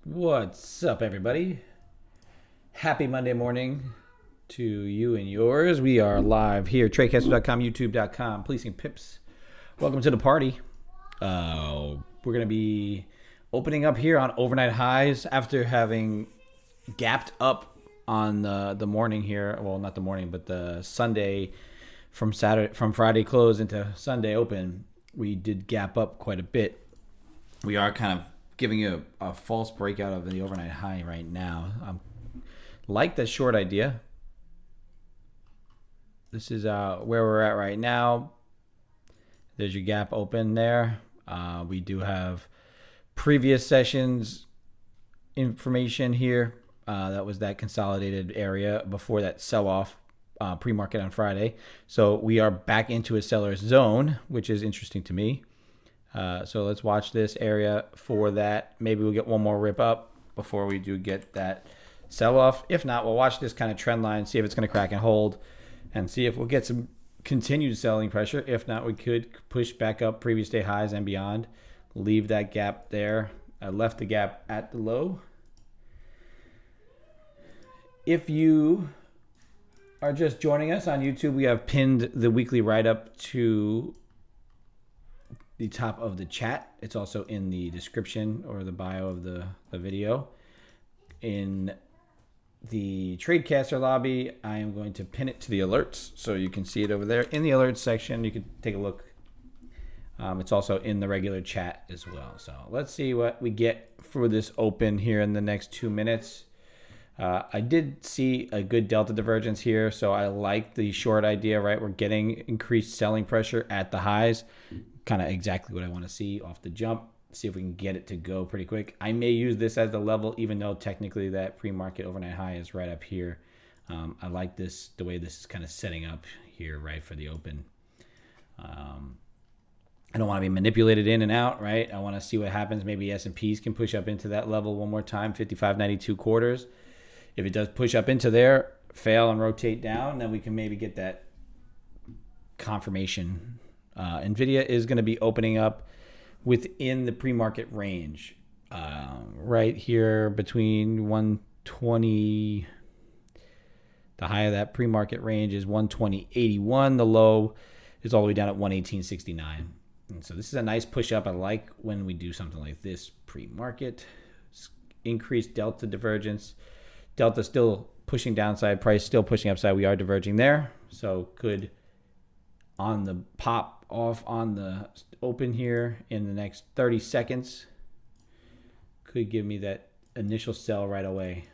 What's up, everybody? Happy Monday morning to you and yours. We are live here, TreyCaster.com, YouTube.com, Policing Pips. Welcome to the party. We're going to be opening up here on overnight highs after having gapped up on the morning here. Well, not the morning, but the Sunday from Friday close into Sunday open. We did gap up quite a bit. We are kind of giving you a false breakout of the overnight high right now. Like the short idea. This is where we're at right now. There's your gap open there. We do have previous sessions information here. That was that consolidated area before that sell-off pre-market on Friday. So we are back into a seller's zone, which is interesting to me. So let's watch this area for that. Maybe we'll get one more rip up before we do get that sell-off. If not, we'll watch this kind of trend line, see if it's going to crack and hold, and see if we'll get some continued selling pressure. If not, we could push back up previous day highs and beyond. Leave that gap there. I left the gap at the low. If you are just joining us on YouTube, we have pinned the weekly write-up to the top of the chat. It's also in the description or the bio of the video. In the Tradecaster lobby, I am going to pin it to the alerts, so you can see it over there in the alerts section. You can take a look. It's also in the regular chat as well. So let's see what we get for this open here in the next 2 minutes. I did see a good delta divergence here, so I like the short idea, right? We're getting increased selling pressure at the highs, kind of exactly what I want to see off the jump. See if we can get it to go pretty quick. I may use this as the level, even though technically that pre-market overnight high is right up here. I like this, the way this is kind of setting up here, right, for the open. I don't want to be manipulated in and out, right? I want to see what happens. Maybe S&Ps can push up into that level one more time, 55.92 quarters. If it does push up into there, fail and rotate down, then we can maybe get that confirmation. NVIDIA is going to be opening up within the pre-market range, right here between 120. The high of that pre-market range is 120.81. The low is all the way down at 118.69. And so this is a nice push up. I like when we do something like this pre-market. Increased delta divergence. Delta still pushing downside, price still pushing upside. We are diverging there. So could on the pop off on the open here in the next 30 seconds could give me that initial sell right away.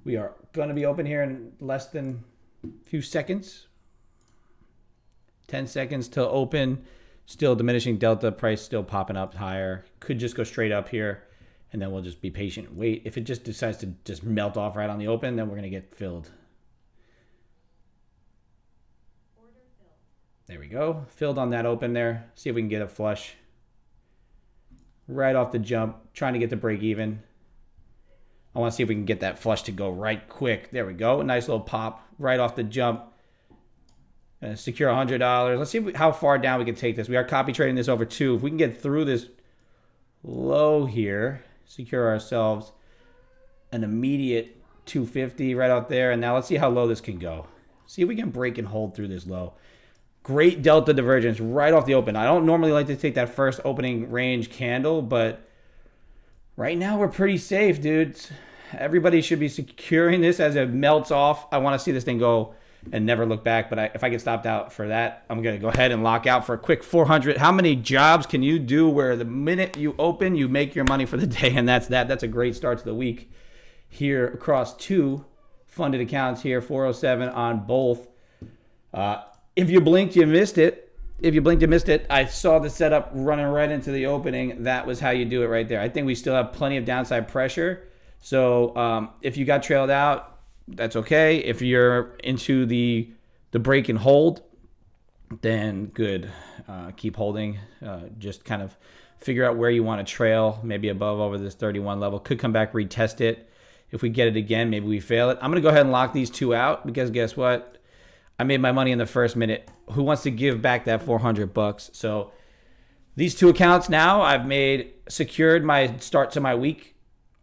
We are going to be open here in less than a few seconds. 10 seconds till open. Still diminishing delta, price still popping up higher. Could just go straight up here, and then we'll just be patient and wait. If it just decides to just melt off right on the open, then we're going to get filled. Order filled. There we go. Filled on that open there. See if we can get a flush. Right off the jump. Trying to get the break even. I want to see if we can get that flush to go right quick. There we go. A nice little pop right off the jump. Secure $100. Let's see how far down we can take this. We are copy trading this over 2. If we can get through this low here, secure ourselves an immediate 250 right out there. And now let's see how low this can go. See if we can break and hold through this low. Great delta divergence right off the open. I don't normally like to take that first opening range candle, but right now we're pretty safe, dudes. Everybody should be securing this as it melts off. I want to see this thing go and never look back. But if I get stopped out for that, I'm going to go ahead and lock out for a quick 400. How many jobs can you do where the minute you open, you make your money for the day? And that's that. That's a great start to the week here across 2 funded accounts here, 407 on both. If you blinked, you missed it. If you blinked, you missed it. I saw the setup running right into the opening. That was how you do it right there. I think we still have plenty of downside pressure. So if you got trailed out, that's okay. If you're into the break and hold, then good. Keep holding. Just kind of figure out where you want to trail, maybe above over this 31 level. Could come back, retest it. If we get it again, maybe we fail it. I'm going to go ahead and lock these 2 out because guess what? I made my money in the first minute. Who wants to give back that $400? So these 2 accounts now I've secured my start to my week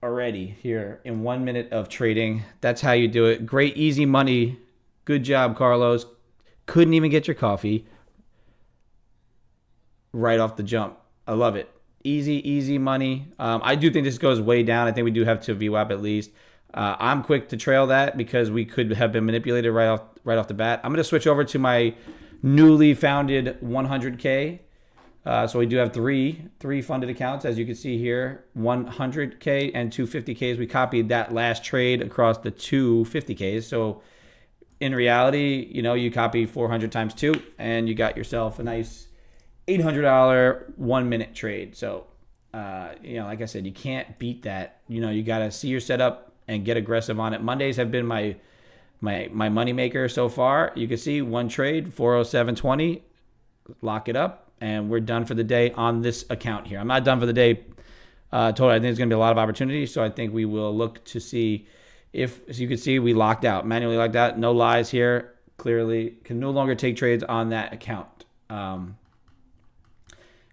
already here in 1 minute of trading. That's how you do it. Great, easy money. Good job, Carlos. Couldn't even get your coffee right off the jump. I love it. Easy money. I do think this goes way down. I think we do have to VWAP at least. I'm quick to trail that because we could have been manipulated right off the bat. I'm going to switch over to my newly founded 100K. So we do have three funded accounts, as you can see here, 100K and 250Ks. We copied that last trade across the 250Ks. So in reality, you copy 400 times 2, and you got yourself a nice $800 1 minute trade. So, like I said, you can't beat that. You got to see your setup and get aggressive on it. Mondays have been my money maker so far. You can see one trade, 407.20, lock it up. And we're done for the day on this account here. I'm not done for the day total. I think there's going to be a lot of opportunities. So I think we will look to see if, as you can see, we locked out, manually locked out. No lies here. Clearly can no longer take trades on that account.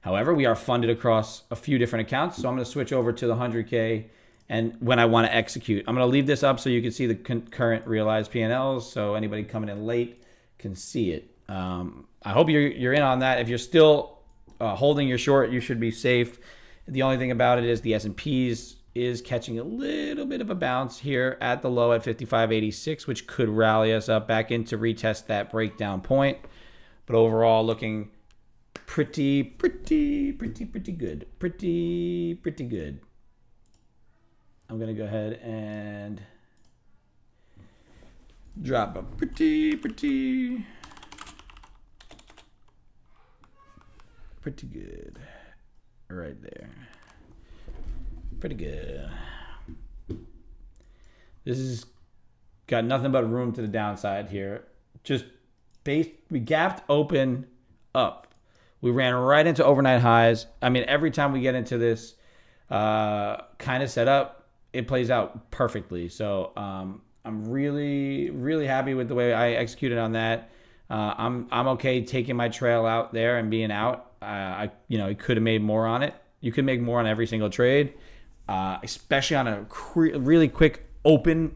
However, we are funded across a few different accounts. So I'm going to switch over to the 100K and when I want to execute. I'm going to leave this up so you can see the current realized P&Ls, so anybody coming in late can see it. I hope you're in on that. If you're still holding your short, you should be safe. The only thing about it is the S&Ps is catching a little bit of a bounce here at the low at 55.86, which could rally us up back in to retest that breakdown point. But overall, looking pretty good. Pretty good. I'm going to go ahead and drop a pretty good right there. Pretty good. This is got nothing but room to the downside here. Just we gapped open up. We ran right into overnight highs. I mean, every time we get into this kind of setup, it plays out perfectly. So I'm really happy with the way I executed on that. I'm okay taking my trail out there and being out. You could have made more on it. You could make more on every single trade, especially on a really quick open.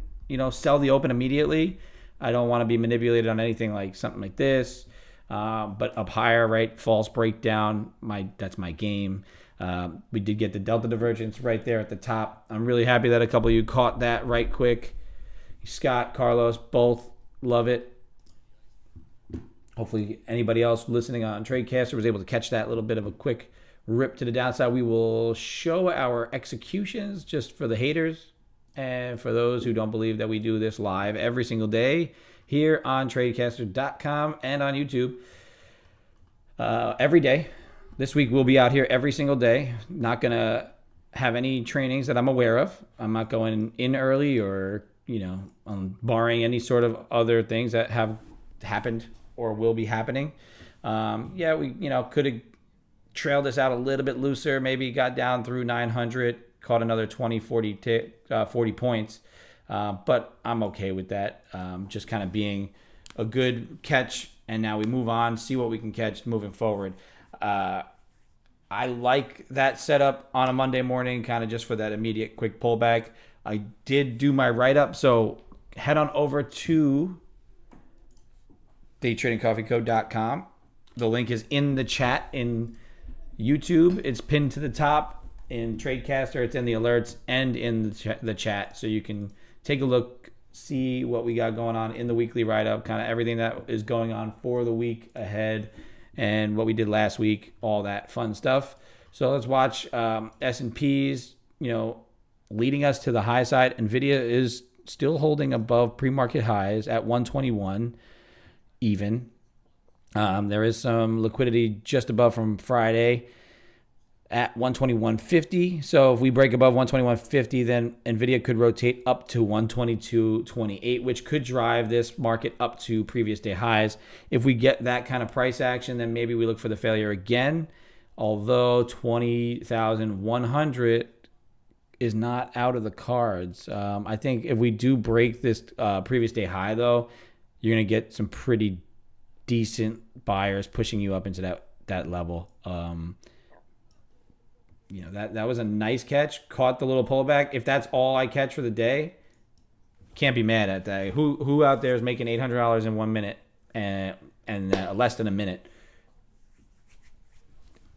Sell the open immediately. I don't want to be manipulated on anything like something like this. But up higher, right? False breakdown. That's my game. We did get the delta divergence right there at the top. I'm really happy that a couple of you caught that right quick. Scott, Carlos, both love it. Hopefully anybody else listening on Tradecaster was able to catch that little bit of a quick rip to the downside. We will show our executions just for the haters and for those who don't believe that we do this live every single day here on Tradecaster.com and on YouTube every day. This week we'll be out here every single day. Not going to have any trainings that I'm aware of. I'm not going in early or, barring any sort of other things that have happened or will be happening. We could have trailed this out a little bit looser, maybe got down through 900, caught another 40 points. But I'm okay with that. Just kind of being a good catch. And now we move on, see what we can catch moving forward. I like that setup on a Monday morning, kind of just for that immediate quick pullback. I did do my write-up, so head on over to daytradingcoffeeco.com. The link is in the chat in YouTube. It's pinned to the top. In Tradecaster, it's in the alerts and in the chat, so you can take a look, see what we got going on in the weekly write-up, kind of everything that is going on for the week ahead and what we did last week, all that fun stuff. So let's watch S&Ps, leading us to the high side. NVIDIA is still holding above pre-market highs at 121 even. There is some liquidity just above from Friday at 121.50. So if we break above 121.50, then NVIDIA could rotate up to 122.28, which could drive this market up to previous day highs. If we get that kind of price action, then maybe we look for the failure again. Although 20,100 is not out of the cards. I think if we do break this previous day high, though, you're going to get some pretty decent buyers pushing you up into that level. That was a nice catch. Caught the little pullback. If that's all I catch for the day, can't be mad at that. Who out there is making $800 in 1 minute and less than a minute?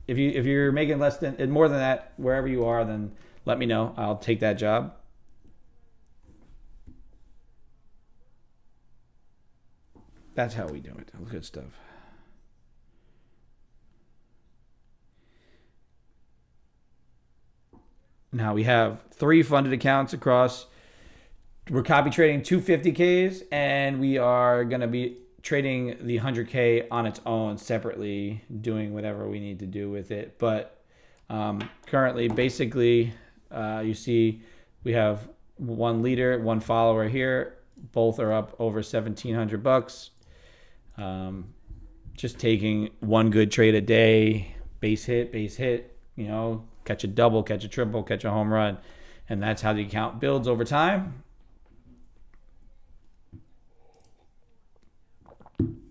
If you're making more than that wherever you are, then let me know. I'll take that job. That's how we do it. Good stuff. Now we have 3 funded accounts across. We're copy trading 250Ks, and we are going to be trading the 100K on its own separately, doing whatever we need to do with it. But currently, basically, you see we have 1 leader, 1 follower here. Both are up over $1,700. Just taking 1 good trade a day, base hit, catch a double, catch a triple, catch a home run. And that's how the account builds over time.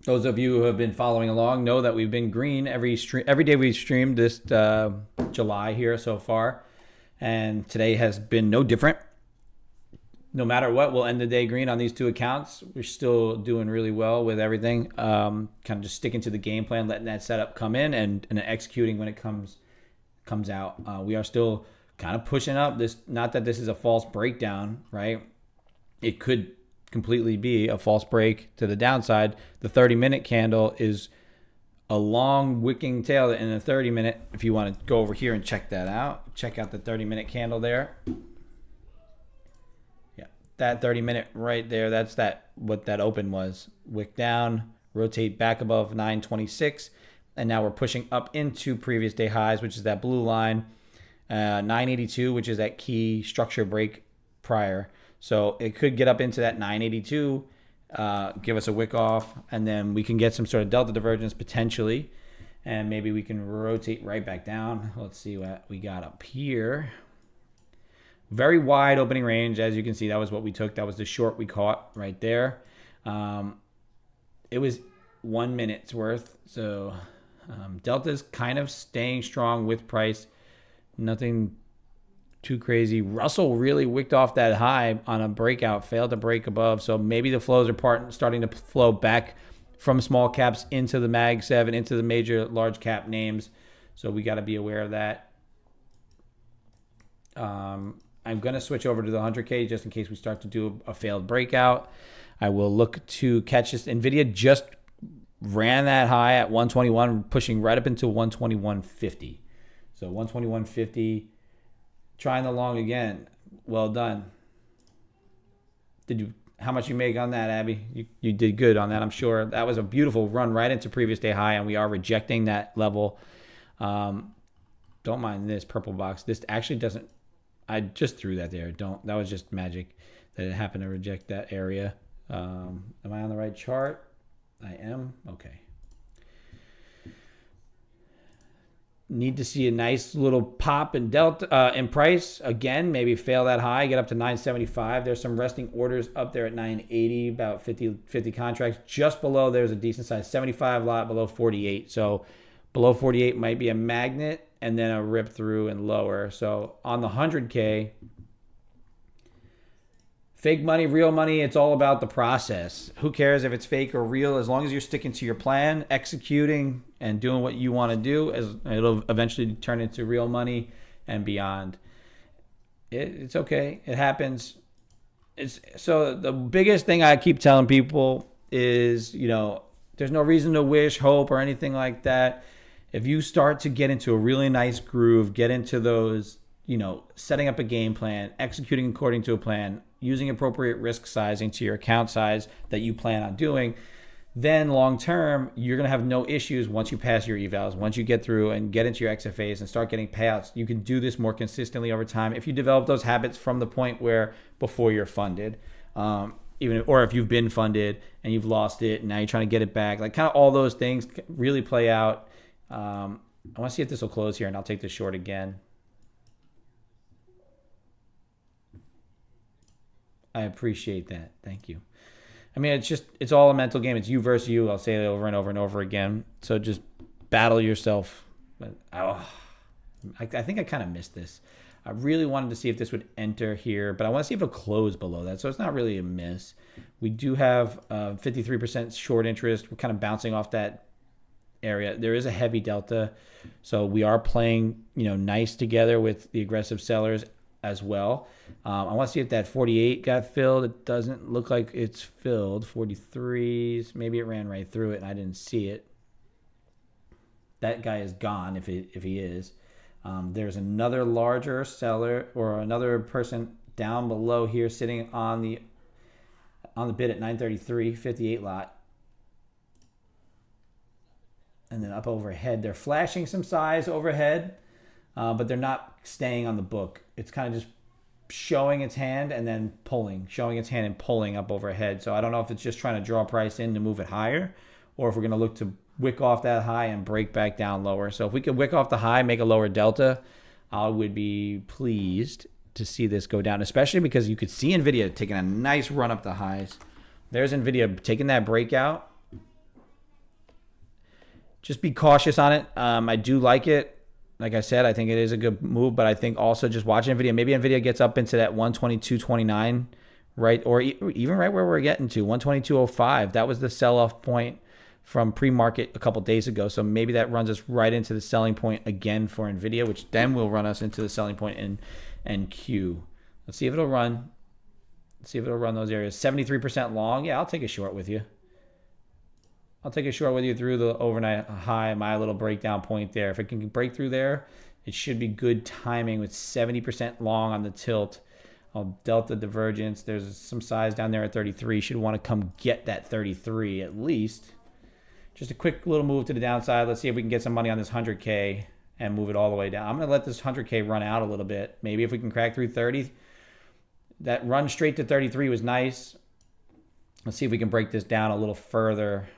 Those of you who have been following along know that we've been green every day we've streamed this July here so far. And today has been no different. No matter what, we'll end the day green on these two accounts. We're still doing really well with everything. Kind of just sticking to the game plan, letting that setup come in, and executing when it comes out. We are still kind of pushing up. This, not that this is a false breakdown, right? It could completely be a false break to the downside. The 30-minute candle is a long wicking tail in a 30-minute. If you want to go over here and check that out, check out the 30-minute candle there. That 30-minute right there, that's what that open was. Wick down, rotate back above 926, and now we're pushing up into previous day highs, which is that blue line, 982, which is that key structure break prior. So it could get up into that 982, give us a wick off, and then we can get some sort of delta divergence potentially, and maybe we can rotate right back down. Let's see what we got up here. Very wide opening range. As you can see, that was what we took. That was the short we caught right there. It was 1 minute's worth. So Delta's kind of staying strong with price. Nothing too crazy. Russell really wicked off that high on a breakout, failed to break above. So maybe the flows are starting to flow back from small caps into the Mag 7, into the major large cap names. So we got to be aware of that. I'm going to switch over to the 100K just in case we start to do a failed breakout. I will look to catch this. NVIDIA just ran that high at 121, pushing right up into 121.50. So 121.50, trying the long again. Well done. How much you make on that, Abby? You did good on that, I'm sure. That was a beautiful run right into previous day high, and we are rejecting that level. Don't mind this purple box. This actually doesn't. I just threw that there. That was just magic that it happened to reject that area. Am I on the right chart? I am. Okay. Need to see a nice little pop in delta in price again. Maybe fail that high, get up to 975. There's some resting orders up there at 980, about 50 contracts. Just below, there's a decent size 75 lot below 48. So below 48 might be a magnet, and then a rip through and lower. So on the 100K, fake money, real money, it's all about the process. Who cares if it's fake or real? As long as you're sticking to your plan, executing, and doing what you want to do, it'll eventually turn into real money and beyond. It's okay. It happens. So the biggest thing I keep telling people is, there's no reason to wish, hope, or anything like that. If you start to get into a really nice groove, get into those, setting up a game plan, executing according to a plan, using appropriate risk sizing to your account size that you plan on doing, then long term, you're going to have no issues once you pass your evals. Once you get through and get into your XFAs and start getting payouts, you can do this more consistently over time if you develop those habits from the point where before you're funded. Or if you've been funded and you've lost it and now you're trying to get it back, like kind of all those things really play out. I want to see if this will close here, and I'll take this short again. I appreciate that. Thank you. I mean, it's all a mental game. It's you versus you. I'll say it over and over and over again. So just battle yourself. But I think I kind of missed this. I really wanted to see if this would enter here, but I want to see if it'll close below that. So it's not really a miss. We do have 53% short interest. We're kind of bouncing off that area. There is a heavy delta, so we are playing nice together with the aggressive sellers as well. I want to see if that 48 got filled. It doesn't look like it's filled. 43s, maybe it ran right through it and I didn't see it. That guy is gone if he is. There's another larger seller or another person down below here sitting on the bid at 933, 58 lot. And then up overhead, they're flashing some size overhead, but they're not staying on the book. It's kind of just showing its hand and then pulling, showing its hand and pulling up overhead. So I don't know if it's just trying to draw price in to move it higher, or if we're going to look to wick off that high and break back down lower. So if we could wick off the high, make a lower delta, I would be pleased to see this go down, especially because you could see NVIDIA taking a nice run up the highs. There's NVIDIA taking that breakout. Just be cautious on it. I do like it. like I said, I think it is a good move, but I think also just watching NVIDIA, maybe NVIDIA gets up into that 122.29, right? Or even right where we're getting to, 122.05. That was the sell-off point from pre-market a couple days ago. So maybe that runs us right into the selling point again for NVIDIA, which then will run us into the selling point in NQ. Let's see if it'll run. Let's see if it'll run those areas. 73% long. Yeah, I'll take a short with you. I'll take a short with you through the overnight high, my little breakdown point there. If it can break through there, it should be good timing with 70% long on the tilt. I'll delta divergence. There's some size down there at 33. Should want to come get that 33 at least. Just a quick little move to the downside. Let's see if we can get some money on this 100K and move it all the way down. I'm going to let this 100K run out a little bit. Maybe if we can crack through 30. That run straight to 33 was nice. Let's see if we can break this down a little further.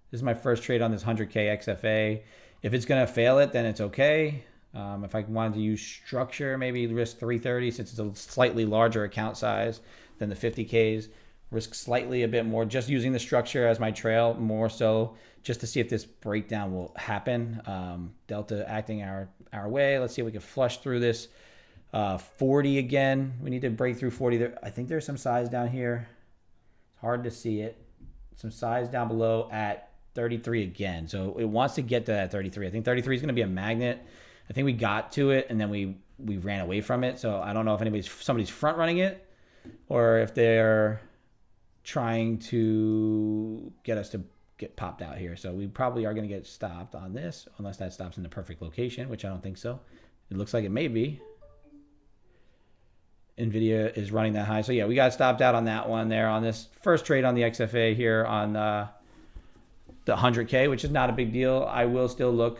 This is my first trade on this 100K XFA. If it's going to fail it, then it's okay. If I wanted to use structure, maybe risk 330 since it's a slightly larger account size than the 50Ks. Risk slightly a bit more, just using the structure as my trail more so, just to see if this breakdown will happen. Delta acting our way. Let's see if we can flush through this 40 again. We need to break through 40. There, I think there's some size down here. It's hard to see it. Some size down below at 33 again. So it wants to get to that 33. I think 33 is going to be a magnet. I think we got to it and then we ran away from it. So I don't know if somebody's front running it or if they're trying to get us to get popped out here. So we probably are going to get stopped on this unless that stops in the perfect location, which I don't think so. It looks like it may be. NVIDIA is running that high. So yeah, we got stopped out on that one there on this first trade on the XFA here on the 100K, which is not a big deal. I will still look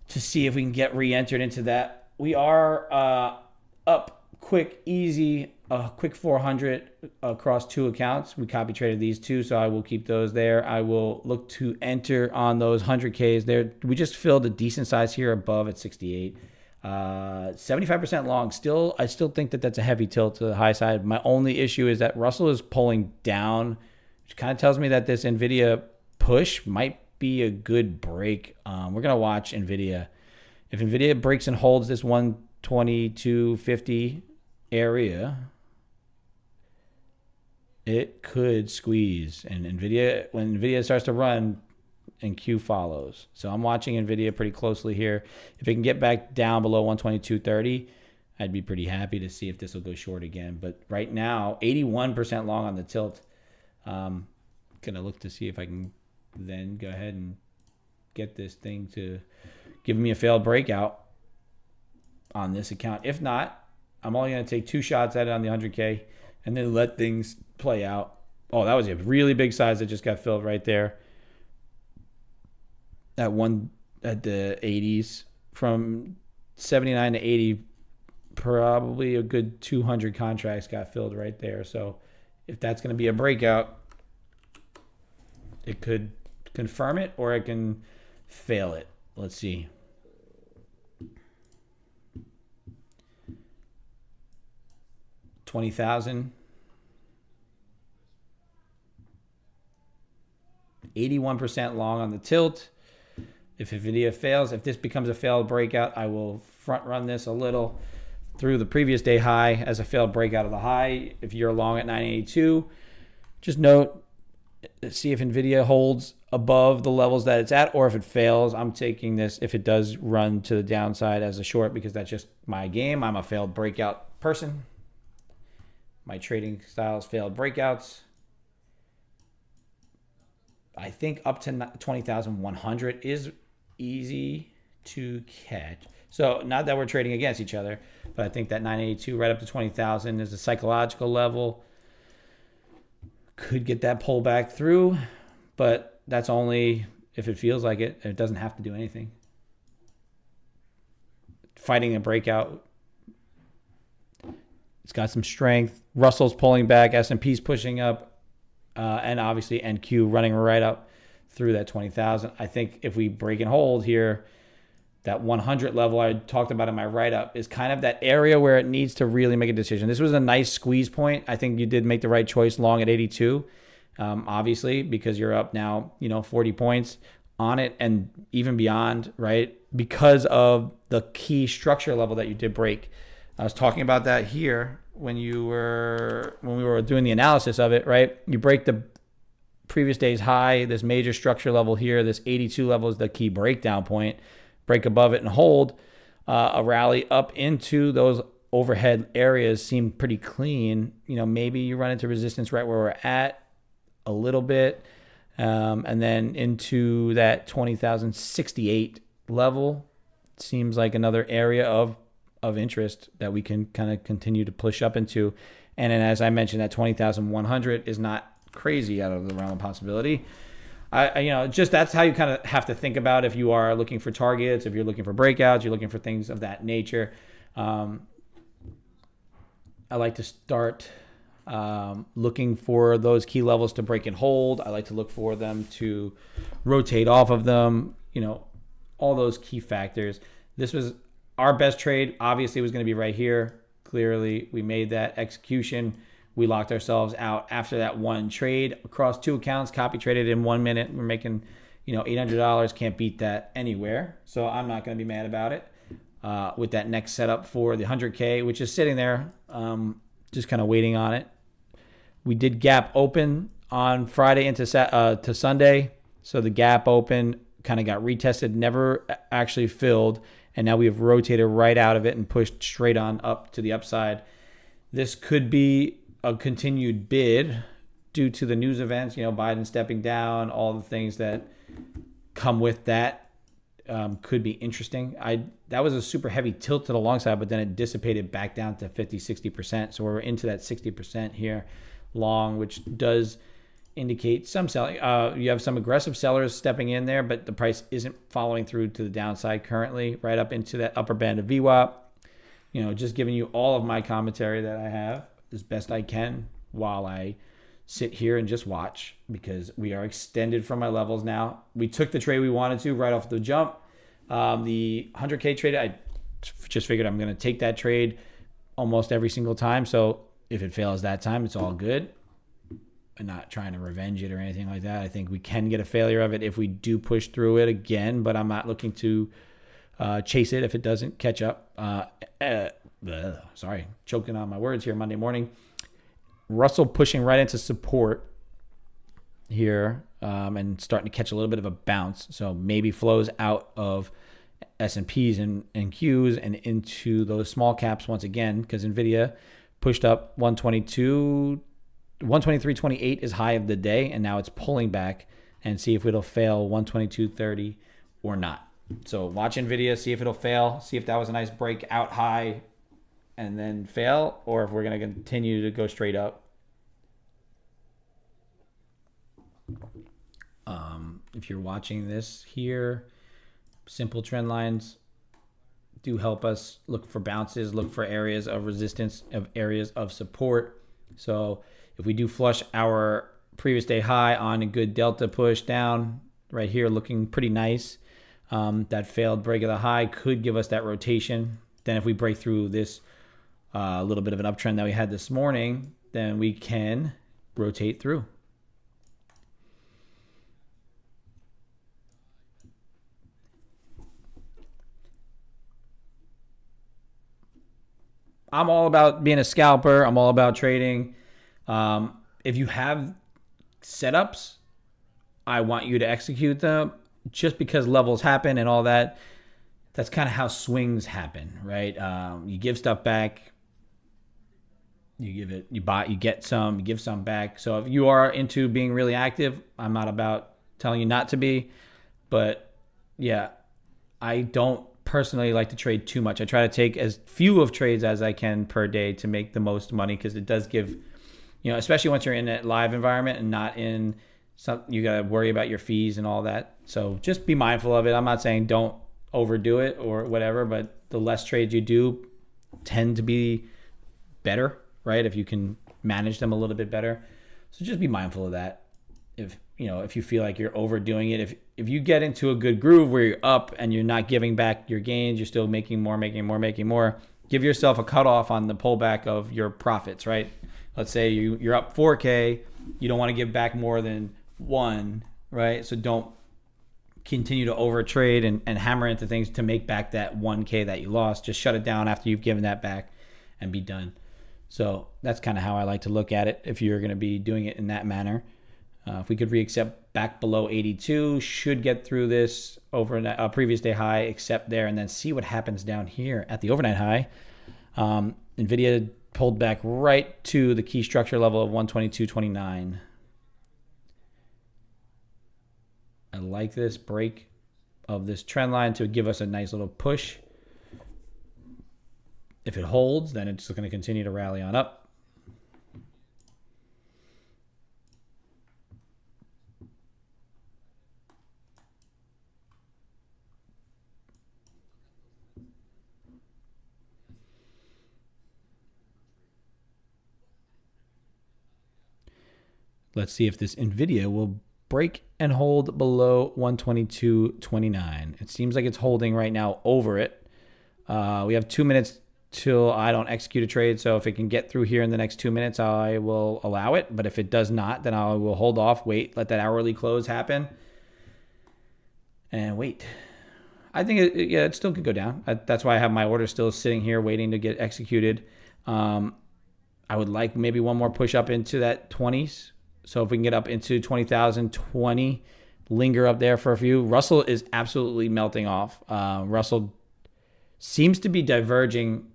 to see if we can get re-entered into that. We are up quick, easy, quick 400 across two accounts. We copy traded these two, so I will keep those there. I will look to enter on those 100Ks there. We just filled a decent size here above at 68. 75% long. I still think that that's a heavy tilt to the high side. My only issue is that Russell is pulling down, which kind of tells me that this NVIDIA push might be a good break. We're going to watch NVIDIA. If NVIDIA breaks and holds this 122.50 area, it could squeeze. And when NVIDIA starts to run, and Q follows. So I'm watching NVIDIA pretty closely here. If it can get back down below 122.30, I'd be pretty happy to see if this will go short again. But right now, 81% long on the tilt. Going to look to see if I can then go ahead and get this thing to give me a failed breakout on this account. If not, I'm only going to take two shots at it on the 100K and then let things play out. Oh, that was a really big size that just got filled right there. At the 80s, from 79 to 80, probably a good 200 contracts got filled right there. So if that's going to be a breakout, it could confirm it or it can fail it. Let's see. $20,000. 81% long on the tilt. If NVIDIA fails, if this becomes a failed breakout, I will front run this a little through the previous day high as a failed breakout of the high. If you're long at 982, just note, see if NVIDIA holds above the levels that it's at, or if it fails, I'm taking this if it does run to the downside as a short, because that's just my game. I'm a failed breakout person. My trading style is failed breakouts. I think up to 20,100 is easy to catch. So not that we're trading against each other, but I think that 982 right up to 20,000 is a psychological level. Could get that pullback through, but that's only if it feels like it. It doesn't have to do anything. Fighting a breakout. It's got some strength. Russell's pulling back. S&P's pushing up. And obviously NQ running right up through that 20,000. I think if we break and hold here, that 100 level I talked about in my write-up is kind of that area where it needs to really make a decision. This was a nice squeeze point. I think you did make the right choice long at 82, obviously, because you're up now, 40 points on it and even beyond, right? because of the key structure level that you did break. I was talking about that here when we were doing the analysis of it, right? You break the previous day's high, this major structure level here, this 82 level is the key breakdown point. Break above it and hold. A rally up into those overhead areas seemed pretty clean. Maybe you run into resistance right where we're at a little bit, and then into that 20,068 level seems like another area of interest that we can kind of continue to push up into. And then, as I mentioned, that 20,100 is not crazy out of the realm of possibility. Just that's how you kind of have to think about if you are looking for targets, if you're looking for breakouts, you're looking for things of that nature. I like to start looking for those key levels to break and hold. I like to look for them to rotate off of them, all those key factors. This was our best trade. Obviously, was going to be right here. Clearly, we made that execution. We locked ourselves out after that one trade across two accounts, copy traded in 1 minute. We're making, $800. Can't beat that anywhere. So I'm not going to be mad about it. With that next setup for the 100K, which is sitting there, just kind of waiting on it. We did gap open on Friday into to Sunday. So the gap open kind of got retested, never actually filled. And now we have rotated right out of it and pushed straight on up to the upside. This could be a continued bid due to the news events, Biden stepping down, all the things that come with that could be interesting. That was a super heavy tilt to the long side, but then it dissipated back down to 50, 60%. So we're into that 60% here long, which does indicate some selling. You have some aggressive sellers stepping in there, but the price isn't following through to the downside currently, right up into that upper band of VWAP. Just giving you all of my commentary that I have as best I can while I sit here and just watch, because we are extended from my levels now. We took the trade we wanted to right off the jump. The 100K trade, I just figured I'm going to take that trade almost every single time. So if it fails that time, it's all good. I'm not trying to revenge it or anything like that. I think we can get a failure of it if we do push through it again, but I'm not looking to chase it if it doesn't catch up. Sorry, choking on my words here Monday morning. Russell pushing right into support here and starting to catch a little bit of a bounce. So maybe flows out of S&Ps and Qs and into those small caps once again, because NVIDIA pushed up 123.28 is high of the day, and now it's pulling back, and see if it'll fail 122.30 or not. So watch NVIDIA, see if it'll fail, see if that was a nice breakout high and then fail, or if we're going to continue to go straight up. If you're watching this here, simple trend lines do help us look for bounces, look for areas of resistance, of areas of support. So if we do flush our previous day high on a good delta push down right here, looking pretty nice, that failed break of the high could give us that rotation. Then if we break through this little bit of an uptrend that we had this morning, then we can rotate through. I'm all about being a scalper. I'm all about trading. If you have setups, I want you to execute them. Just because levels happen and all that, that's kind of how swings happen, right? You give stuff back, you give it, you buy, you get some, you give some back. So if you are into being really active, I'm not about telling you not to be, but yeah, I don't personally like to trade too much. I try to take as few of trades as I can per day to make the most money, because it does give, especially once you're in a live environment and not in some, you got to worry about your fees and all that. So just be mindful of it. I'm not saying don't overdo it or whatever, but the less trades you do tend to be better, right? If you can manage them a little bit better. So just be mindful of that. If you feel like you're overdoing it, if you get into a good groove where you're up and you're not giving back your gains, you're still making more, give yourself a cutoff on the pullback of your profits, right? Let's say you're up 4K, you don't want to give back more than 1, right? So don't continue to overtrade and hammer into things to make back that 1K that you lost. Just shut it down after you've given that back and be done. So that's kind of how I like to look at it if you're going to be doing it in that manner. If we could re-accept back below 82, should get through this over a previous day high, accept there, and then see what happens down here at the overnight high. NVIDIA pulled back right to the key structure level of 122.29. I like this break of this trend line to give us a nice little push. If it holds, then it's going to continue to rally on up. Let's see if this NVIDIA will break and hold below 122.29. It seems like it's holding right now over it. We have 2 minutes till I don't execute a trade. So if it can get through here in the next 2 minutes, I will allow it. But if it does not, then I will hold off, wait, let that hourly close happen, and wait. I think it still could go down. That's why I have my order still sitting here waiting to get executed. I would like maybe one more push up into that 20s. So if we can get up into 20,020, linger up there for a few. Russell is absolutely melting off. Russell seems to be diverging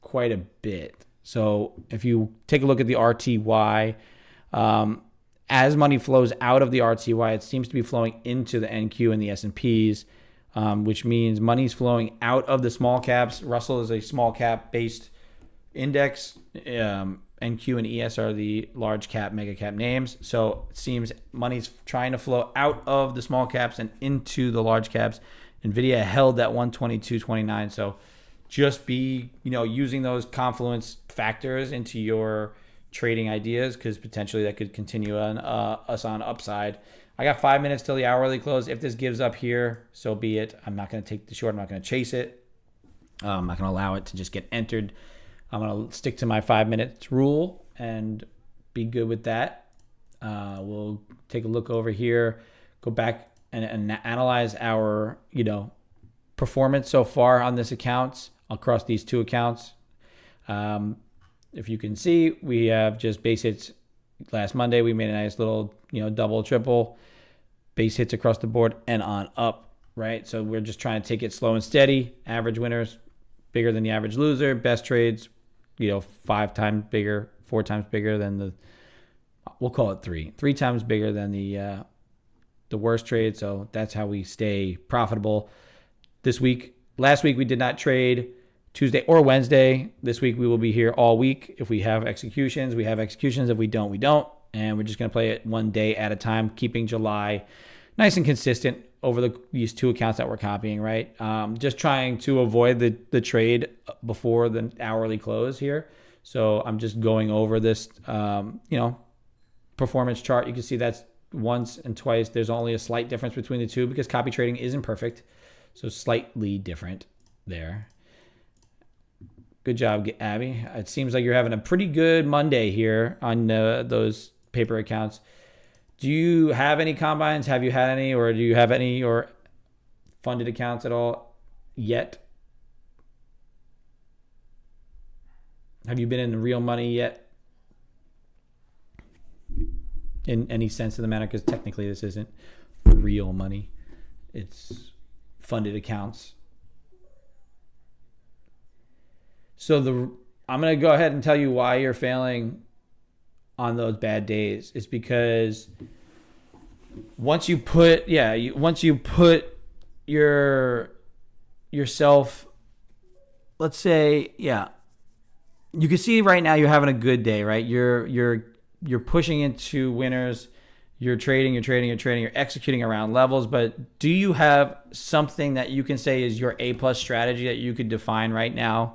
quite a bit. So if you take a look at the RTY, as money flows out of the RTY, it seems to be flowing into the NQ and the S&Ps, which means money's flowing out of the small caps. Russell is a small cap based index. NQ and ES are the large cap, mega cap names. So it seems money's trying to flow out of the small caps and into the large caps. NVIDIA held that 122.29. So just be, using those confluence factors into your trading ideas, because potentially that could continue on us on upside. I got 5 minutes till the hourly close. If this gives up here, so be it. I'm not going to take the short. I'm not going to chase it. I'm not going to allow it to just get entered. I'm going to stick to my 5 minutes rule and be good with that. We'll take a look over here, go back and analyze our, performance so far on this account across these two accounts. If you can see, we have just base hits last Monday. We made a nice little, double, triple base hits across the board and on up, right? So we're just trying to take it slow and steady. Average winners, bigger than the average loser. Best trades, 5 times bigger, 4 times bigger than we'll call it 3 times bigger than the worst trade. So that's how we stay profitable this week. Last week we did not trade Tuesday or Wednesday. This week we will be here all week. If we have executions, we have executions. If we don't, we don't. And we're just going to play it one day at a time, keeping July nice and consistent over these two accounts that we're copying, right? Just trying to avoid the trade before the hourly close here. So I'm just going over this, performance chart. You can see that's once and twice. There's only a slight difference between the two because copy trading isn't perfect. So slightly different there. Good job, Abby. It seems like you're having a pretty good Monday here on those paper accounts. Do you have any combines? Have you had any, or do you have any or funded accounts at all yet? Have you been in the real money yet? In any sense of the matter, because technically this isn't real money. It's funded accounts. So I'm going to go ahead and tell you why you're failing on those bad days. It's because once you put yourself, let's say, you can see right now you're having a good day, right? You're pushing into winners. You're trading, you're executing around levels. But do you have something that you can say is your A+ strategy that you could define right now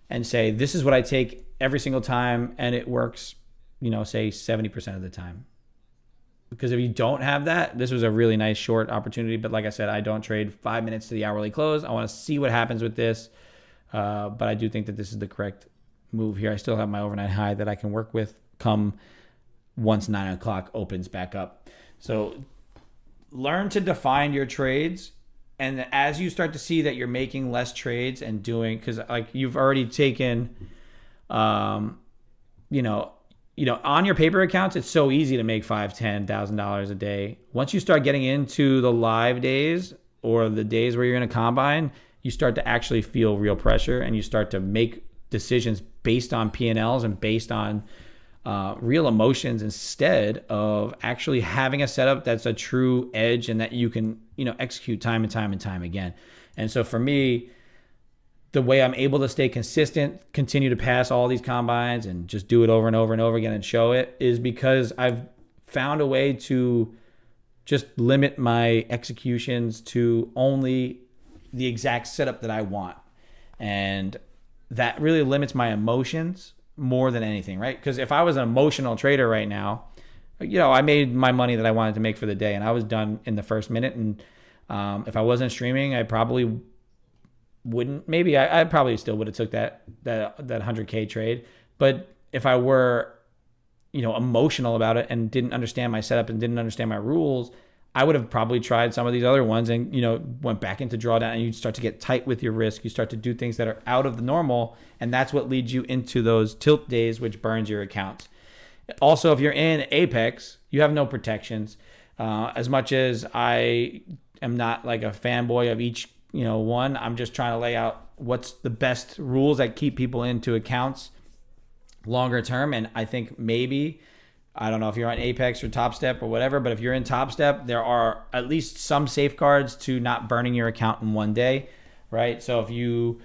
and say, this is what I take every single time and it works, say 70% of the time? Because if you don't have that, this was a really nice short opportunity. But like I said, I don't trade 5 minutes to the hourly close. I want to see what happens with this. But I do think that this is the correct move here. I still have my overnight high that I can work with come once 9 o'clock opens back up. So learn to define your trades. And as you start to see that you're making less trades and doing, because like you've already taken, you know, on your paper accounts, it's so easy to make $5,000-$10,000 a day. Once you start getting into the live days or the days where you're in a combine, you start to actually feel real pressure, and you start to make decisions based on P&Ls and based on real emotions instead of actually having a setup that's a true edge and that you can, execute time and time and time again. And so for me, the way I'm able to stay consistent, continue to pass all these combines and just do it over and over and over again and show it, is because I've found a way to just limit my executions to only the exact setup that I want. And that really limits my emotions more than anything, right? Because if I was an emotional trader right now, I made my money that I wanted to make for the day and I was done in the first minute. And if I wasn't streaming, I probably wouldn't. Maybe I probably still would have took that 100K trade. But if I were, emotional about it and didn't understand my setup and didn't understand my rules, I would have probably tried some of these other ones and, went back into drawdown, and you start to get tight with your risk. You start to do things that are out of the normal, and that's what leads you into those tilt days, which burns your accounts. Also, if you're in Apex, you have no protections. As much as I am not like a fanboy of each, one, I'm just trying to lay out what's the best rules that keep people into accounts longer term. And I think maybe, I don't know if you're on Apex or Top Step or whatever, but if you're in Top Step, there are at least some safeguards to not burning your account in one day, right? So if you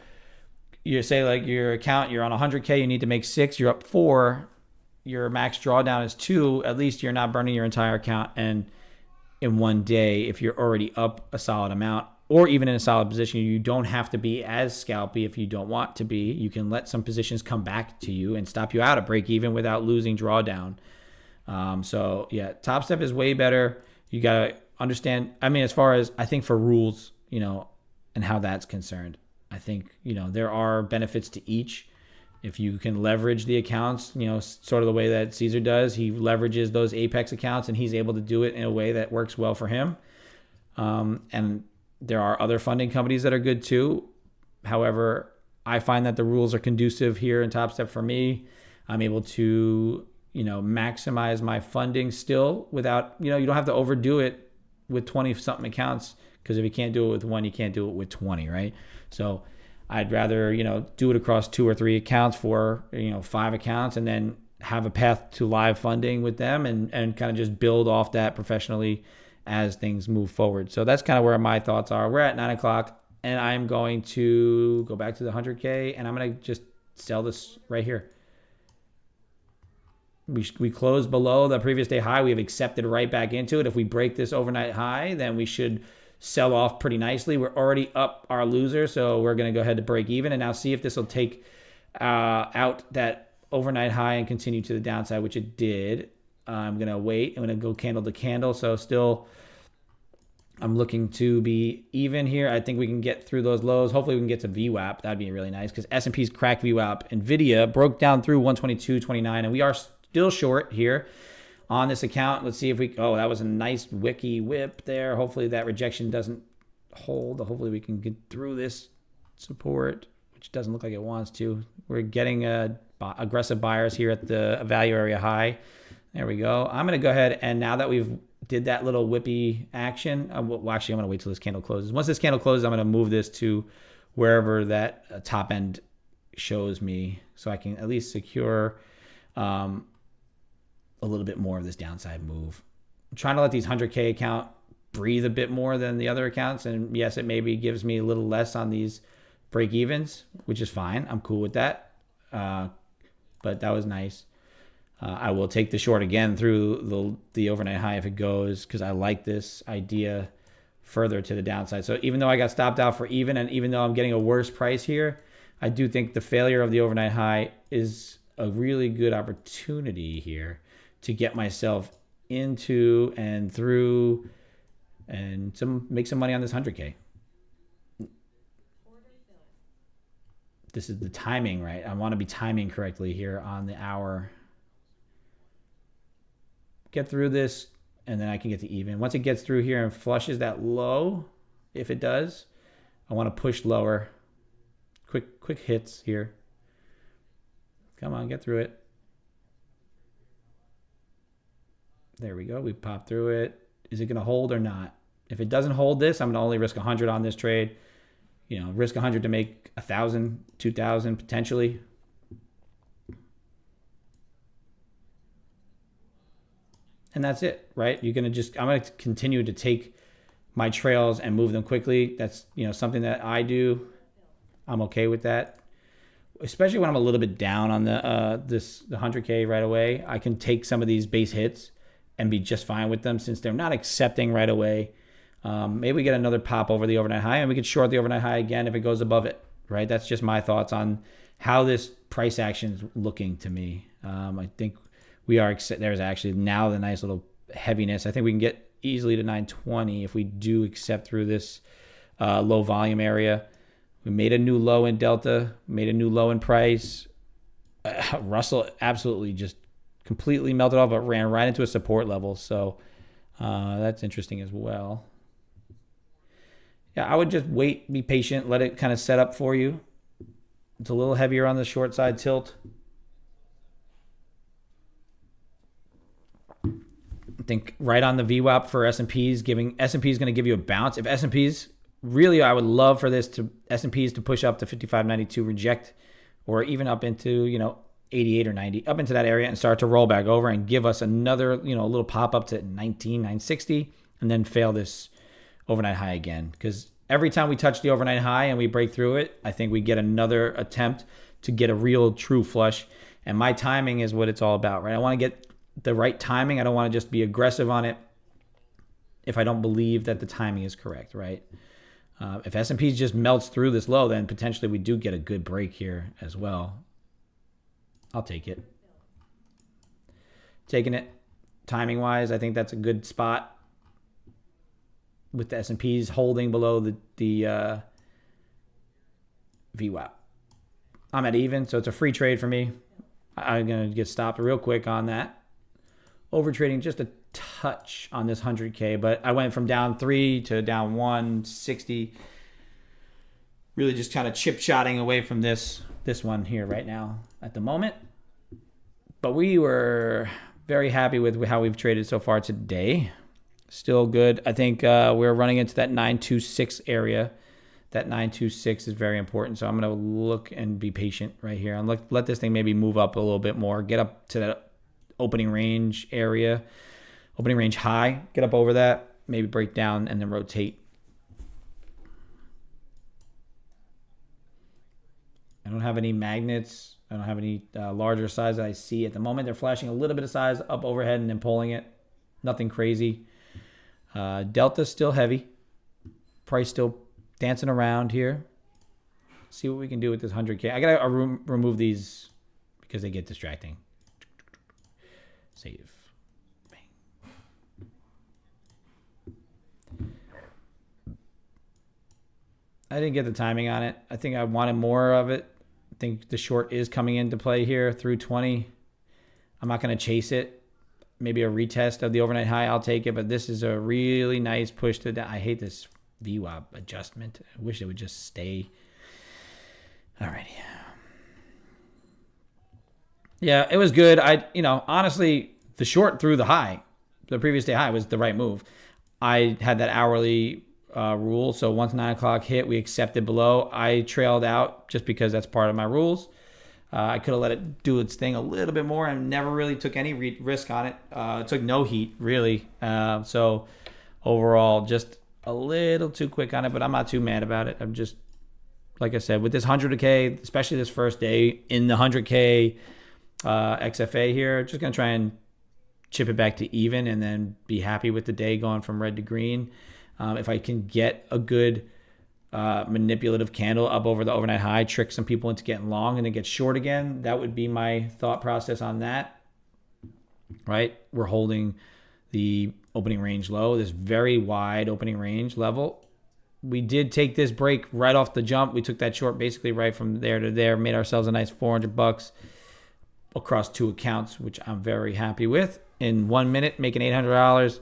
say like your account, you're on 100K, you need to make 6, you're up 4, your max drawdown is 2, at least you're not burning your entire account and in one day. If you're already up a solid amount or even in a solid position, you don't have to be as scalpy if you don't want to be. You can let some positions come back to you and stop you out of break even without losing drawdown. So yeah, Top Step is way better. You got to understand, as far as I think for rules, and how that's concerned, I think, there are benefits to each. If you can leverage the accounts, sort of the way that Caesar does, he leverages those Apex accounts and he's able to do it in a way that works well for him. And there are other funding companies that are good too. However, I find that the rules are conducive here in Top Step for me. I'm able to, maximize my funding still without, you don't have to overdo it with 20 something accounts, because if you can't do it with one, you can't do it with 20, right? So I'd rather, do it across 2 or 3 accounts for, 5 accounts, and then have a path to live funding with them and kind of just build off that professionally as things move forward. So that's kind of where my thoughts are. We're at 9 o'clock and I'm going to go back to the 100K and I'm going to just sell this right here. We closed below the previous day high. We have accepted right back into it. If we break this overnight high, then we should sell off pretty nicely. We're already up our loser, so we're going to go ahead to break even and now see if this will take out that overnight high and continue to the downside, which it did. I'm going to wait. I'm going to go candle to candle. So still, I'm looking to be even here. I think we can get through those lows. Hopefully we can get to VWAP. That'd be really nice because S&P's cracked VWAP. NVIDIA broke down through 122.29, and we are still short here on this account. Let's see if we, that was a nice wiki whip there. Hopefully that rejection doesn't hold. Hopefully we can get through this support, which doesn't look like it wants to. We're getting aggressive buyers here at the value area high. There we go. I'm going to go ahead, and now that we've did that little whippy action, well, actually, I'm going to wait till this candle closes. Once this candle closes, I'm going to move this to wherever that top end shows me so I can at least secure a little bit more of this downside move. I'm trying to let these 100K account breathe a bit more than the other accounts. And yes, it maybe gives me a little less on these break evens, which is fine. I'm cool with that. But that was nice. I will take the short again through the overnight high if it goes, because I like this idea further to the downside. So even though I got stopped out for even, and even though I'm getting a worse price here, I do think the failure of the overnight high is a really good opportunity here to get myself into and through and make some money on this 100K. This is the timing, right? I want to be timing correctly here on the hour. Get through this and then I can get to even. Once it gets through here and flushes that low, if it does, I want to push lower. Quick hits here. Come on, get through it. There we go. We popped through it. Is it going to hold or not? If it doesn't hold this, I'm going to only risk 100 on this trade. You know, risk 100 to make 1,000, 2,000 potentially. And that's it, right? I'm going to continue to take my trails and move them quickly. That's, something that I do. I'm okay with that. Especially when I'm a little bit down on the 100K right away. I can take some of these base hits and be just fine with them since they're not accepting right away. Maybe we get another pop over the overnight high and we could short the overnight high again if it goes above it, right? That's just my thoughts on how this price action is looking to me. I think there's actually now the nice little heaviness. I think we can get easily to 920 if we do accept through this low volume area. We made a new low in Delta, made a new low in price. Russell absolutely just completely melted off, but ran right into a support level. So that's interesting as well. Yeah, I would just wait, be patient, let it kind of set up for you. It's a little heavier on the short side tilt. I think right on the VWAP for S&Ps, S&P is going to give you a bounce. If S&Ps, really, I would love for S&Ps to push up to 55.92, reject, or even up into, 88 or 90, up into that area and start to roll back over and give us another, a little pop up to 960 and then fail this overnight high again. Because every time we touch the overnight high and we break through it, I think we get another attempt to get a real true flush. And my timing is what it's all about, right? I want to get the right timing. I don't want to just be aggressive on it if I don't believe that the timing is correct, right? If S&P just melts through this low, then potentially we do get a good break here as well. I'll take it. Taking it timing-wise, I think that's a good spot with the S&Ps holding below the VWAP. I'm at even, so it's a free trade for me. I'm going to get stopped real quick on that. Overtrading just a touch on this 100K, but I went from down 3 to down 160. Really just kind of chip-shotting away from this one here right now at the moment. But we were very happy with how we've traded so far today. Still good. I think we're running into that 926 area. That 926 is very important. So I'm going to look and be patient right here and let this thing maybe move up a little bit more. Get up to that opening range area. Opening range high. Get up over that. Maybe break down and then rotate. I don't have any magnets. I don't have any larger size that I see at the moment. They're flashing a little bit of size up overhead and then pulling it. Nothing crazy. Delta's still heavy. Price still dancing around here. See what we can do with this 100K. I got to remove these because they get distracting. Save. I didn't get the timing on it. I think I wanted more of it. I think the short is coming into play here through 20. I'm not going to chase it. Maybe a retest of the overnight high, I'll take it. But this is a really nice push to down. I hate this VWAP adjustment. I wish it would just stay. All right. Yeah, it was good. Honestly, the short through the high, the previous day high was the right move. I had that hourly rule. So once 9 o'clock hit, we accepted below. I trailed out just because that's part of my rules. I could have let it do its thing a little bit more and never really took any risk on it. Took no heat, really. So overall, just a little too quick on it, but I'm not too mad about it. I'm just, like I said, with this 100K, especially this first day in the 100K XFA here, just going to try and chip it back to even and then be happy with the day going from red to green. If I can get a good manipulative candle up over the overnight high, trick some people into getting long and then get short again, that would be my thought process on that. Right? We're holding the opening range low, this very wide opening range level. We did take this break right off the jump. We took that short basically right from there to there, made ourselves a nice $400 across 2 accounts, which I'm very happy with. In 1 minute, making $800.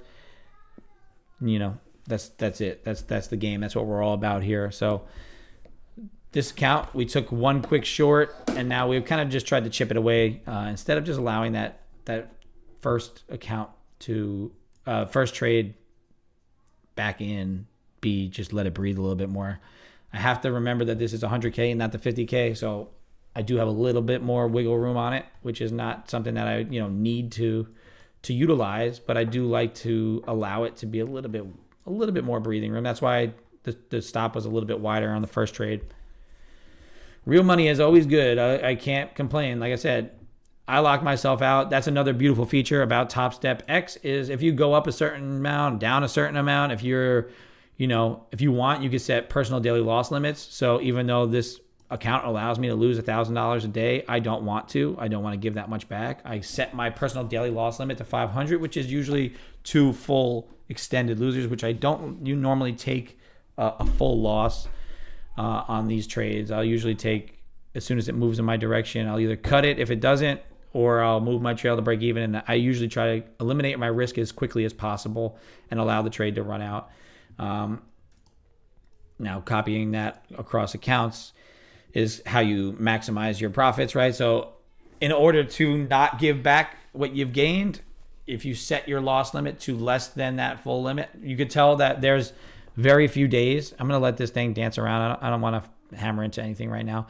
That's it. That's the game. That's what we're all about here. So this account, we took one quick short, and now we've kind of just tried to chip it away instead of just allowing that first account to first trade back in be just let it breathe a little bit more. I have to remember that this is 100K and not the 50K, so I do have a little bit more wiggle room on it, which is not something that I need to utilize, but I do like to allow it to be a little bit more breathing room. That's why the stop was a little bit wider on the first trade. Real money is always good. I can't complain. Like I said, I lock myself out. That's another beautiful feature about Top Step X is if you go up a certain amount, down a certain amount, if you're, if you want, you can set personal daily loss limits. So even though this account allows me to lose $1,000 a day, I don't want to. I don't want to give that much back. I set my personal daily loss limit to 500, which is usually 2 full extended losers, which you normally take a full loss on these trades. I'll usually take, as soon as it moves in my direction, I'll either cut it if it doesn't, or I'll move my trail to break even. And I usually try to eliminate my risk as quickly as possible and allow the trade to run out. Now, copying that across accounts is how you maximize your profits, right? So in order to not give back what you've gained, if you set your loss limit to less than that full limit, you could tell that there's very few days. I'm going to let this thing dance around. I don't want to hammer into anything right now.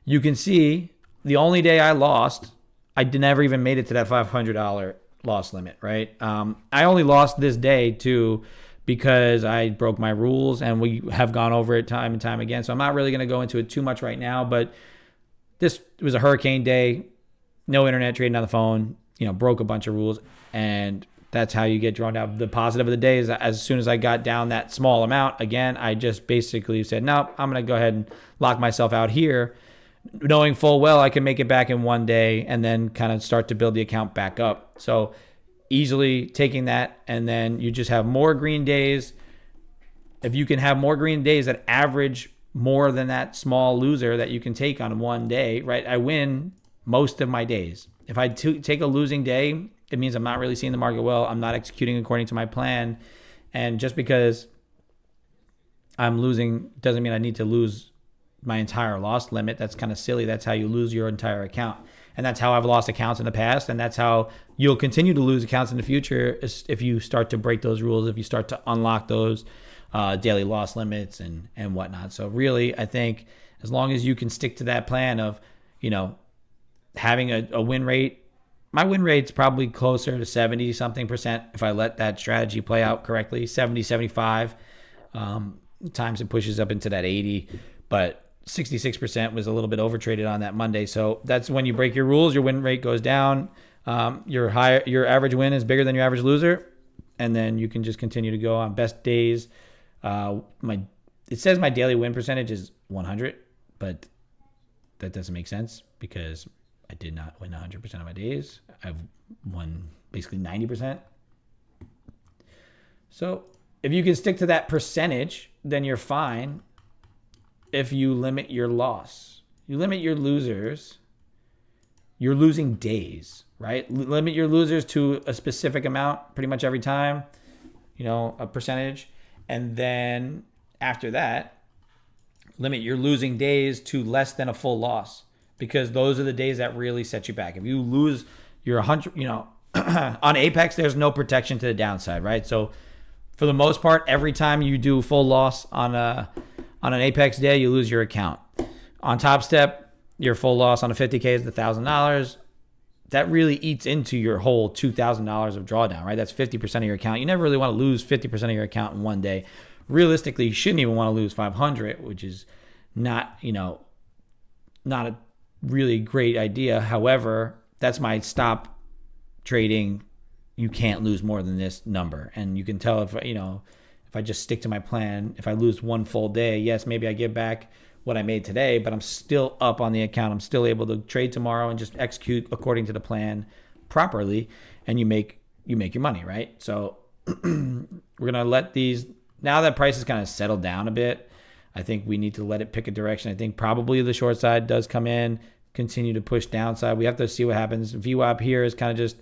You can see the only day I lost, I never even made it to that $500 loss limit, right? I only lost this day too because I broke my rules, and we have gone over it time and time again. So I'm not really going to go into it too much right now, but this was a hurricane day, no internet trading on the phone, broke a bunch of rules, and that's how you get drawn out. The positive of the day is that as soon as I got down that small amount, again, I just basically said, no, I'm going to go ahead and lock myself out here, knowing full well I can make it back in one day and then kind of start to build the account back up. So easily taking that, and then you just have more green days. If you can have more green days that average more than that small loser that you can take on one day, right? I win most of my days. If I take a losing day, it means I'm not really seeing the market well. I'm not executing according to my plan. And just because I'm losing doesn't mean I need to lose my entire loss limit. That's kind of silly. That's how you lose your entire account. And that's how I've lost accounts in the past. And that's how you'll continue to lose accounts in the future if you start to break those rules, if you start to unlock those daily loss limits and whatnot. So really, I think as long as you can stick to that plan of, having a win rate, my win rate's probably closer to 70 something percent if I let that strategy play out correctly, 70, 75. Times it pushes up into that 80, but 66% was a little bit overtraded on that Monday. So that's when you break your rules, your win rate goes down. Your average win is bigger than your average loser. And then you can just continue to go on best days. It says my daily win percentage is 100, but that doesn't make sense because I did not win 100% of my days. I've won basically 90%. So if you can stick to that percentage, then you're fine. If you limit your loss, you limit your losers, you're losing days, right? Limit your losers to a specific amount pretty much every time, a percentage. And then after that, limit your losing days to less than a full loss, because those are the days that really set you back. If you lose your 100, on Apex, there's no protection to the downside, right? So for the most part, every time you do full loss on an Apex day, you lose your account. On Top Step, your full loss on a 50K is $1,000. That really eats into your whole $2,000 of drawdown, right? That's 50% of your account. You never really want to lose 50% of your account in one day. Realistically, you shouldn't even want to lose 500, which is not a really great idea. However, that's my stop trading. You can't lose more than this number. And you can tell if I just stick to my plan, if I lose one full day, yes, maybe I get back what I made today, but I'm still up on the account. I'm still able to trade tomorrow and just execute according to the plan properly, and you make your money, right? So we're going to let these, now that price has kind of settled down a bit, I think we need to let it pick a direction. I think probably the short side does come in, continue to push downside. We have to see what happens. VWAP here is kind of just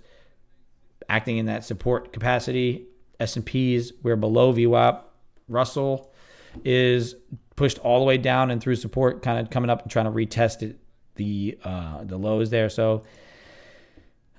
acting in that support capacity. S&Ps, we're below VWAP. Russell is pushed all the way down and through support, kind of coming up and trying to retest it, the lows there. So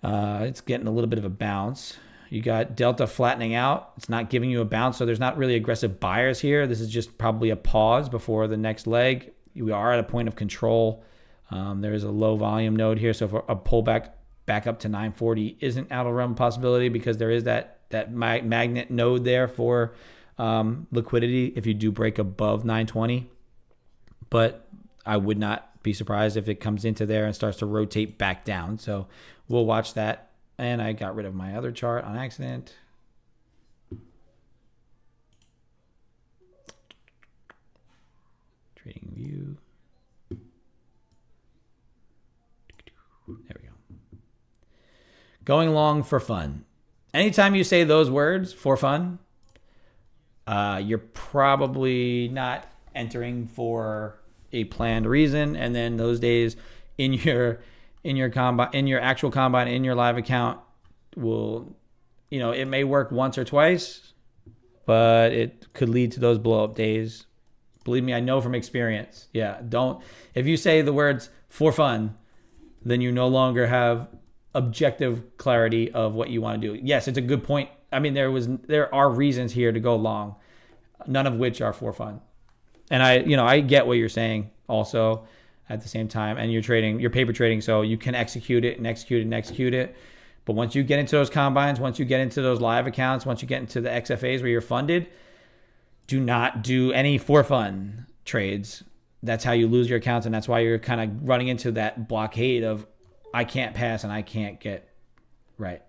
it's getting a little bit of a bounce. You got Delta flattening out. It's not giving you a bounce, so there's not really aggressive buyers here. This is just probably a pause before the next leg. We are at a point of control. There is a low volume node here, so if a pullback back up to 940 isn't out of realm possibility, because there is that magnet node there for liquidity if you do break above 920. But I would not be surprised if it comes into there and starts to rotate back down. So we'll watch that. And I got rid of my other chart on accident. Trading view. There we go. Going long for fun. Anytime you say those words, for fun, you're probably not entering for a planned reason. And then those days in your combine, in your actual combine, in your live account will, it may work once or twice, but it could lead to those blow up days. Believe me, I know from experience. Yeah. If you say the words for fun, then you no longer have objective clarity of what you want to do. Yes, it's a good point. I mean, there are reasons here to go long, none of which are for fun. And I get what you're saying also at the same time. And you're paper trading, so you can execute it. But once you get into those combines, once you get into those live accounts, once you get into the XFAs where you're funded, do not do any for fun trades. That's how you lose your accounts, and that's why you're kind of running into that blockade of I can't pass and I can't get right.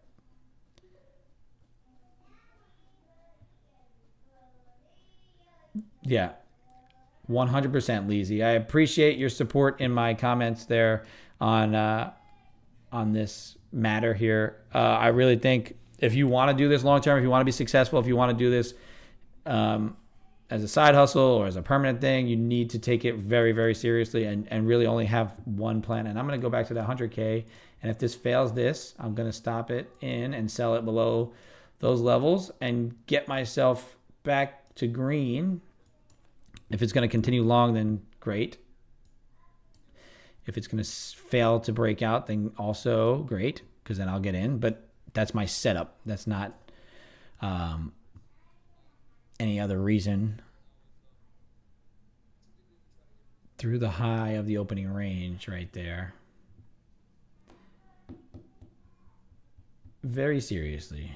Yeah, 100% Leezy. I appreciate your support in my comments there on this matter here. I really think if you want to do this long term, if you want to be successful, if you want to do this as a side hustle or as a permanent thing, you need to take it very, very seriously and really only have one plan. And I'm going to go back to that 100K. And if this fails I'm going to stop it in and sell it below those levels and get myself back to green. If it's going to continue long, then great. If it's going to fail to break out, then also great, because then I'll get in. But that's my setup. That's not any other reason. Through the high of the opening range right there. Very seriously.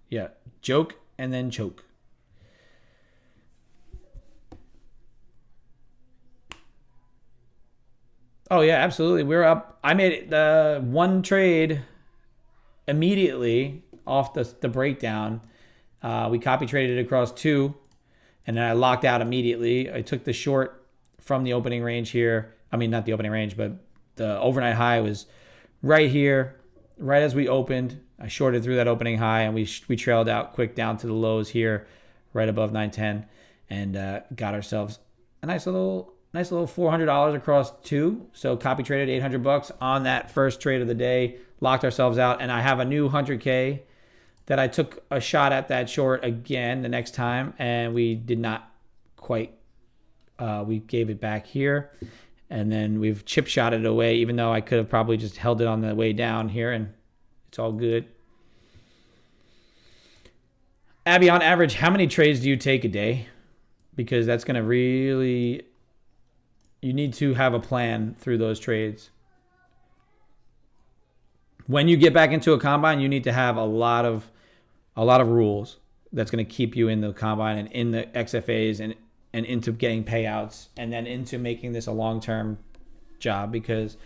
Yeah, joke and then choke. Oh, yeah, absolutely. We're up. I made the one trade immediately off the breakdown. We copy traded across two, and then I locked out immediately. I took the short from the opening range here. I mean, not the opening range, but the overnight high was right here, right as we opened. I shorted through that opening high, and we trailed out quick down to the lows here, right above 910, and got ourselves a nice little $400 across two. So copy traded $800 on that first trade of the day, locked ourselves out, and I have a new 100K that I took a shot at that short again the next time, and we did not quite. We gave it back here, and then we've chip shot it away, even though I could have probably just held it on the way down here, and it's all good. Abby, on average, how many trades do you take a day? Because that's going to really... You need to have a plan through those trades. When you get back into a combine, you need to have a lot of rules that's going to keep you in the combine and in the XFAs and into getting payouts and then into making this a long-term job, because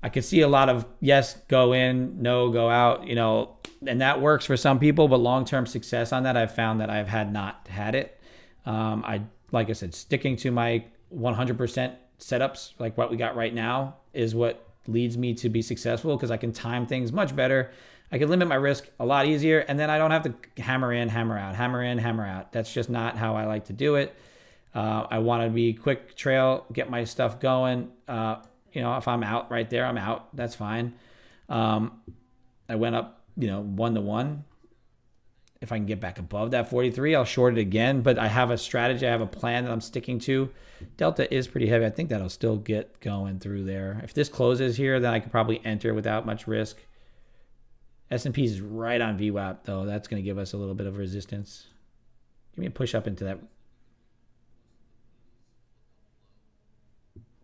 I could see a lot of yes, go in, no, go out, and that works for some people, but long-term success on that, I've found that I've not had it. Like I said, sticking to my 100% setups, like what we got right now, is what leads me to be successful, because I can time things much better. I can limit my risk a lot easier, and then I don't have to hammer in, hammer out, hammer in, hammer out. That's just not how I like to do it. I want to be quick trail, get my stuff going. If I'm out right there, I'm out. That's fine. I went up, 1-to-1, if I can get back above that 43, I'll short it again. But I have a strategy. I have a plan that I'm sticking to. Delta is pretty heavy. I think that'll still get going through there. If this closes here, then I could probably enter without much risk. S&P is right on VWAP, though. That's going to give us a little bit of resistance. Give me a push up into that.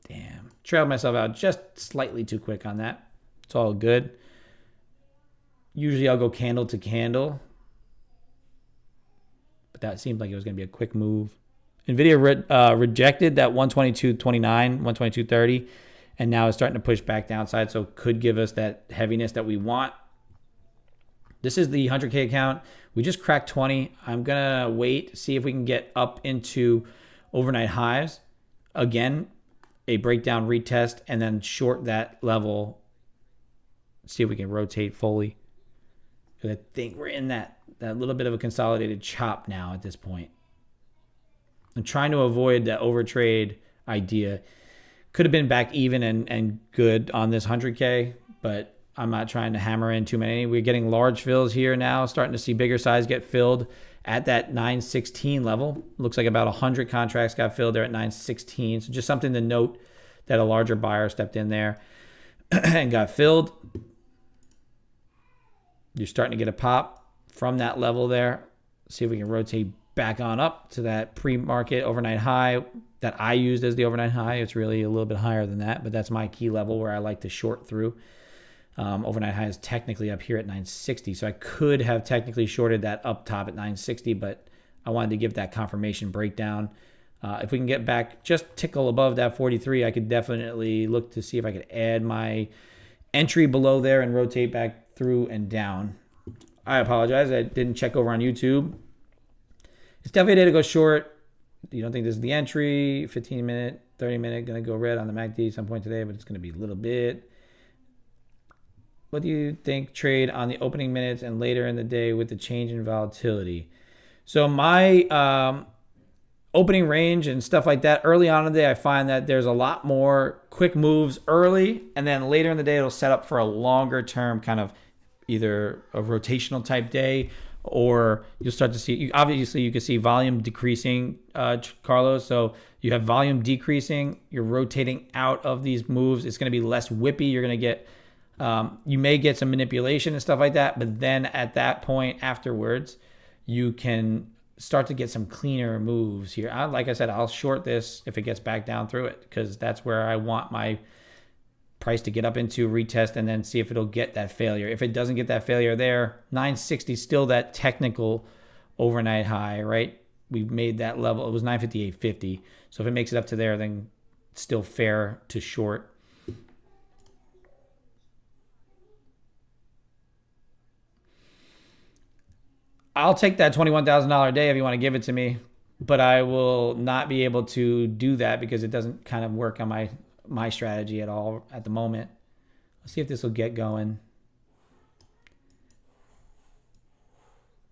Damn. Trailed myself out just slightly too quick on that. It's all good. Usually I'll go candle to candle. But that seemed like it was going to be a quick move. NVIDIA rejected that 122.29, 122.30, and now it's starting to push back downside, so could give us that heaviness that we want. This is the 100K account. We just cracked 20. I'm going to wait, see if we can get up into overnight highs. Again, a breakdown retest, and then short that level. See if we can rotate fully. Because I think we're in that little bit of a consolidated chop now at this point. I'm trying to avoid that overtrade idea. Could have been back even and good on this 100K, but I'm not trying to hammer in too many. We're getting large fills here now, starting to see bigger size get filled at that 916 level. Looks like about 100 contracts got filled there at 916. So just something to note that a larger buyer stepped in there and got filled. You're starting to get a pop from that level there. See if we can rotate back on up to that pre-market overnight high that I used as the overnight high. It's really a little bit higher than that, but that's my key level where I like to short through. Overnight high is technically up here at 960, so I could have technically shorted that up top at 960, but I wanted to give that confirmation breakdown. If we can get back just tickle above that 43, I could definitely look to see if I could add my entry below there and rotate back through and down. I apologize, I didn't check over on YouTube. It's definitely a day to go short. You don't think this is the entry? 15 minute, 30 minute, going to go red on the MACD at some point today, but it's going to be a little bit. What do you think trade on the opening minutes and later in the day with the change in volatility? So my opening range and stuff like that, early on in the day, I find that there's a lot more quick moves early, and then later in the day, it'll set up for a longer term kind of either a rotational type day, or you'll start to see, obviously you can see volume decreasing, Carlos. So you have volume decreasing, you're rotating out of these moves. It's going to be less whippy. You're going to get, you may get some manipulation and stuff like that, but then at that point afterwards, you can start to get some cleaner moves here. Like I said, I'll short this if it gets back down through it, because that's where I want my price to get up into, retest, and then see if it'll get that failure. If it doesn't get that failure there, 960 still that technical overnight high, right? We made that level. It was 958.50. So if it makes it up to there, then it's still fair to short. I'll take that $21,000 a day if you want to give it to me, but I will not be able to do that because it doesn't kind of work on my strategy at all at the moment. Let's see if this will get going.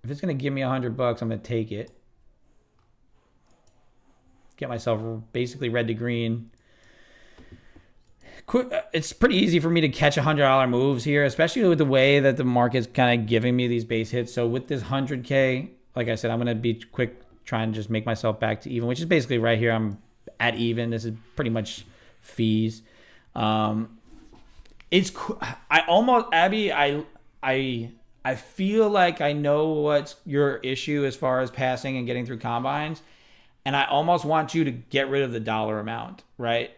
If it's going to give me $100, I'm going to take it. Get myself basically red to green. It's pretty easy for me to catch $100 moves here, especially with the way that the market's kind of giving me these base hits. So with this 100K, like I said, I'm going to be quick trying to just make myself back to even, which is basically right here. I'm at even. This is pretty much fees. It's I almost, Abby, I feel like I know what's your issue as far as passing and getting through combines, and I almost want you to get rid of the dollar amount, right?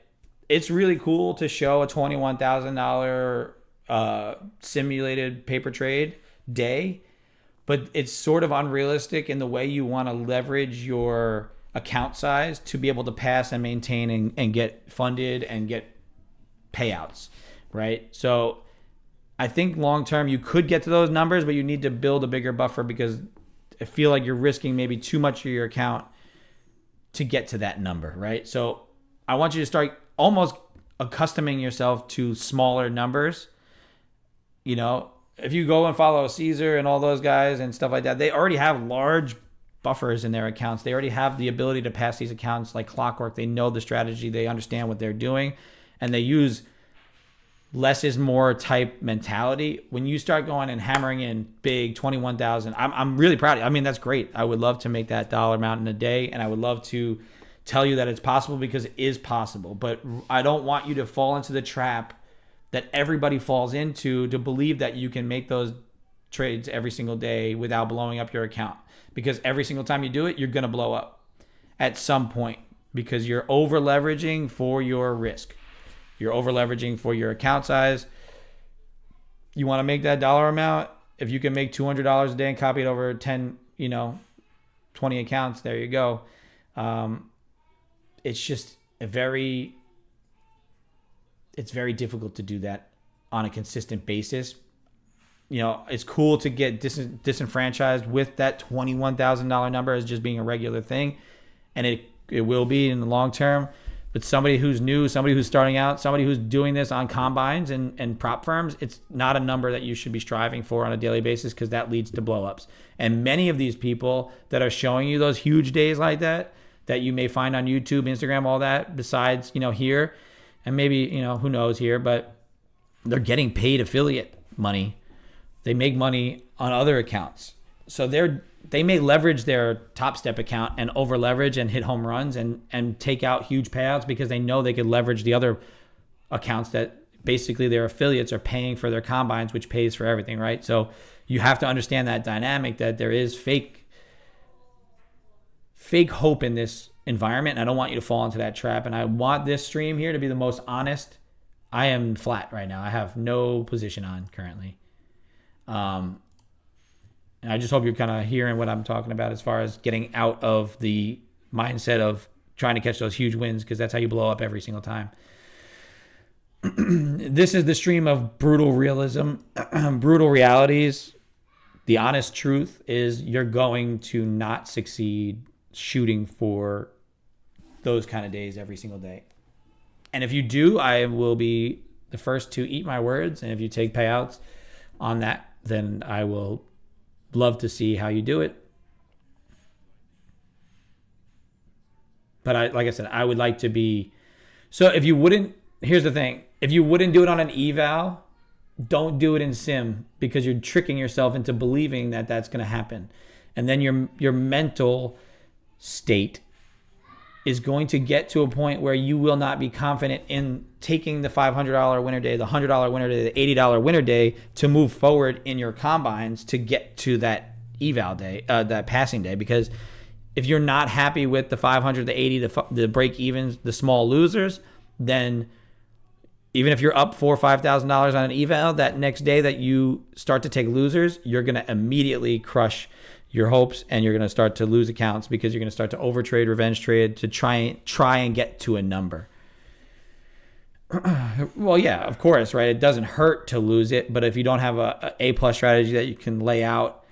It's really cool to show a $21,000 simulated paper trade day, but it's sort of unrealistic in the way you want to leverage your account size to be able to pass and maintain and get funded and get payouts, right? So I think long term you could get to those numbers, but you need to build a bigger buffer because I feel like you're risking maybe too much of your account to get to that number, right? So I want you to start almost accustoming yourself to smaller numbers. You know, if you go and follow Caesar and all those guys and stuff like that, they already have large buffers in their accounts. They already have the ability to pass these accounts like clockwork. They know the strategy. They understand what they're doing. And they use less is more type mentality. When you start going and hammering in big 21,000, I'm really proud of you. I mean, that's great. I would love to make that dollar amount in a day, and I would love to tell you that it's possible, because it is possible. But I don't want you to fall into the trap that everybody falls into, to believe that you can make those trades every single day without blowing up your account, because every single time you do it, you're going to blow up at some point, because you're over leveraging for your risk. You're over leveraging for your account size. You want to make that dollar amount. If you can make $200 a day and copy it over 10, 20 accounts, there you go. It's just it's very difficult to do that on a consistent basis. It's cool to get disenfranchised with that $21,000 number as just being a regular thing. And it will be in the long term. But somebody who's new, somebody who's starting out, somebody who's doing this on combines and prop firms, it's not a number that you should be striving for on a daily basis, because that leads to blowups. And many of these people that are showing you those huge days like that you may find on YouTube, Instagram, all that, besides, here, and maybe, who knows here, but they're getting paid affiliate money. They make money on other accounts. So they may leverage their Top Step account and over leverage and hit home runs and take out huge payouts, because they know they could leverage the other accounts that basically their affiliates are paying for their combines, which pays for everything, right? So you have to understand that dynamic, that there is fake hope in this environment. And I don't want you to fall into that trap. And I want this stream here to be the most honest. I am flat right now. I have no position on currently. And I just hope you're kind of hearing what I'm talking about as far as getting out of the mindset of trying to catch those huge wins, because that's how you blow up every single time. This is the stream of brutal realism, brutal realities. The honest truth is you're going to not succeed shooting for those kind of days every single day. And if you do, I will be the first to eat my words. And if you take payouts on that, then I will love to see how you do it. But like I said, I would like to be. So if you wouldn't, here's the thing. If you wouldn't do it on an eval, don't do it in sim, because you're tricking yourself into believing that that's going to happen. And then your mental state is going to get to a point where you will not be confident in taking the $500 winner day, the $100 winner day, the $80 winner day to move forward in your combines to get to that eval day, that passing day. Because if you're not happy with the 500, the 80, the break evens, the small losers, then even if you're up $4,000 or $5,000 on an eval, that next day that you start to take losers, you're going to immediately crush your hopes, and you're going to start to lose accounts, because you're going to start to overtrade, revenge trade to try and get to a number. Well, yeah, of course, right? It doesn't hurt to lose it, but if you don't have a plus strategy that you can lay out,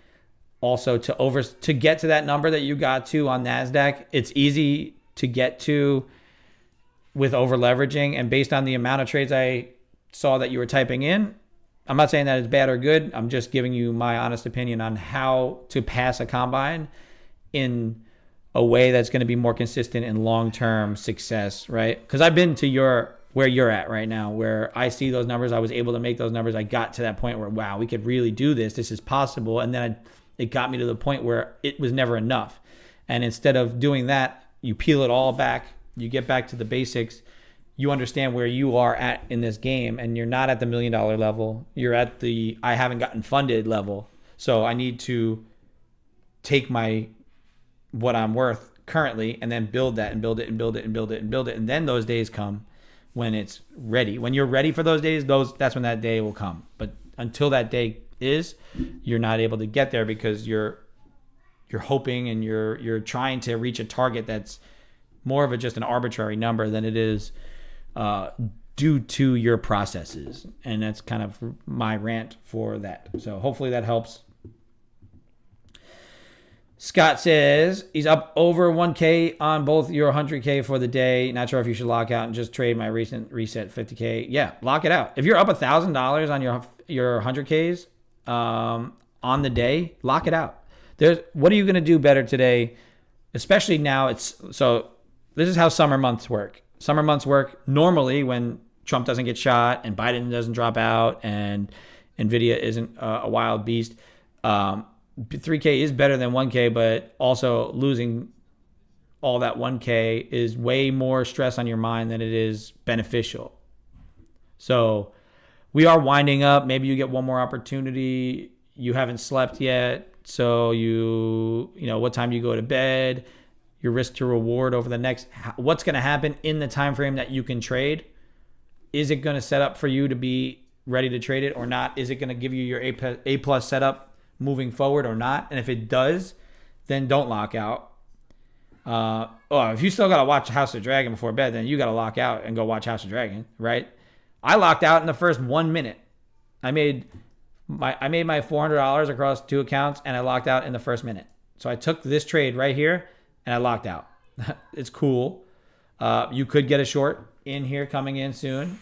also to get to that number that you got to on NASDAQ, it's easy to get to with over leveraging. And based on the amount of trades I saw that you were typing in, I'm not saying that it's bad or good. I'm just giving you my honest opinion on how to pass a combine in a way that's going to be more consistent in long-term success, right? Because I've been to where you're at right now, where I see those numbers. I was able to make those numbers. I got to that point where, wow, we could really do this. This is possible. And then it got me to the point where it was never enough. And instead of doing that, you peel it all back. You get back to the basics. You understand where you are at in this game, and you're not at the $1 million level. You're at the I haven't gotten funded level. So I need to take what I'm worth currently and then build that and build it and build it and build it and build it. And then those days come when it's ready. When you're ready for those days, that's when that day will come. But until that day is, you're not able to get there, because you're hoping and you're trying to reach a target that's more of just an arbitrary number than it is due to your processes. And that's kind of my rant for that. So hopefully that helps. Scott says he's up over 1K on both your 100K for the day. Not sure if you should lock out and just trade my recent reset 50K. Yeah, lock it out. If you're up $1,000 on your 100Ks on the day, lock it out. What are you going to do better today? Especially now, so this is how summer months work. Summer months work normally when Trump doesn't get shot and Biden doesn't drop out and Nvidia isn't a wild beast. 3K is better than 1K, but also losing all that 1K is way more stress on your mind than it is beneficial. So we are winding up. Maybe you get one more opportunity. You haven't slept yet. So you know, what time you go to bed, your risk to reward over the next, what's going to happen in the time frame that you can trade. Is it going to set up for you to be ready to trade it or not? Is it going to give you your A plus setup moving forward or not? And if it does, then don't lock out. If you still got to watch House of Dragon before bed, then you got to lock out and go watch House of Dragon, right? I locked out in the first 1 minute. I made my $400 across 2 accounts, and I locked out in the first minute. So I took this trade right here, and I locked out. It's cool. You could get a short in here coming in soon.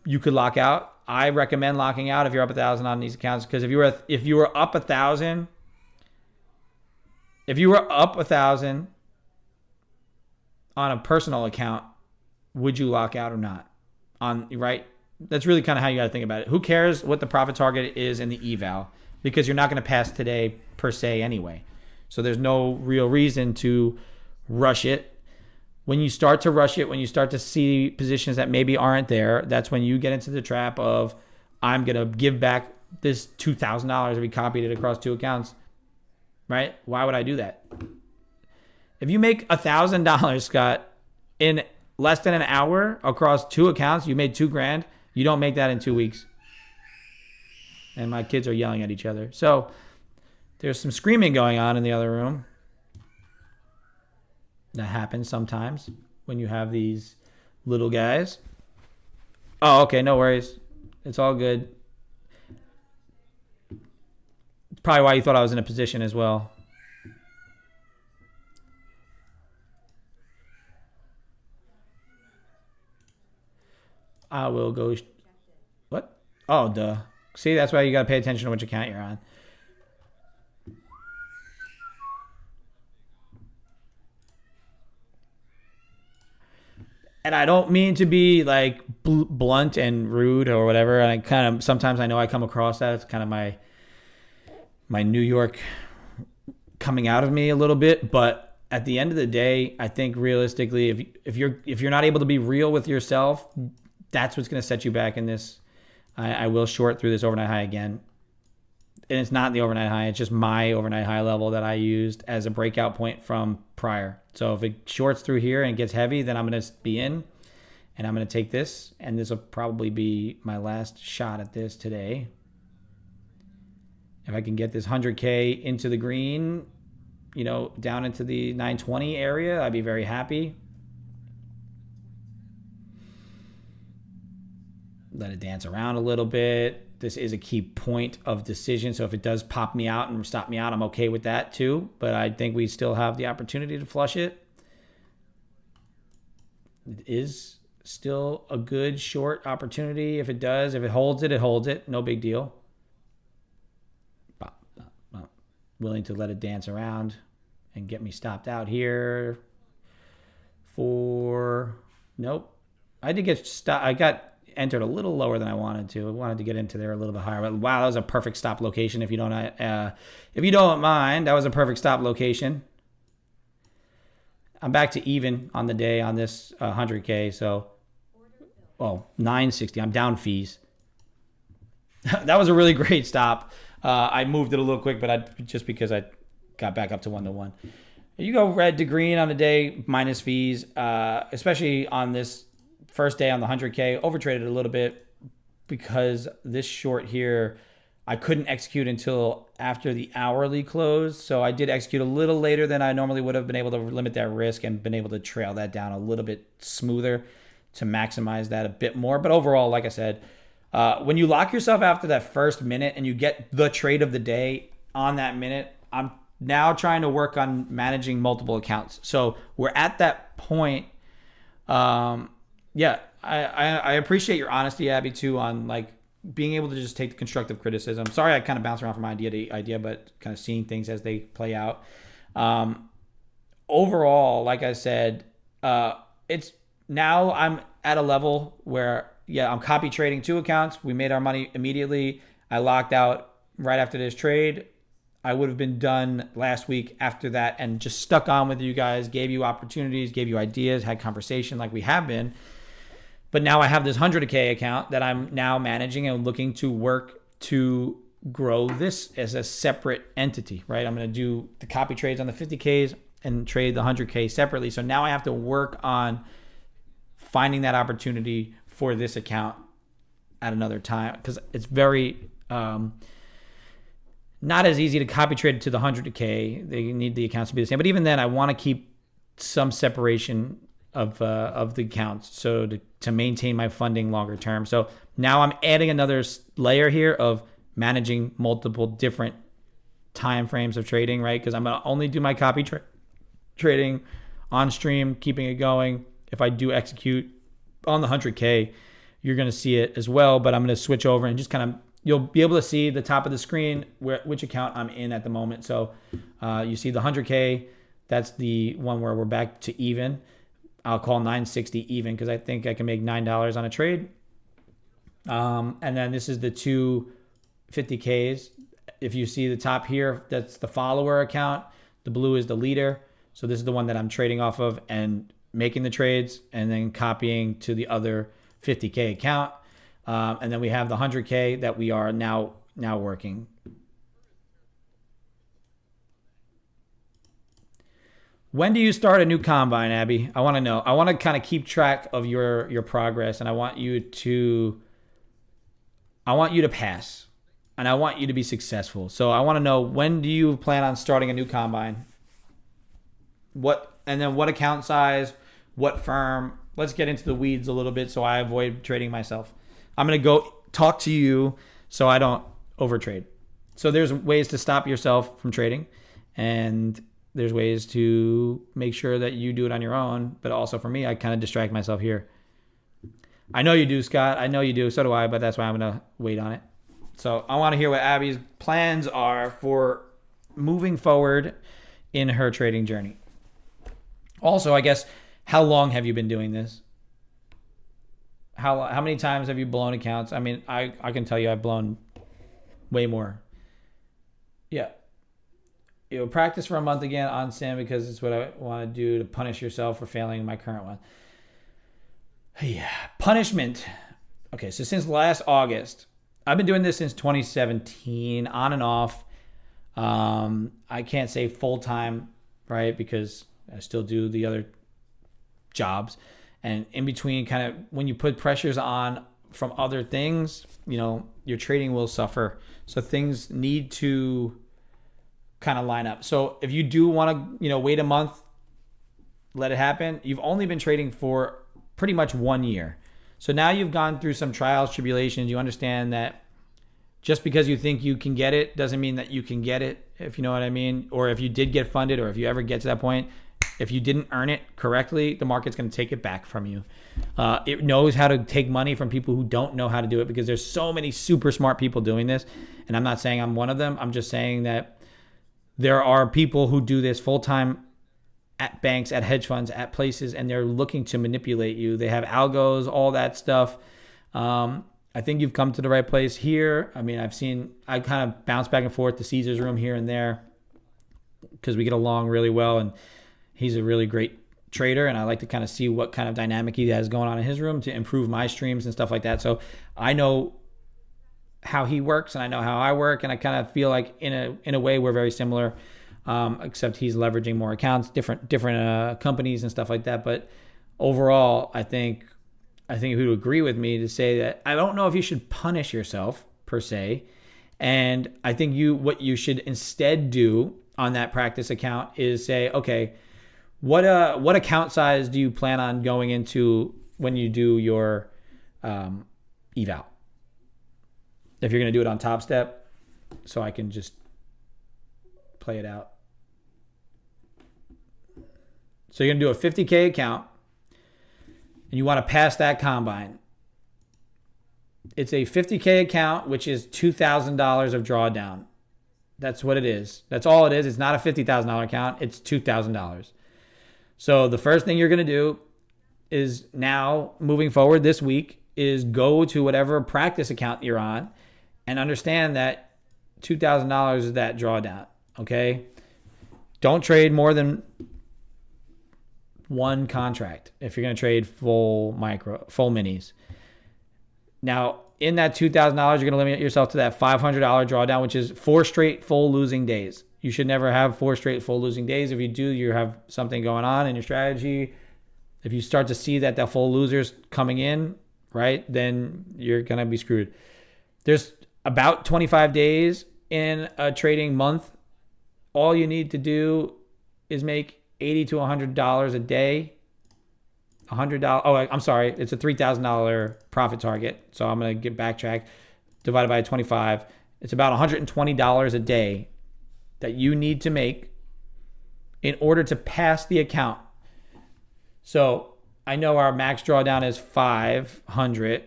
You could lock out. I recommend locking out if you're up 1,000 on these accounts, because if you were up 1,000, on a personal account, would you lock out or not? Right? That's really kind of how you got to think about it. Who cares what the profit target is in the eval? Because you're not going to pass today per se anyway. So there's no real reason to rush it. When you start to rush it, when you start to see positions that maybe aren't there, that's when you get into the trap of, I'm going to give back this $2,000 if we copied it across 2 accounts, right? Why would I do that? If you make $1,000, Scott, in less than an hour across 2 accounts, you made $2,000. You don't make that in 2 weeks. And my kids are yelling at each other. So there's some screaming going on in the other room. That happens sometimes when you have these little guys. Oh, okay, no worries. It's all good. It's probably why you thought I was in a position as well. I will go. What? Oh, duh. See, that's why you got to pay attention to which account you're on. And I don't mean to be like blunt and rude or whatever. And I kind of, sometimes I know I come across that. It's kind of my New York coming out of me a little bit. But at the end of the day, I think realistically, if you're not able to be real with yourself, that's what's going to set you back in this. I will short through this overnight high again. And it's not the overnight high. It's just my overnight high level that I used as a breakout point from prior. So if it shorts through here and it gets heavy, then I'm going to be in. And I'm going to take this. And this will probably be my last shot at this today. If I can get this 100K into the green, you know, down into the 920 area, I'd be very happy. Let it dance around a little bit. This is a key point of decision. So if it does pop me out and stop me out, I'm okay with that too. But I think we still have the opportunity to flush it. It is still a good short opportunity. If it does, if it holds it, it holds it. No big deal. Willing to let it dance around and get me stopped out here for, nope. I did get stopped. I got entered a little lower than I wanted to. I wanted to get into there a little bit higher. But wow, that was a perfect stop location. If you don't mind, that was a perfect stop location. I'm back to even on the day on this 100K. So, 960. I'm down fees. That was a really great stop. I moved it a little quick, but just because I got back up to 1-to-1. You go red to green on the day minus fees, especially on this first day on the 100K. Overtraded a little bit because this short here, I couldn't execute until after the hourly close. So I did execute a little later than I normally would have been able to limit that risk and been able to trail that down a little bit smoother to maximize that a bit more. But overall, like I said, when you lock yourself after that first minute and you get the trade of the day on that minute, I'm now trying to work on managing multiple accounts. So we're at that point. Yeah, I appreciate your honesty, Abby, too, on like being able to just take the constructive criticism. Sorry, I kind of bounced around from idea to idea, but kind of seeing things as they play out. Overall, like I said, it's now I'm at a level where, yeah, I'm copy trading 2 accounts. We made our money immediately. I locked out right after this trade. I would have been done last week after that and just stuck on with you guys, gave you opportunities, gave you ideas, had conversation like we have been. But now I have this 100K account that I'm now managing and looking to work to grow this as a separate entity, right? I'm going to do the copy trades on the 50Ks and trade the 100K separately. So now I have to work on finding that opportunity for this account at another time, because it's very not as easy to copy trade to the 100K. They need the accounts to be the same. But even then, I want to keep some separation of the accounts so to maintain my funding longer term. So now I'm adding another layer here of managing multiple different time frames of trading, right? Because I'm going to only do my copy trading on stream, keeping it going. If I do execute on the 100K, you're going to see it as well. But I'm going to switch over and just kind of, you'll be able to see the top of the screen which account I'm in at the moment. So you see the 100K, that's the one where we're back to even. I'll call 960 even because I think I can make $9 on a trade. And then this is the 250Ks. If you see the top here, that's the follower account. The blue is the leader. So this is the one that I'm trading off of and making the trades and then copying to the other 50K account. And then we have the 100K that we are now working. When do you start a new combine, Abby? I want to know. I want to kind of keep track of your progress, and I want you to pass, and I want you to be successful. So I want to know, when do you plan on starting a new combine? And then what account size, what firm? Let's get into the weeds a little bit so I avoid trading myself. I'm going to go talk to you so I don't overtrade. So there's ways to stop yourself from trading, and there's ways to make sure that you do it on your own. But also for me, I kind of distract myself here. I know you do, Scott. I know you do. So do I, but that's why I'm going to wait on it. So I want to hear what Abby's plans are for moving forward in her trading journey. Also, I guess, how long have you been doing this? How many times have you blown accounts? I mean, I can tell you I've blown way more. Yeah. You'll practice for a month again on Sim because it's what I want to do to punish yourself for failing my current one. Yeah. Punishment. Okay, so since last August, I've been doing this since 2017, on and off. I can't say full-time, right, because I still do the other jobs. And in between, kind of when you put pressures on from other things, your trading will suffer. So things need to kind of line up. So if you do want to, wait a month, let it happen. You've only been trading for pretty much 1 year. So now you've gone through some trials, tribulations. You understand that just because you think you can get it doesn't mean that you can get it, if you know what I mean. Or if you did get funded, or if you ever get to that point, if you didn't earn it correctly, the market's going to take it back from you. It knows how to take money from people who don't know how to do it, because there's so many super smart people doing this. And I'm not saying I'm one of them. I'm just saying that there are people who do this full-time at banks, at hedge funds, at places, and they're looking to manipulate you. They have algos, all that stuff. I think you've come to the right place here. I mean, I kind of bounce back and forth to Caesar's room here and there because we get along really well, and he's a really great trader, and I like to kind of see what kind of dynamic he has going on in his room to improve my streams and stuff like that. So I know how he works, and I know how I work, and I kind of feel like in a way we're very similar, except he's leveraging more accounts, different companies and stuff like that. But overall, I think he would agree with me to say that I don't know if you should punish yourself per se, and I think what you should instead do on that practice account is say, okay, what account size do you plan on going into when you do your eval? If you're going to do it on Top Step, so I can just play it out. So you're going to do a 50K account, and you want to pass that combine. It's a 50K account, which is $2,000 of drawdown. That's what it is. That's all it is. It's not a $50,000 account. It's $2,000. So the first thing you're going to do is now moving forward this week is go to whatever practice account you're on and understand that $2,000 is that drawdown. Okay. Don't trade more than one contract if you're going to trade full minis. Now, in that $2,000, you're going to limit yourself to that $500 drawdown, which is 4 straight full losing days. You should never have 4 straight full losing days. If you do, you have something going on in your strategy. If you start to see that the full losers coming in, right, then you're going to be screwed. There's about 25 days in a trading month. All you need to do is make $80 to $100 a day. $100. Oh, I'm sorry. It's a $3,000 profit target. So I'm going to get backtrack. Divided by 25. It's about $120 a day that you need to make in order to pass the account. So I know our max drawdown is 500.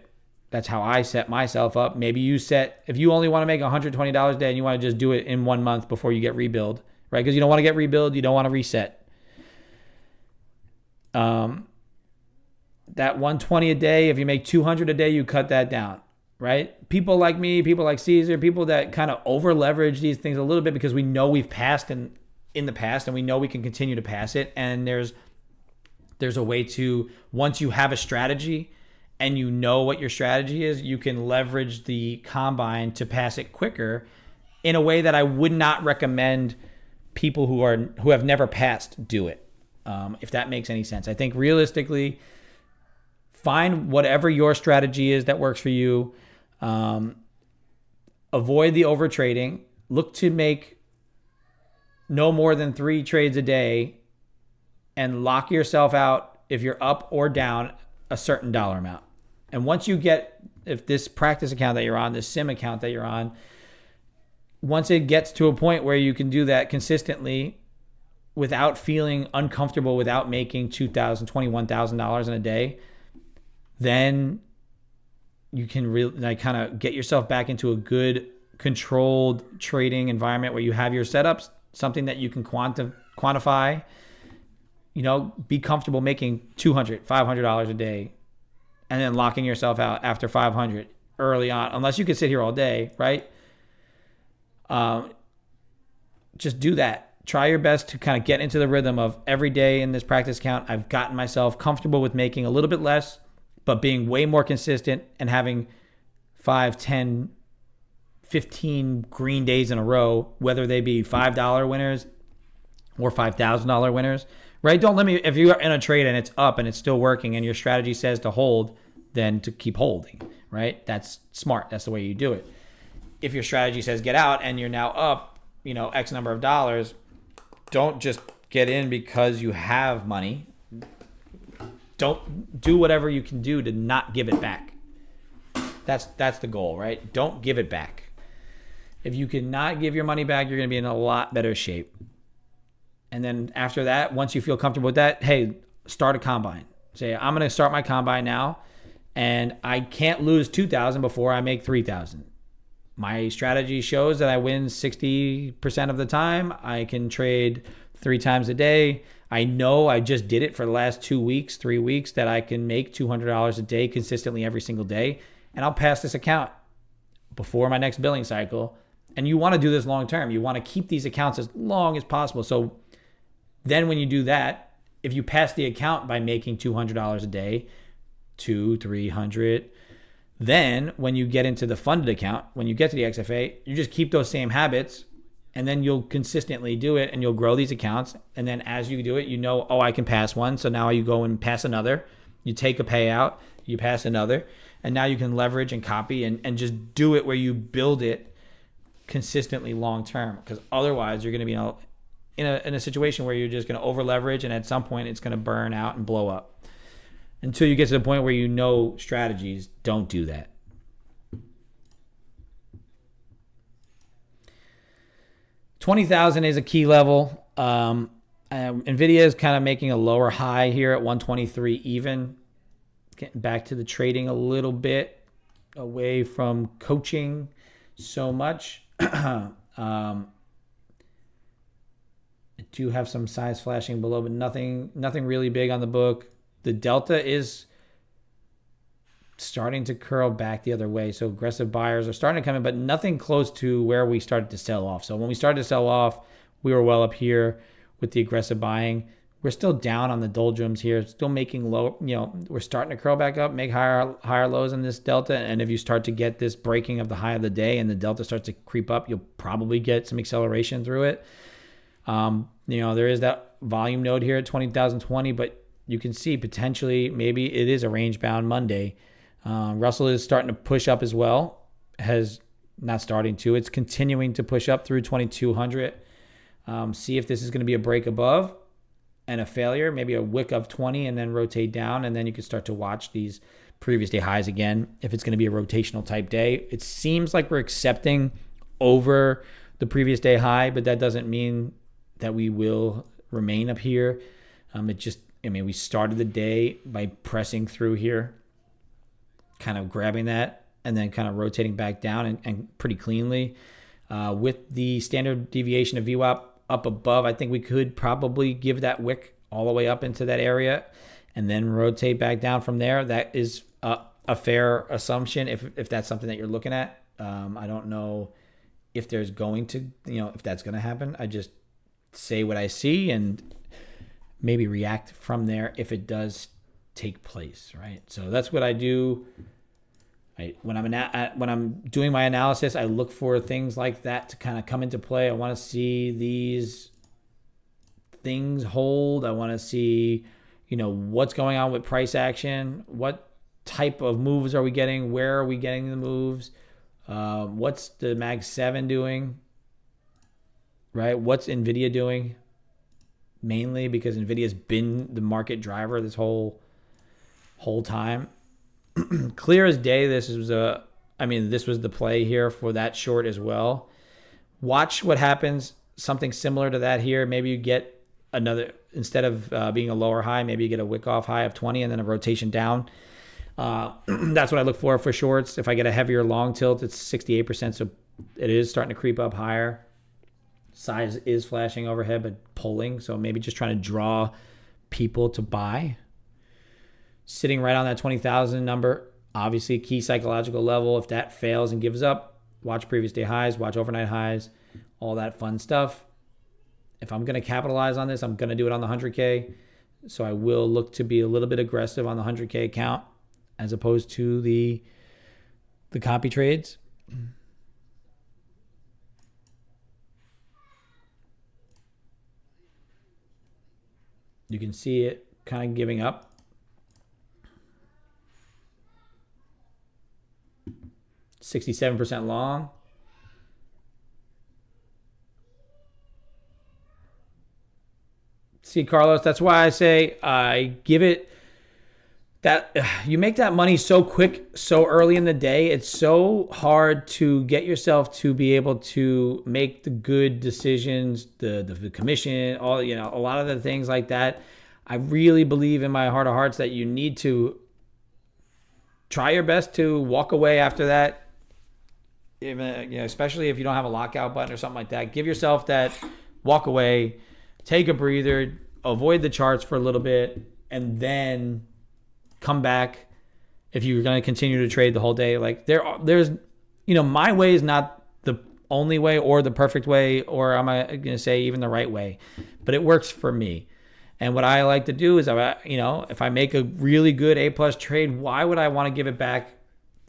That's how I set myself up. Maybe you set, if you only want to make $120 a day and you want to just do it in 1 month before you get rebuild, right? Because you don't want to get rebuild. You don't want to reset. That 120 a day, if you make 200 a day, you cut that down, right? People like me, people like Caesar, people that kind of over leverage these things a little bit because we know we've passed in the past and we know we can continue to pass it. And there's a way to, once you have a strategy and you know what your strategy is, you can leverage the combine to pass it quicker in a way that I would not recommend people who have never passed do it. If that makes any sense. I think realistically, find whatever your strategy is that works for you. Avoid the over trading. Look to make no more than 3 trades a day and lock yourself out if you're up or down a certain dollar amount. And once you get, if this practice account that you're on, this sim account that you're on, once it gets to a point where you can do that consistently without feeling uncomfortable, without making $2,000, $21,000 in a day, then you can really kind of get yourself back into a good controlled trading environment where you have your setups, something that you can quantify, be comfortable making $200, $500 a day and then locking yourself out after 500 early on, unless you could sit here all day, right? Just do that. Try your best to kind of get into the rhythm of every day in this practice account. I've gotten myself comfortable with making a little bit less, but being way more consistent and having 5, 10, 15 green days in a row, whether they be $5 winners or $5,000 winners, right? Don't limit, if you're in a trade and it's up and it's still working and your strategy says to hold, then to keep holding, right? That's smart. That's the way you do it. If your strategy says get out and you're now up, X number of dollars, don't just get in because you have money. Don't do whatever you can do to not give it back. That's the goal, right? Don't give it back. If you cannot give your money back, you're going to be in a lot better shape. And then after that, once you feel comfortable with that, hey, start a combine. Say, I'm going to start my combine now, and I can't lose 2,000 before I make 3,000. My strategy shows that I win 60% of the time. I can trade 3 times a day. I know I just did it for the last 2 weeks, 3 weeks, that I can make $200 a day consistently every single day. And I'll pass this account before my next billing cycle. And you want to do this long term. You want to keep these accounts as long as possible. So then when you do that, if you pass the account by making $200 a day, 200, 300, then when you get into the funded account, when you get to the XFA, you just keep those same habits, and then you'll consistently do it and you'll grow these accounts. And then as you do it, I can pass one. So now you go and pass another. You take a payout, you pass another, and now you can leverage and copy and just do it where you build it consistently long term. Because otherwise you're going to be in a situation where you're just going to over leverage, and at some point it's going to burn out and blow up. Until you get to the point where strategies, don't do that. $20,000 is a key level. NVIDIA is kind of making a lower high here at 123 even. Getting back to the trading a little bit, away from coaching so much. I do have some size flashing below, but nothing really big on the book. the delta is starting to curl back the other way. So aggressive buyers are starting to come in, but nothing close to where we started to sell off. So when we started to sell off, we were well up here with the aggressive buying. We're still down on the doldrums here, still making low, we're starting to curl back up, make higher lows in this delta. And if you start to get this breaking of the high of the day and the delta starts to creep up, you'll probably get some acceleration through it. There is that volume node here at 20,020, but you can see potentially maybe it is a range bound Monday. Russell is starting to push up as well. It's continuing to push up through 2,200. See if this is going to be a break above and a failure, maybe a wick of 20 and then rotate down. And then you can start to watch these previous day highs again. If it's going to be a rotational type day, it seems like we're accepting over the previous day high, but that doesn't mean that we will remain up here. We started the day by pressing through here, kind of grabbing that and then kind of rotating back down and pretty cleanly. With the standard deviation of VWAP up above, I think we could probably give that wick all the way up into that area and then rotate back down from there. That is a fair assumption if that's something that you're looking at. I don't know if there's going to, if that's going to happen. I just say what I see and maybe react from there if it does take place, right? So that's what I do. When I'm doing my analysis, I look for things like that to kind of come into play. I want to see these things hold. I want to see, what's going on with price action. What type of moves are we getting? Where are we getting the moves? What's the Mag 7 doing? Right? What's NVIDIA doing? Mainly because NVIDIA's been the market driver this whole time. Clear as day, this was the play here for that short as well. Watch what happens, something similar to that here. Maybe you get another, instead of being a lower high, maybe you get a wick off high of 20 and then a rotation down. That's what I look for shorts. If I get a heavier long tilt, it's 68%, so it is starting to creep up higher. Size is flashing overhead, but pulling, so maybe just trying to draw people to buy. Sitting right on that 20,000 number, obviously a key psychological level. If that fails and gives up, watch previous day highs, watch overnight highs, all that fun stuff. If I'm going to capitalize on this, I'm going to do it on the 100K. So I will look to be a little bit aggressive on the 100K account as opposed to the copy trades. You can see it kind of giving up. 67% long. See, Carlos, that's why I say I give it that you make that money so quick, so early in the day. It's so hard to get yourself to be able to make the good decisions, the commission, all, a lot of the things like that. I really believe in my heart of hearts that you need to try your best to walk away after that. Even, especially if you don't have a lockout button or something like that, give yourself that walk away, take a breather, avoid the charts for a little bit, and then come back if you're going to continue to trade the whole day. Like there's, my way is not the only way or the perfect way, or I'm going to say even the right way, but it works for me. And what I like to do is, if I make a really good A+ trade, why would I want to give it back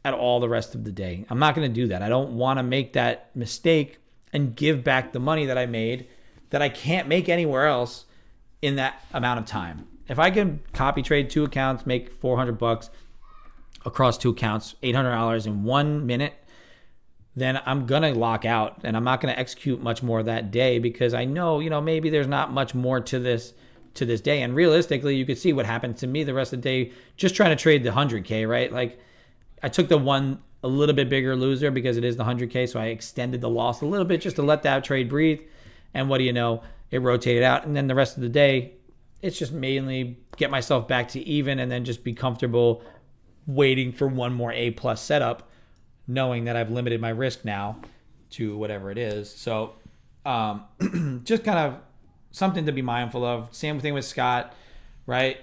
at all the rest of the day? I'm not going to do that. I don't want to make that mistake and give back the money that I made that I can't make anywhere else in that amount of time. If I can copy trade 2 accounts, make $400 across 2 accounts, $800 in 1 minute, then I'm going to lock out and I'm not going to execute much more that day because I know, maybe there's not much more to this day. And realistically, you could see what happened to me the rest of the day just trying to trade the 100K, right? Like I took the one a little bit bigger loser because it is the 100K, so I extended the loss a little bit just to let that trade breathe. And what do you know? It rotated out. And then the rest of the day, it's just mainly get myself back to even and then just be comfortable waiting for one more A+ setup, knowing that I've limited my risk now to whatever it is. So just kind of something to be mindful of. Same thing with Scott, right?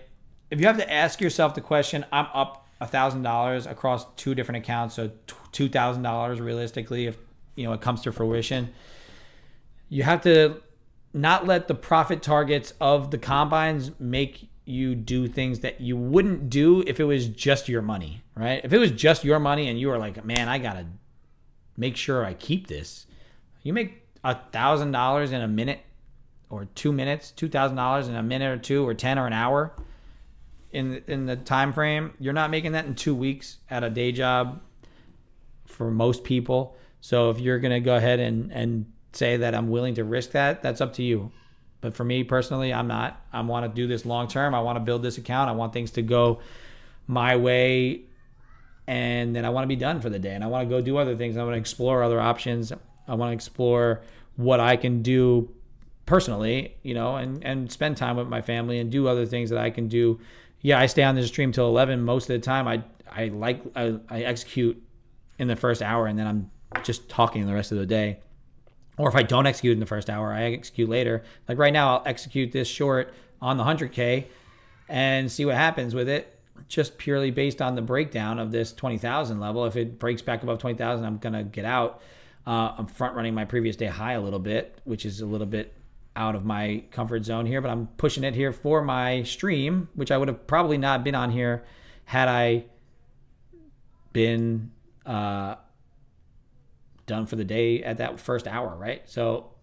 if you have to ask yourself the question, I'm up $1,000 across two different accounts, so $2,000 realistically, if it comes to fruition. You have to not let the profit targets of the combines make you do things that you wouldn't do if it was just your money, right? If it was just your money and you were like, man, I gotta make sure I keep this. You make $1,000 in a minute or 2 minutes, $2,000 in a minute or two or 10 or an hour in the time frame. You're not making that in 2 weeks at a day job for most people. So if you're gonna go ahead and say that I'm willing to risk that, that's up to you. But for me personally, I'm not. I want to do this long term. I want to build this account. I want things to go my way, and then I want to be done for the day. And I want to go do other things. I want to explore other options. I want to explore what I can do personally, and spend time with my family and do other things that I can do. Yeah, I stay on this stream till 11 most of the time. I execute in the first hour, and then I'm just talking the rest of the day. Or if I don't execute in the first hour, I execute later. Like right now, I'll execute this short on the 100K and see what happens with it, just purely based on the breakdown of this 20,000 level. If it breaks back above 20,000, I'm going to get out. I'm front running my previous day high a little bit, which is a little bit out of my comfort zone here, but I'm pushing it here for my stream, which I would have probably not been on here had I been done for the day at that first hour, right? So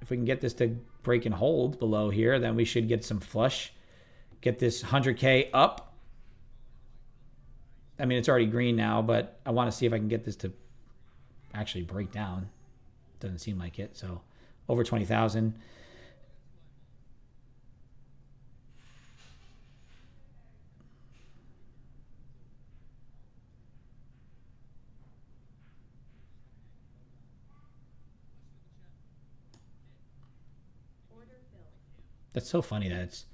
if we can get this to break and hold below here, then we should get some flush, get this 100K up. I mean, it's already green now, but I want to see if I can get this to actually break down. Doesn't seem like it. So over 20,000. That's so funny that it's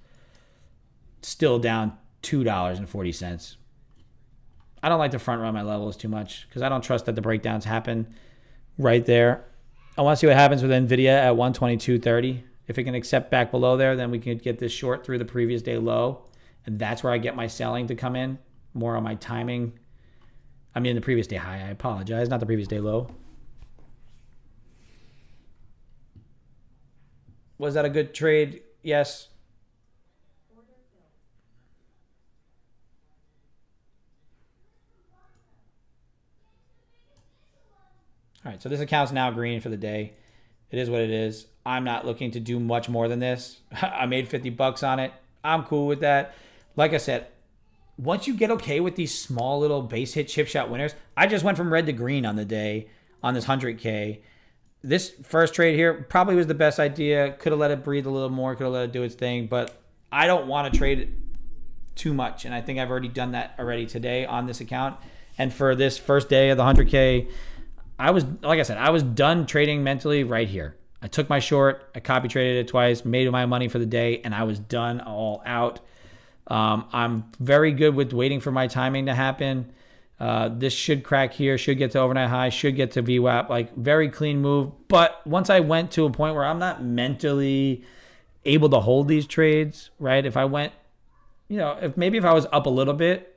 still down $2.40. I don't like to front run my levels too much because I don't trust that the breakdowns happen right there. I want to see what happens with NVIDIA at 122.30. If it can accept back below there, then we can get this short through the previous day low. And that's where I get my selling to come in, more on my timing. I mean, the previous day high, I apologize, not the previous day low. Was that a good trade? Yes. All right, so this account's now green for the day. It is what it is. I'm not looking to do much more than this. I made 50 bucks on it. I'm cool with that. Like I said, once you get okay with these small little base hit chip shot winners, I just went from red to green on the day on this 100K. This first trade here probably was the best idea. Could have let it breathe a little more. Could have let it do its thing. But I don't want to trade it too much. And I think I've already done that already today on this account. And for this first day of the 100K, I was done trading mentally right here. I took my short. I copy traded it twice, made my money for the day, and I was done all out. I'm very good with waiting for my timing to happen. This should crack here, should get to overnight high, should get to VWAP, like very clean move. But once I went to a point where I'm not mentally able to hold these trades, right? If I went, if I was up a little bit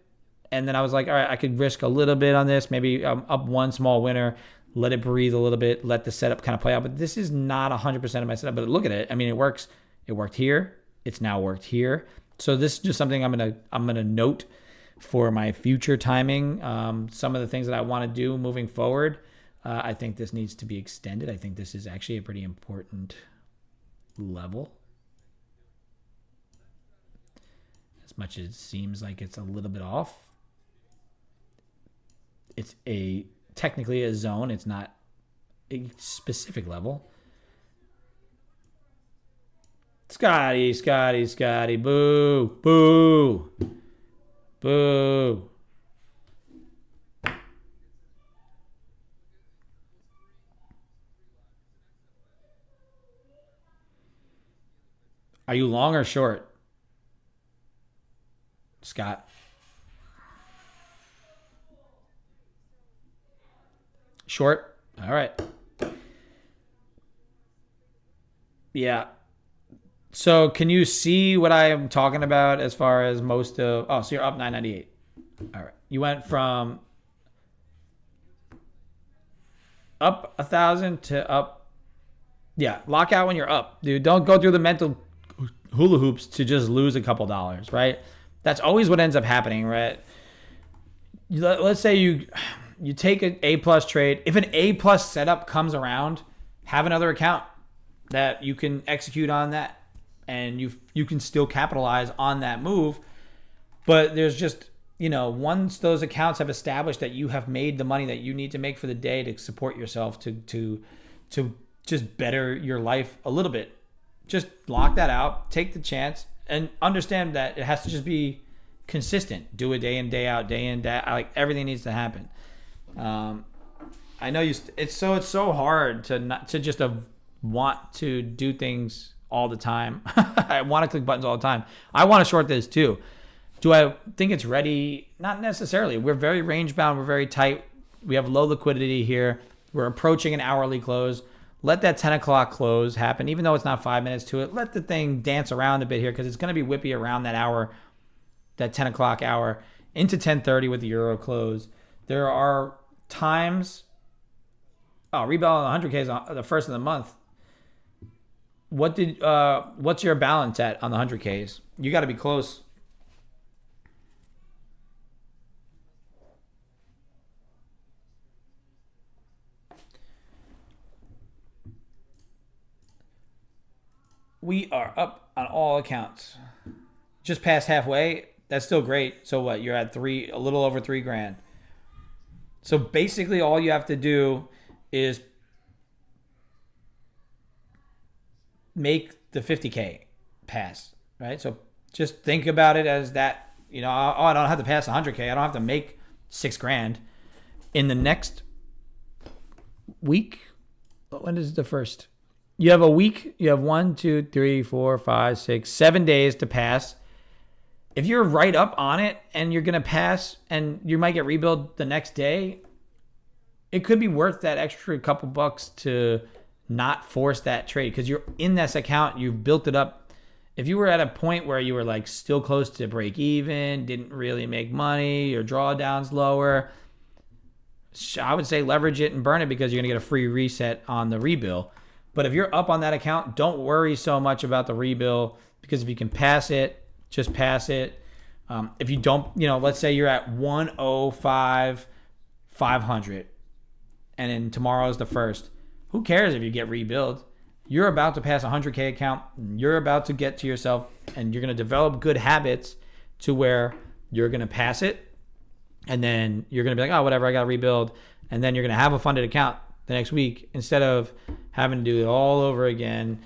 and then I was like, all right, I could risk a little bit on this, maybe up one small winner, let it breathe a little bit, let the setup kind of play out. But this is not 100% of my setup. But look at it. I mean, it works. It worked here. It's now worked here. So this is just something I'm gonna note for my future timing. Some of the things that I want to do moving forward. I think this needs to be extended. I think this is actually a pretty important level. As much as it seems like it's a little bit off. It's technically a zone. It's not a specific level. Scotty, boo, boo, boo. Are you long or short, Scott? Short. All right. Yeah. So can you see what I am talking about as far as most of? Oh, so you're up 998. All right. You went from up 1,000 to up. Yeah, lock out when you're up, dude. Don't go through the mental hula hoops to just lose a couple dollars, right? That's always what ends up happening, right? Let's say you take an A plus trade. If an A plus setup comes around, have another account that you can execute on that, and you can still capitalize on that move. But there's just, once those accounts have established that you have made the money that you need to make for the day to support yourself, to just better your life a little bit, just lock that out, take the chance, and understand that it has to just be consistent. Do it day in, day out, day in, day out. Like, everything needs to happen. I know it's so hard to just want to do things all the time. I want to click buttons all the time. I want to short this too. Do I think it's ready? Not necessarily. We're very range bound. We're very tight. We have low liquidity here. We're approaching an hourly close. Let that 10 o'clock close happen, even though it's not 5 minutes to it. Let the thing dance around a bit here, because it's going to be whippy around that hour, that 10 o'clock hour, into 10:30 with the euro close. There are times. Oh, rebound on 100K is the first of the month. What's your balance at on the 100Ks? You got to be close. We are up on all accounts. Just past halfway. That's still great. So what? You're at a little over $3,000. So basically, all you have to do is make the 50K pass, right? So just think about it as that, I don't have to pass 100K. I don't have to make $6,000 in the next week. When is the first? You have a week. You have 1, 2, 3, 4, 5, 6, 7 days to pass. If you're right up on it and you're going to pass and you might get rebuild the next day, it could be worth that extra couple bucks to not force that trade, because you're in this account. You've built it up. If you were at a point where you were like still close to break even, didn't really make money, your drawdown's lower, I would say leverage it and burn it, because you're going to get a free reset on the rebill. But if you're up on that account, don't worry so much about the rebill, because if you can pass it, just pass it. If you don't, let's say you're at 105, 500, and then tomorrow's the first. Who cares if you get rebuild? You're about to pass a 100K account. You're about to get to yourself, and you're going to develop good habits to where you're going to pass it, and then you're going to be like, oh, whatever, I got to rebuild. And then you're going to have a funded account the next week, instead of having to do it all over again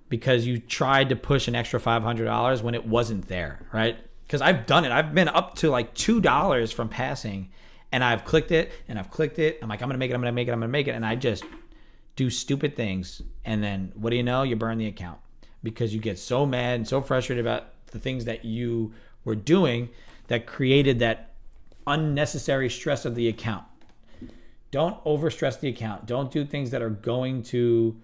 because you tried to push an extra $500 when it wasn't there, right? Because I've done it. I've been up to like $2 from passing, and I've clicked it and I've clicked it. I'm like, I'm going to make it, I'm going to make it, I'm going to make it. And I just do stupid things. And then what do you know? You burn the account, because you get so mad and so frustrated about the things that you were doing that created that unnecessary stress of the account. Don't overstress the account. Don't do things that are going to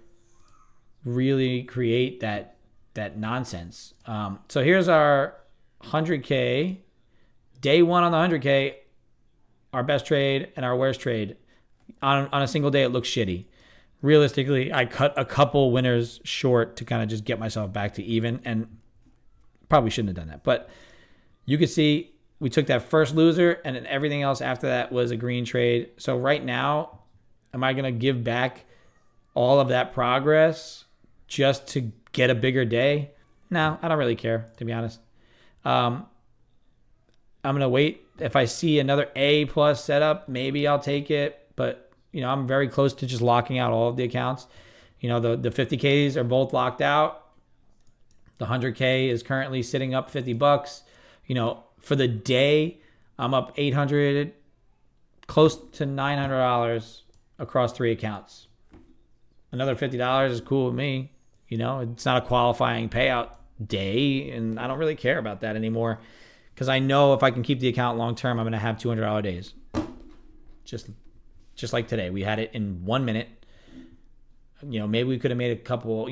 really create that nonsense. So here's our 100K. Day one on the 100K, our best trade and our worst trade. On a single day, it looks shitty. Realistically, I cut a couple winners short to kind of just get myself back to even, and probably shouldn't have done that. But you can see we took that first loser, and then everything else after that was a green trade. So right now, am I going to give back all of that progress just to get a bigger day? No, I don't really care, to be honest. I'm going to wait. If I see another A plus setup, maybe I'll take it. But, I'm very close to just locking out all of the accounts. The 50Ks are both locked out. The 100K is currently sitting up $50. For the day, I'm up $800, close to $900 across 3 accounts. Another $50 is cool with me. It's not a qualifying payout day, and I don't really care about that anymore, because I know if I can keep the account long term, I'm going to have $200 days. Just like today, we had it in 1 minute. Maybe we could have made a couple,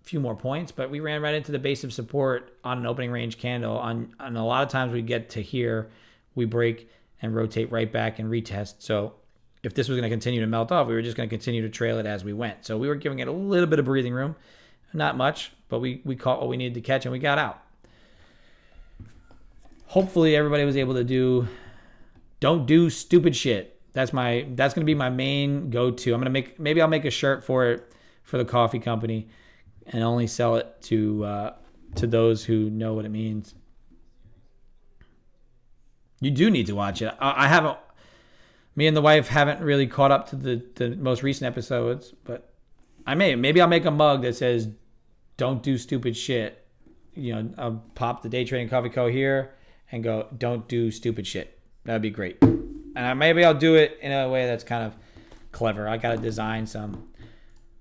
few more points, but we ran right into the base of support on an opening range candle. On a lot of times we get to here, we break and rotate right back and retest. So if this was going to continue to melt off, we were just going to continue to trail it as we went. So we were giving it a little bit of breathing room, not much, but we caught what we needed to catch and we got out. Hopefully everybody was able to don't do stupid shit. That's going to be my main go-to. Maybe I'll make a shirt for it for the coffee company and only sell it to those who know what it means. You do need to watch it. I haven't. Me and the wife haven't really caught up to the most recent episodes, but maybe I'll make a mug that says "Don't do stupid shit." I'll pop the Day Trading Coffee Co. here and go, "Don't do stupid shit." That'd be great. And maybe I'll do it in a way that's kind of clever. I got to design some.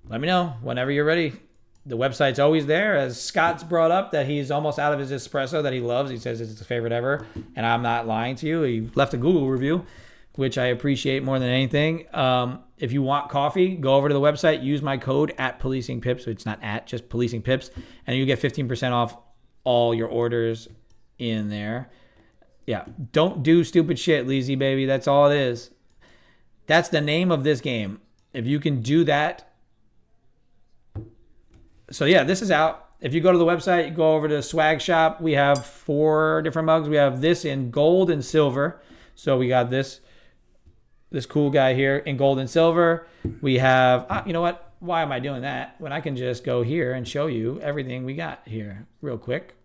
Let me know whenever you're ready. The website's always there. As Scott's brought up that he's almost out of his espresso that he loves. He says it's his favorite ever. And I'm not lying to you. He left a Google review, which I appreciate more than anything. If you want coffee, go over to the website. Use my code @policingpips. So it's not just policingpips. And you get 15% off all your orders in there. Yeah, don't do stupid shit, Leezy baby. That's all it is. That's the name of this game. If you can do that. So yeah, this is out. If you go to the website, you go over to Swag Shop. We have 4 different mugs. We have this in gold and silver. So we got this cool guy here in gold and silver. We have, you know what? Why am I doing that when I can just go here and show you everything we got here real quick?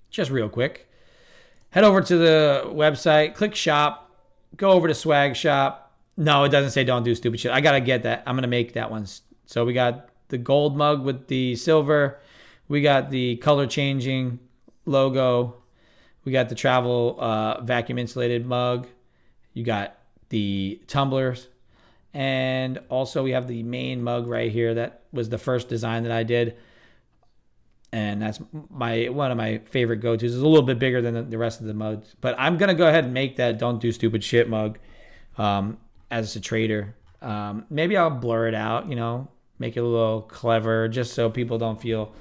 Just real quick. Head over to the website, click shop, go over to Swag Shop. No, it doesn't say don't do stupid shit. I got to get that. I'm going to make that one. So we got the gold mug with the silver. We got the color changing logo. We got the travel vacuum insulated mug. You got the tumblers. And also we have the main mug right here. That was the first design that I did. And that's one of my favorite go-tos. It's a little bit bigger than the rest of the mugs. But I'm going to go ahead and make that don't do stupid shit mug as a trader. Maybe I'll blur it out, make it a little clever just so people don't feel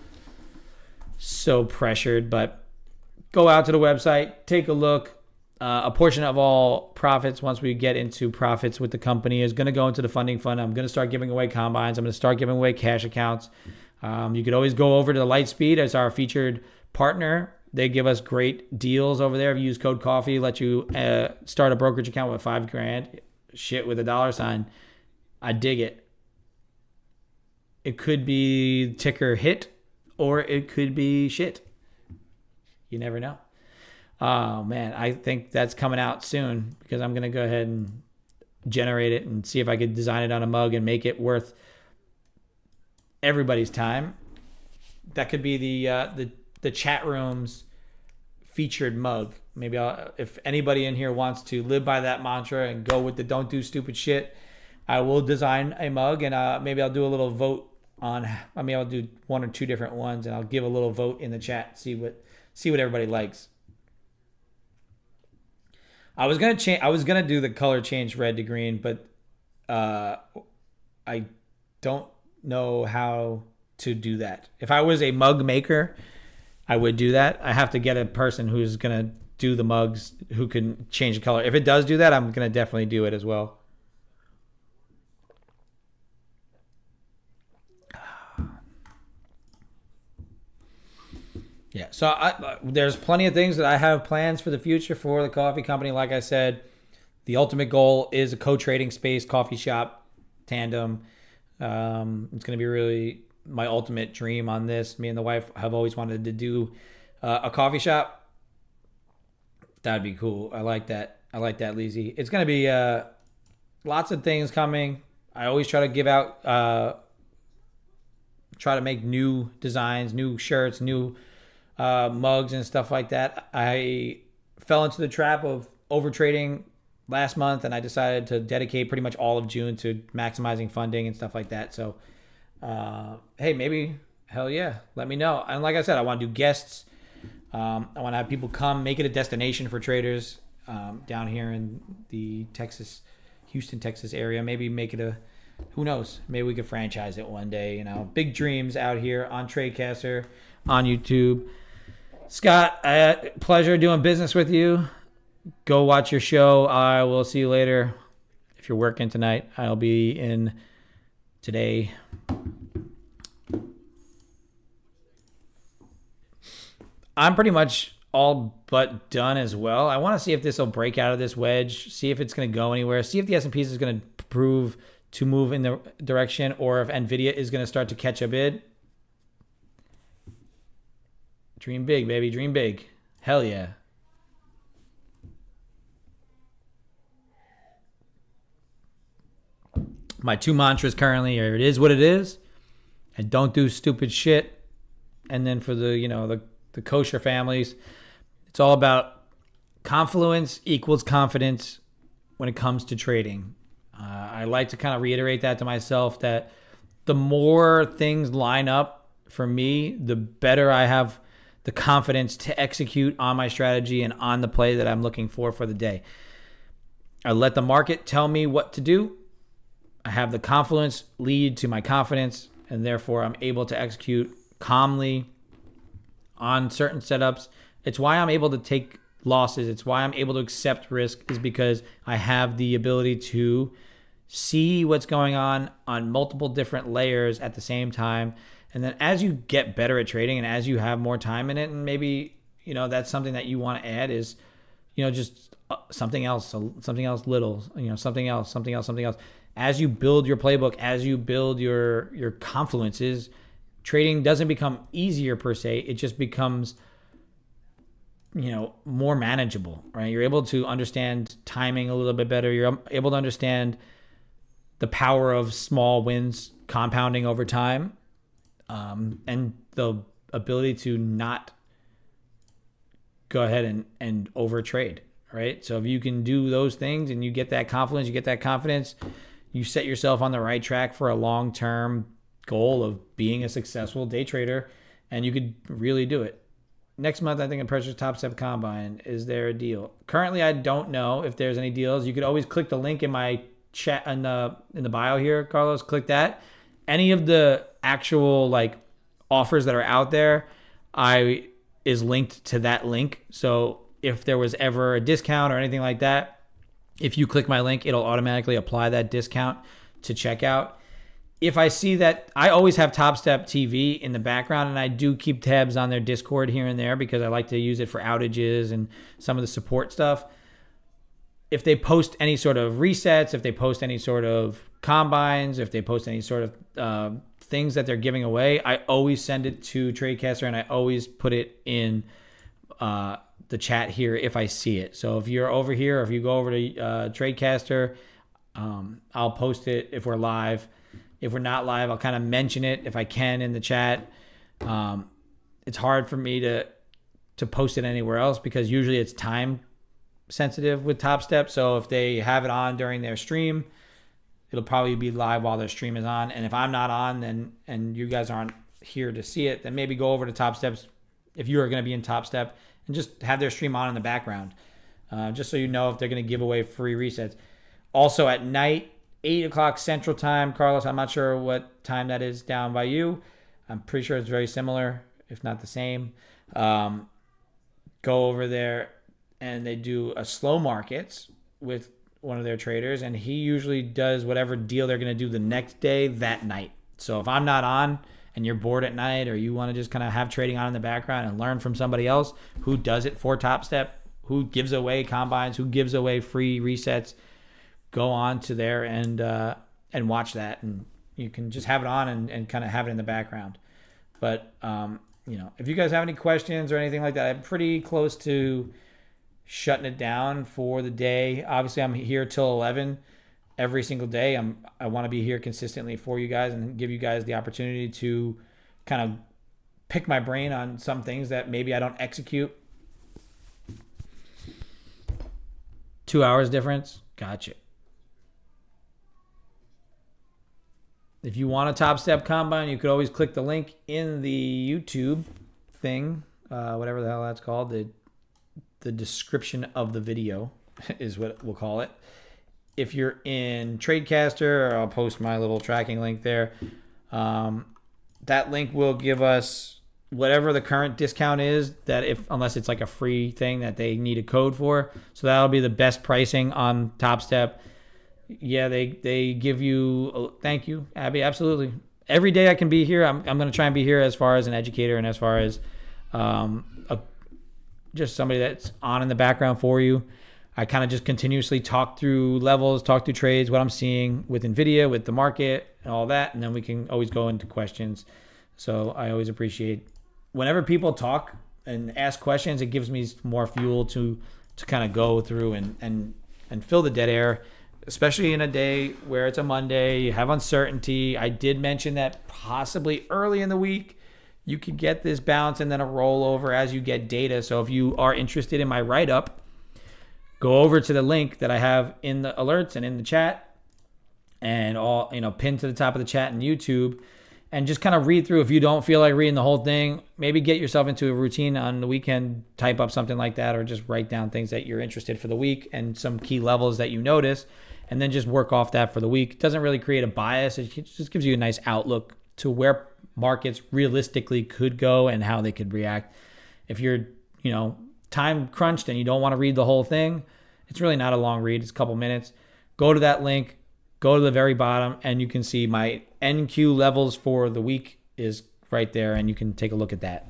so pressured. But go out to the website, take a look. A portion of all profits, once we get into profits with the company, is going to go into the funding fund. I'm going to start giving away combines. I'm going to start giving away cash accounts. You could always go over to Lightspeed as our featured partner. They give us great deals over there. If you use code coffee, let you start a brokerage account with $5,000. Shit with a $. I dig it. It could be ticker hit or it could be shit. You never know. Oh man, I think that's coming out soon because I'm gonna go ahead and generate it and see if I could design it on a mug and make it worth everybody's time. That could be the chat room's featured mug. Maybe if anybody in here wants to live by that mantra and go with the don't do stupid shit, I will design a mug and maybe I'll do a little vote on. I'll do 1 or 2 different ones and I'll give a little vote in the chat. See what everybody likes. I was gonna do the color change red to green, but I don't know how to do that. If I was a mug maker, I would do that. I have to get a person who's gonna do the mugs who can change the color. If it does do that, I'm gonna definitely do it as well. Yeah, so there's plenty of things that I have plans for the future for the coffee company. Like I said, the ultimate goal is a co-trading space coffee shop tandem. It's going to be really my ultimate dream on this. Me and the wife have always wanted to do a coffee shop. That'd be cool. I like that. Leezy. It's going to be lots of things coming. I always try to give out, try to make new designs, new shirts, new mugs and stuff like that. I fell into the trap of overtrading last month and I decided to dedicate pretty much all of June to maximizing funding and stuff like that. So, hey, maybe, hell yeah, let me know. And like I said, I want to do guests. I want to have people come, make it a destination for traders down here in the Houston, Texas area. Maybe make it who knows? Maybe we could franchise it one day. Big dreams out here on Tradecaster, on YouTube. Scott, pleasure doing business with you. Go watch your show. I will see you later. If you're working tonight, I'll be in today. I'm pretty much all but done as well. I want to see if this will break out of this wedge, see if it's going to go anywhere, see if the S&P is going to prove to move in the direction, or if NVIDIA is going to start to catch a bid. Dream big, baby. Dream big. Hell yeah. My two mantras currently are: it is what it is, and don't do stupid shit. And then for the kosher families, it's all about confluence equals confidence when it comes to trading. I like to kind of reiterate that to myself, that the more things line up for me, the better I have the confidence to execute on my strategy and on the play that I'm looking for the day. I let the market tell me what to do. I have the confluence lead to my confidence, and therefore I'm able to execute calmly on certain setups. It's why I'm able to take losses. It's why I'm able to accept risk, is because I have the ability to see what's going on multiple different layers at the same time. And then as you get better at trading and as you have more time in it, and maybe, that's something that you want to add is, just something else little, something else. As you build your playbook, as you build your confluences, trading doesn't become easier per se. It just becomes, more manageable, right? You're able to understand timing a little bit better. You're able to understand the power of small wins compounding over time, and the ability to not go ahead and overtrade, right? So if you can do those things and you get that confidence, you set yourself on the right track for a long-term goal of being a successful day trader, and you could really do it. Next month, I think in Pressure's Top Step Combine, is there a deal? Currently, I don't know if there's any deals. You could always click the link in my chat in the bio here, Carlos. Click that. Any of the actual offers that are out there, is linked to that link. So if there was ever a discount or anything like that, if you click my link, it'll automatically apply that discount to checkout. If I see that, I always have Top Step TV in the background, and I do keep tabs on their Discord here and there because I like to use it for outages and some of the support stuff. If they post any sort of resets, if they post any sort of combines, if they post any sort of things that they're giving away, I always send it to Tradecaster, and I always put it in the chat here if I see it. So if you're over here, or if you go over to Tradecaster, I'll post it if we're live. If we're not live, I'll kind of mention it if I can in the chat. It's hard for me to post it anywhere else because usually it's time sensitive with Top Step. So if they have it on during their stream, it'll probably be live while their stream is on. And if I'm not on, then and you guys aren't here to see it, then maybe go over to Top Steps if you are going to be in Top Step and just have their stream on in the background, just so you know if they're going to give away free resets. Also at night, 8 o'clock Central Time. Carlos, I'm not sure what time that is down by you. I'm pretty sure it's very similar, if not the same. Go over there, and they do a slow markets with one of their traders, and he usually does whatever deal they're going to do the next day that night. So if I'm not on and you're bored at night, or you want to just kind of have trading on in the background and learn from somebody else who does it for Top Step, who gives away combines, who gives away free resets, go on to there and watch that, and you can just have it on and kind of have it in the background. But if you guys have any questions or anything like that, I'm pretty close to shutting it down for the day. Obviously, I'm here till 11 every single day. I want to be here consistently for you guys and give you guys the opportunity to kind of pick my brain on some things that maybe I don't execute. 2 hours difference. Gotcha. If you want a Top Step Combine, you could always click the link in the YouTube thing, whatever the hell that's called. The description of the video is what we'll call it. if you're in Tradecaster, I'll post my little tracking link there. That link will give us whatever the current discount is, that unless it's like a free thing that they need a code for. So that'll be the best pricing on Top Step. Yeah, they give you, thank you, Abby, absolutely. Every day I can be here, I'm going to try and be here as far as an educator and as far as just somebody that's on in the background for you. I kind of just continuously talk through levels, talk through trades, what I'm seeing with NVIDIA, with the market, and all that. And then we can always go into questions. So I always appreciate whenever people talk and ask questions, it gives me more fuel to kind of go through and fill the dead air, especially in a day where it's a Monday, you have uncertainty. I did mention that possibly early in the week, you could get this bounce and then a rollover as you get data. So if you are interested in my write-up, go over to the link that I have in the alerts and in the chat and all, pinned to the top of the chat in YouTube, and just kind of read through. If you don't feel like reading the whole thing, maybe get yourself into a routine on the weekend, type up something like that, or just write down things that you're interested for the week and some key levels that you notice, and then just work off that for the week. It doesn't really create a bias. It just gives you a nice outlook to where markets realistically could go and how they could react. If you're, time crunched and you don't want to read the whole thing, it's really not a long read. It's a couple minutes. Go to that link, go to the very bottom, and you can see my NQ levels for the week is right there, and you can take a look at that.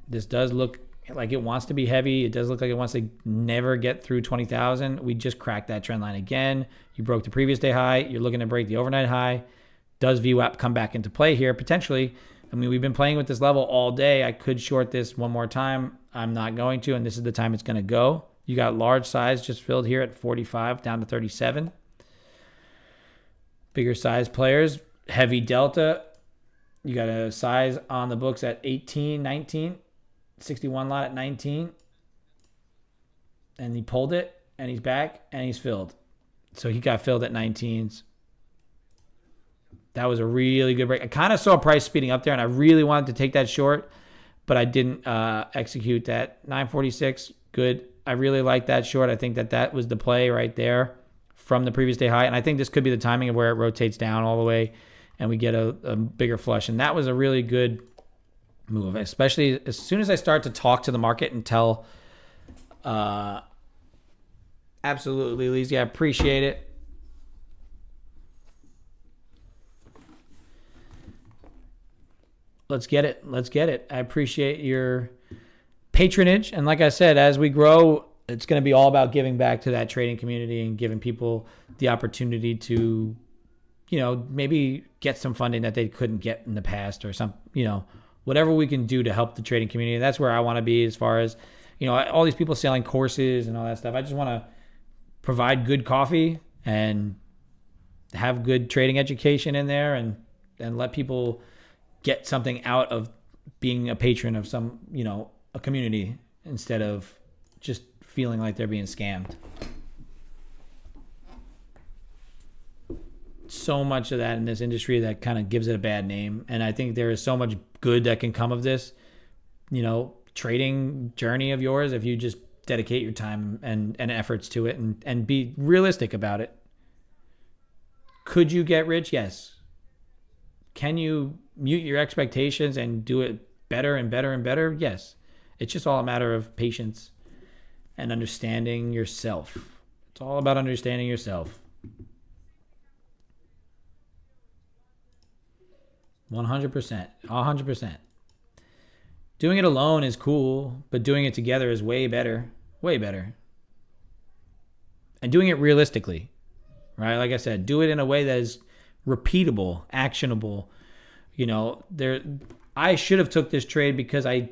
This does look like it wants to be heavy. It does look like it wants to never get through 20,000. We just cracked that trend line again. You broke the previous day high. You're looking to break the overnight high. Does VWAP come back into play here? Potentially. I mean, we've been playing with this level all day. I could short this one more time. I'm not going to, and this is the time it's going to go. You got large size just filled here at 45 down to 37. Bigger size players, heavy delta. You got a size on the books at 18, 19, 61 lot at 19. And he pulled it, and he's back, and he's filled. So he got filled at 19s. That was a really good break. I kind of saw price speeding up there, and I really wanted to take that short, but I didn't execute that. 946, good. I really like that short. I think that was the play right there from the previous day high, and I think this could be the timing of where it rotates down all the way, and we get a bigger flush. And that was a really good move, especially as soon as I start to talk to the market and tell, absolutely, Lizzie, I appreciate it. Let's get it. Let's get it. I appreciate your patronage. And like I said, as we grow, it's going to be all about giving back to that trading community and giving people the opportunity to, maybe get some funding that they couldn't get in the past, or some, whatever we can do to help the trading community. And that's where I want to be as far as, all these people selling courses and all that stuff. I just want to provide good coffee and have good trading education in there, and let people get something out of being a patron of some, a community, instead of just feeling like they're being scammed. So much of that in this industry that kind of gives it a bad name. And I think there is so much good that can come of this, trading journey of yours, if you just dedicate your time and efforts to it and be realistic about it. Could you get rich? Yes. Can you mute your expectations and do it better and better and better? Yes. It's just all a matter of patience and understanding yourself. It's all about understanding yourself. 100%. 100%. Doing it alone is cool, but doing it together is way better. Way better. And doing it realistically, right? Like I said, do it in a way that is repeatable, actionable. I should have took this trade because I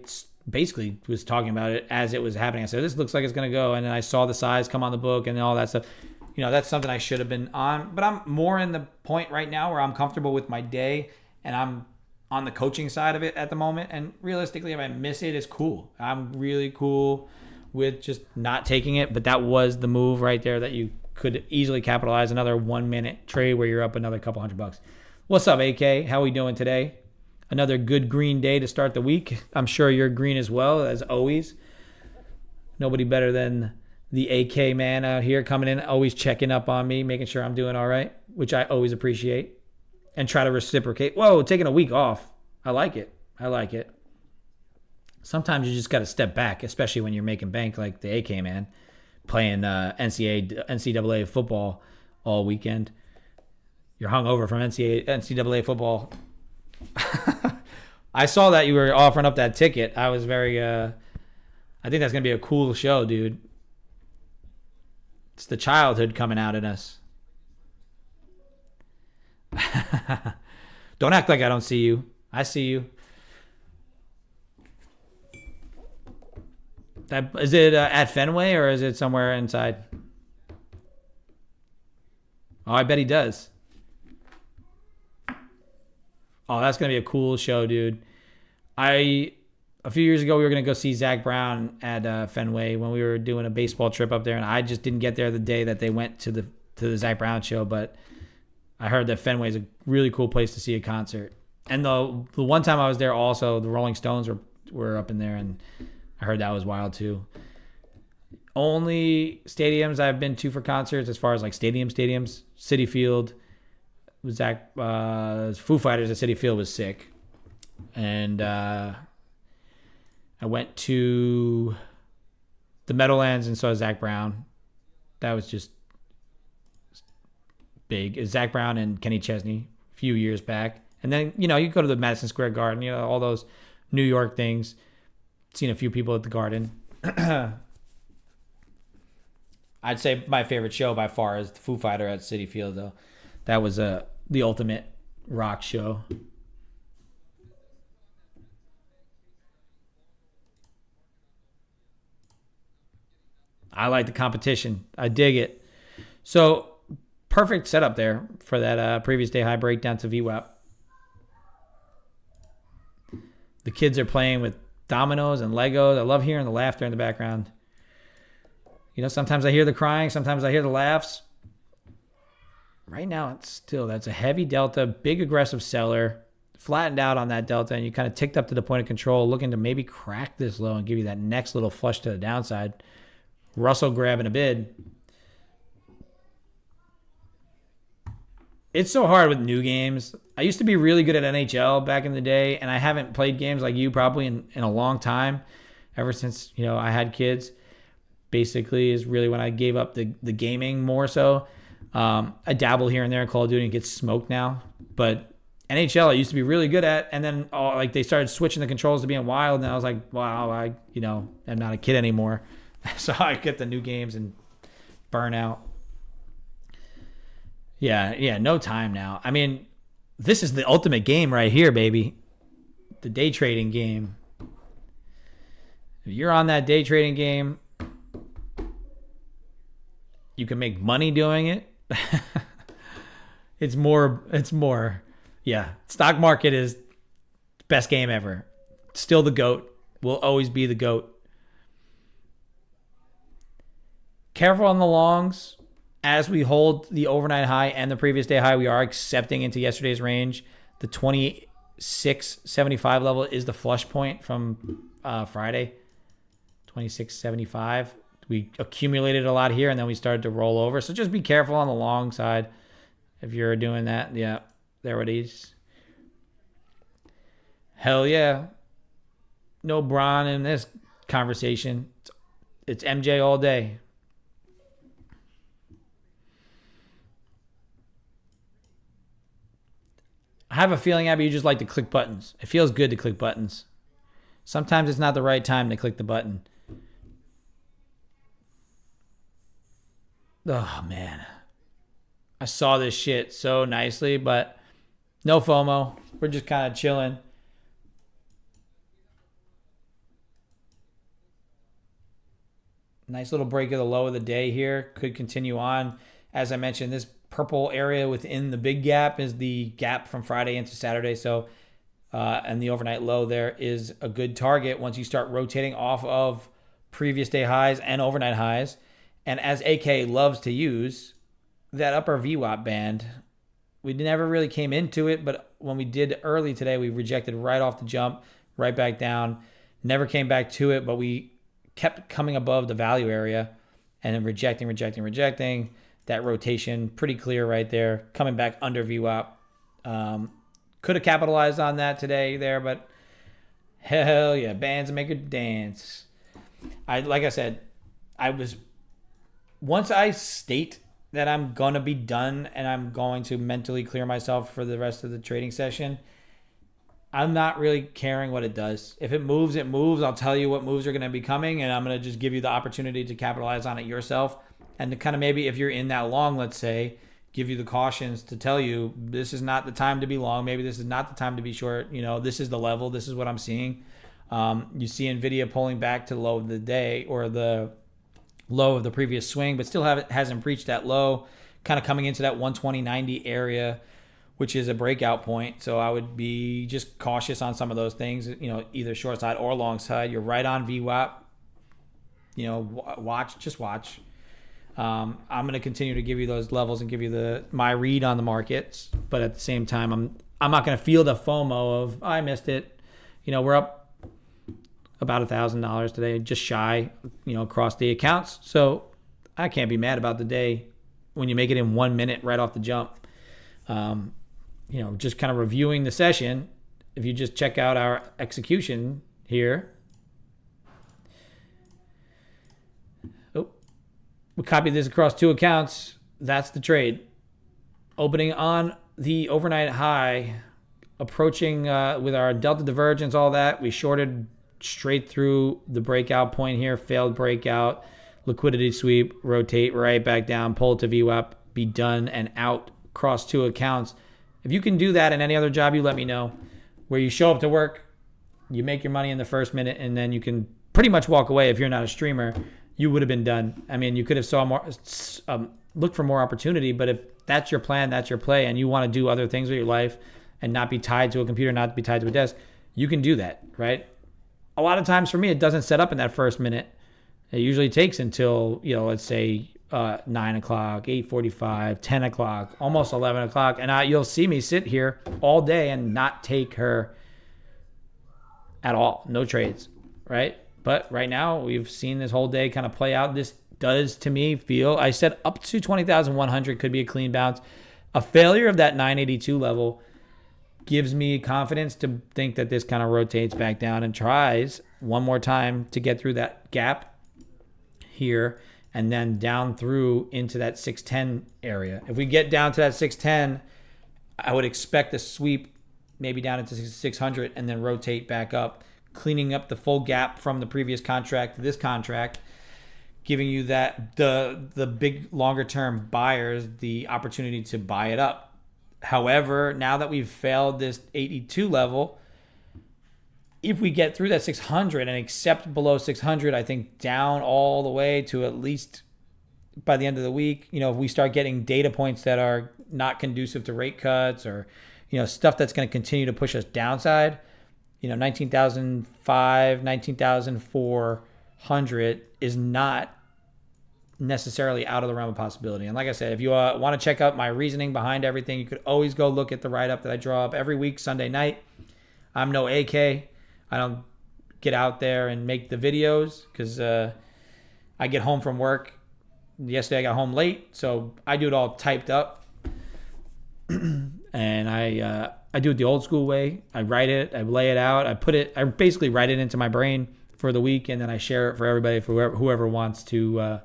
basically was talking about it as it was happening. I said, this looks like it's going to go. And then I saw the size come on the book and all that stuff. That's something I should have been on. But I'm more in the point right now where I'm comfortable with my day, and I'm on the coaching side of it at the moment. And realistically, if I miss it, it's cool. I'm really cool with just not taking it. But that was the move right there that you could easily capitalize. Another 1 minute trade where you're up another couple $100. What's up, AK? How we doing today? Another good green day to start the week. I'm sure you're green as well, as always. Nobody better than The AK man out here coming in, always checking up on me, making sure I'm doing all right, which I always appreciate, and try to reciprocate. Whoa, taking a week off. I like it. I like it. Sometimes you just got to step back, especially when you're making bank like the AK man, playing NCAA football all weekend. You're hungover from NCAA football. I saw that you were offering up that ticket. I was very, I think that's going to be a cool show, dude. It's the childhood coming out in us. Don't act like I don't see you. I see you. Is it at Fenway or is it somewhere inside? Oh, I bet he does. Oh, that's going to be a cool show, dude. A few years ago, we were going to go see Zach Brown at Fenway when we were doing a baseball trip up there, and I just didn't get there the day that they went to the Zach Brown show, but I heard that Fenway is a really cool place to see a concert. And the one time I was there also, the Rolling Stones were up in there, and I heard that was wild too. Only stadiums I've been to for concerts as far as like stadiums, Citi Field. Zach Foo Fighters at Citi Field was sick. And I went to the Meadowlands and saw Zach Brown. That was just big. It's Zach Brown and Kenny Chesney a few years back. And then, you go to the Madison Square Garden, all those New York things. Seen a few people at the Garden. I'd say my favorite show by far is the Foo Fighter at Citi Field, though. That was the ultimate rock show. I like the competition. I dig it. So, perfect setup there for that previous day high breakdown to VWAP. The kids are playing with dominoes and Legos. I love hearing the laughter in the background. Sometimes I hear the crying. Sometimes I hear the laughs. Right now, that's a heavy delta, big aggressive seller, flattened out on that delta, and you kind of ticked up to the point of control, looking to maybe crack this low and give you that next little flush to the downside. Russell grabbing a bid. It's so hard with new games. I used to be really good at NHL back in the day, and I haven't played games like you probably in a long time, ever since I had kids. Basically, is really when I gave up the gaming more so. I dabble here and there in Call of Duty and get smoked now. But NHL I used to be really good at, and then they started switching the controls to being wild, and I was like, wow, I'm not a kid anymore. So I get the new games and burn out. Yeah, no time now. I mean, this is the ultimate game right here, baby. The day trading game. If you're on that day trading game, you can make money doing it. It's more. Yeah, stock market is the best game ever. Still the GOAT. Will always be the GOAT. Careful on the longs. As we hold the overnight high and the previous day high, we are accepting into yesterday's range. The 26.75 level is the flush point from Friday. 26.75. We accumulated a lot here, and then we started to roll over. So just be careful on the long side if you're doing that. Yeah, there it is. Hell yeah. No Bron in this conversation. It's MJ all day. I have a feeling, Abby, you just like to click buttons. It feels good to click buttons. Sometimes it's not the right time to click the button. Oh, man. I saw this shit so nicely, but no FOMO. We're just kind of chilling. Nice little break of the low of the day here. Could continue on. As I mentioned, this purple area within the big gap is the gap from Friday into Saturday. So, and the overnight low there is a good target once you start rotating off of previous day highs and overnight highs. And as AK loves to use, that upper VWAP band, we never really came into it, but when we did early today, we rejected right off the jump, right back down, never came back to it, but we kept coming above the value area. and then rejecting. That rotation, pretty clear right there. Coming back under VWAP. Could have capitalized on that today there, but hell yeah, bands make it dance. Like I said, once I state that I'm going to be done and I'm going to mentally clear myself for the rest of the trading session, I'm not really caring what it does. If it moves, it moves. I'll tell you what moves are going to be coming, and I'm going to just give you the opportunity to capitalize on it yourself. And to kind of maybe if you're in that long, let's say, give you the cautions to tell you this is not the time to be long. Maybe this is not the time to be short. This is the level. This is what I'm seeing. You see NVIDIA pulling back to the low of the day or the low of the previous swing, but still hasn't breached that low, kind of coming into that 120.90 area, which is a breakout point. So I would be just cautious on some of those things, either short side or long side. You're right on VWAP. Watch. I'm going to continue to give you those levels and give you my read on the markets, but at the same time, I'm not going to feel the FOMO of I missed it. We're up about $1,000 today, just shy, across the accounts. So I can't be mad about the day when you make it in 1 minute right off the jump. Just kind of reviewing the session. If you just check out our execution here. We copied this across 2 accounts. That's the trade. Opening on the overnight high, approaching with our delta divergence, all that. We shorted straight through the breakout point here, failed breakout, liquidity sweep, rotate right back down, pull it to VWAP, be done and out across 2 accounts. If you can do that in any other job, you let me know. Where you show up to work, you make your money in the first minute, and then you can pretty much walk away. If you're not a streamer, you would have been done. I mean, you could have look for more opportunity, but if that's your plan, that's your play, and you want to do other things with your life and not be tied to a computer, not be tied to a desk, you can do that, right? A lot of times for me, it doesn't set up in that first minute. It usually takes until, let's say 9 o'clock, 8:45, 10 o'clock, almost 11 o'clock. And you'll see me sit here all day and not take her at all. No trades, right? But right now, we've seen this whole day kind of play out. This does, to me, feel, I said up to 20,100 could be a clean bounce. A failure of that 982 level gives me confidence to think that this kind of rotates back down and tries one more time to get through that gap here and then down through into that 610 area. If we get down to that 610, I would expect a sweep maybe down into 600 and then rotate back up, cleaning up the full gap from the previous contract to this contract, giving you that the big longer term buyers the opportunity to buy it up. However, now that we've failed this 82 level, if we get through that 600 and accept below 600, I think down all the way to at least by the end of the week, if we start getting data points that are not conducive to rate cuts or, stuff that's going to continue to push us downside, 19,005, 19,400 is not necessarily out of the realm of possibility. And like I said, if you want to check out my reasoning behind everything, you could always go look at the write-up that I draw up every week, Sunday night. I'm no AK. I don't get out there and make the videos because I get home from work. Yesterday I got home late, so I do it all typed up. And I do it the old school way. I write it, I lay it out, I basically write it into my brain for the week, and then I share it for everybody, for whoever wants to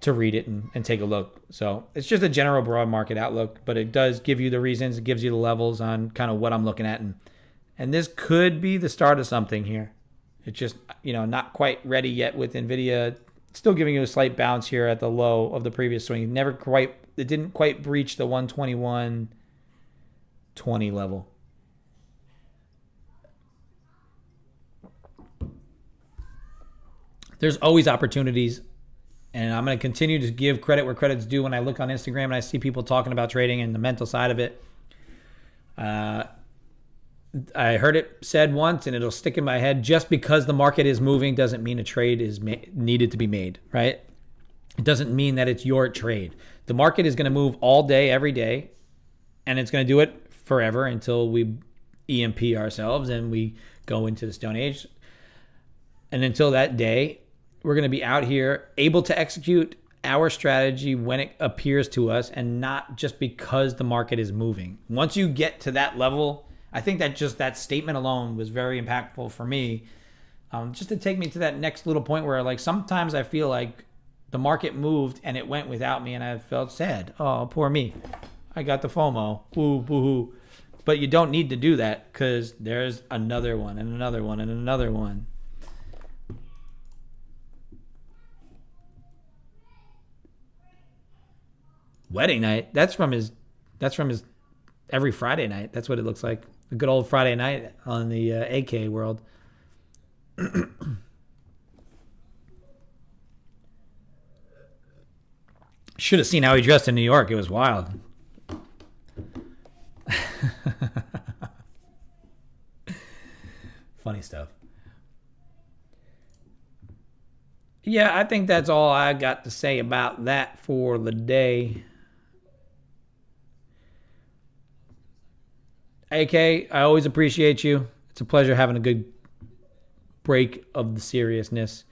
read it and take a look. So it's just a general broad market outlook, but it does give you the reasons, it gives you the levels on kind of what I'm looking at. And this could be the start of something here. It's just, not quite ready yet with NVIDIA. Still giving you a slight bounce here at the low of the previous swing. It didn't quite breach the 121.20 level. There's always opportunities, and I'm going to continue to give credit where credit's due. When I look on Instagram and I see people talking about trading and the mental side of it, I heard it said once, and it'll stick in my head. Just because the market is moving doesn't mean a trade is needed to be made, right? It doesn't mean that it's your trade. The market is going to move all day, every day, and it's going to do it forever until we EMP ourselves and we go into the Stone Age. And until that day, we're going to be out here able to execute our strategy when it appears to us and not just because the market is moving. Once you get to that level, I think that just that statement alone was very impactful for me. Just to take me to that next little point where like sometimes I feel like the market moved and it went without me and I felt sad. Oh, poor me. I got the FOMO. Woo, boo-hoo. But you don't need to do that because there's another one and another one and another one. Wedding night. That's from his every Friday night. That's what it looks like. A good old Friday night on the AK world. Should have seen how he dressed in New York. It was wild. Funny stuff. Yeah, I think that's all I got to say about that for the day. AK, I always appreciate you. It's a pleasure having a good break of the seriousness.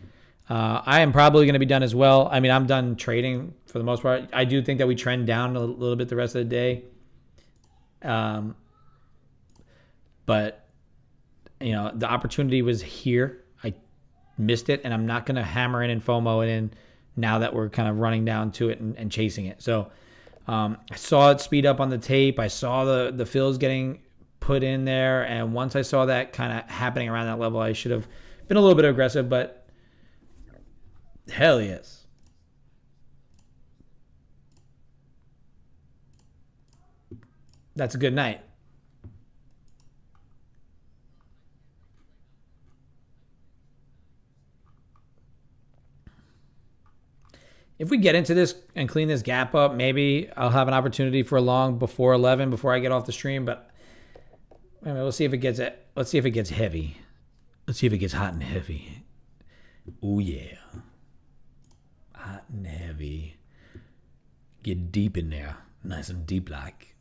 I am probably going to be done as well. I mean, I'm done trading for the most part. I do think that we trend down a little bit the rest of the day. But, you know, the opportunity was here. I missed it, and I'm not going to hammer in and FOMO it in now that we're kind of running down to it and chasing it. So I saw it speed up on the tape. I saw the fills getting put in there, and once I saw that kind of happening around that level, I should have been a little bit aggressive, but hell yes. That's a good night. If we get into this and clean this gap up, maybe I'll have an opportunity for a long before 11 before I get off the stream, but I mean, let's see if it gets heavy. Let's see if it gets hot and heavy. Oh yeah. Hot and heavy. Get deep in there. Nice and deep like.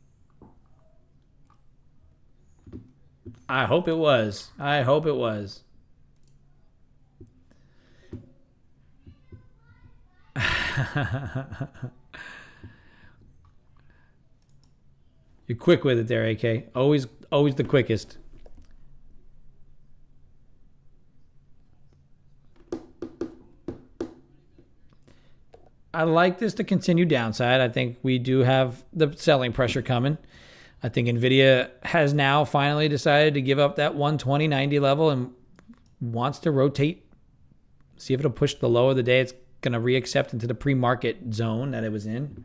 I hope it was. I hope it was. You're quick with it there, AK. Always the quickest. I like this to continue downside. I think we do have the selling pressure coming. I think NVIDIA has now finally decided to give up that 120.90 level and wants to rotate. See if it'll push the low of the day. It's going to reaccept into the pre-market zone that it was in.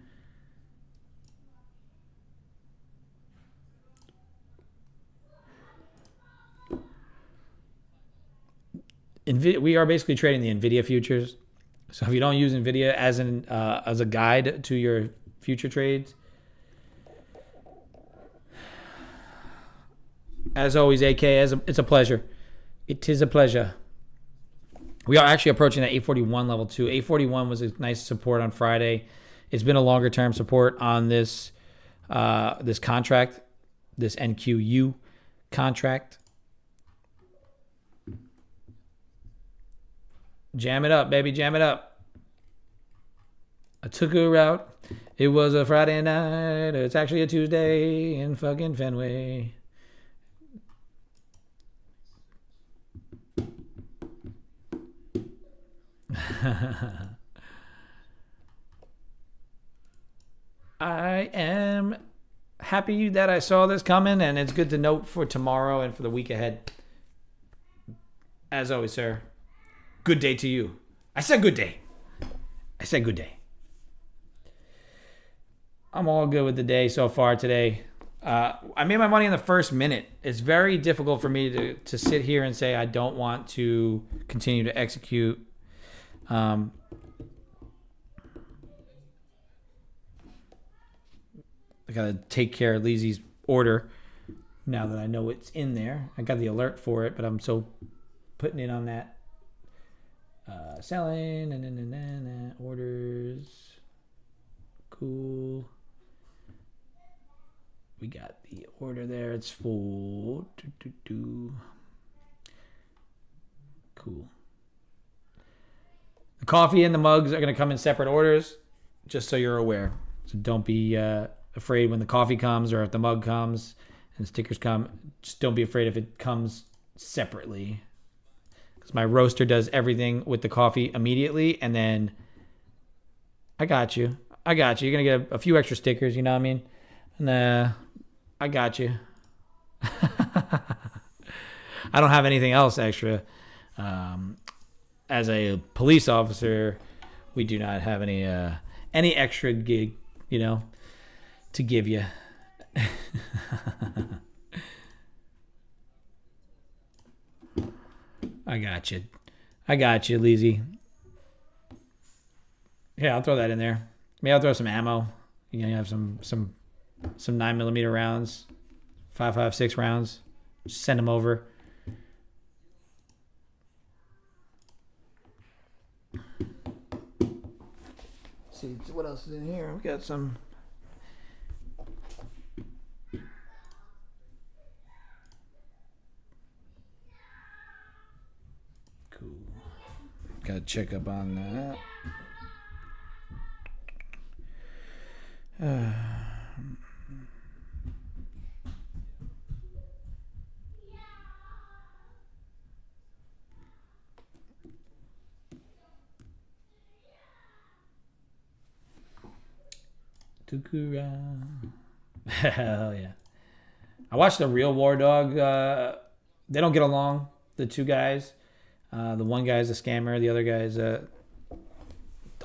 We are basically trading the NVIDIA futures. So if you don't use NVIDIA as a guide to your future trades, as always, AK, it's a pleasure. It is a pleasure. We are actually approaching that 841 level too. 841 was a nice support on Friday. It's been a longer term support on this this contract, this NQU contract. Jam it up, baby. Jam it up. I took a route. It was a Friday night. It's actually a Tuesday in fucking Fenway. I am happy that I saw this coming, and it's good to note for tomorrow and for the week ahead. As always, sir. Good day to you. I said good day. I said good day. I'm all good with the day so far today. I made my money in the first minute. It's very difficult for me to sit here and say I don't want to continue to execute. I gotta take care of Leezy's order now that I know it's in there. I got the alert for it, but I'm so putting it on that. Selling and orders. Cool. We got the order there. It's full. Cool. coffee and the mugs are going to come in separate orders, just so you're aware. So don't be afraid when the coffee comes or if the mug comes and the stickers come. Just don't be afraid if it comes separately. Because my roaster does everything with the coffee immediately, and then I got you. You're going to get a few extra stickers, you know what I mean? And I got you. I don't have anything else extra. As a police officer, we do not have any extra gig, to give you. I got you, Leezy. Yeah, I'll throw that in there. Maybe I'll throw some ammo. You have some 9mm rounds, 5.56 rounds. Just send them over. Let's see what else is in here. We got some. Cool. Got to check up on that. Tukura. Hell yeah. I watched The Real War Dog. They don't get along, the two guys. The one guy's a scammer. The other guy's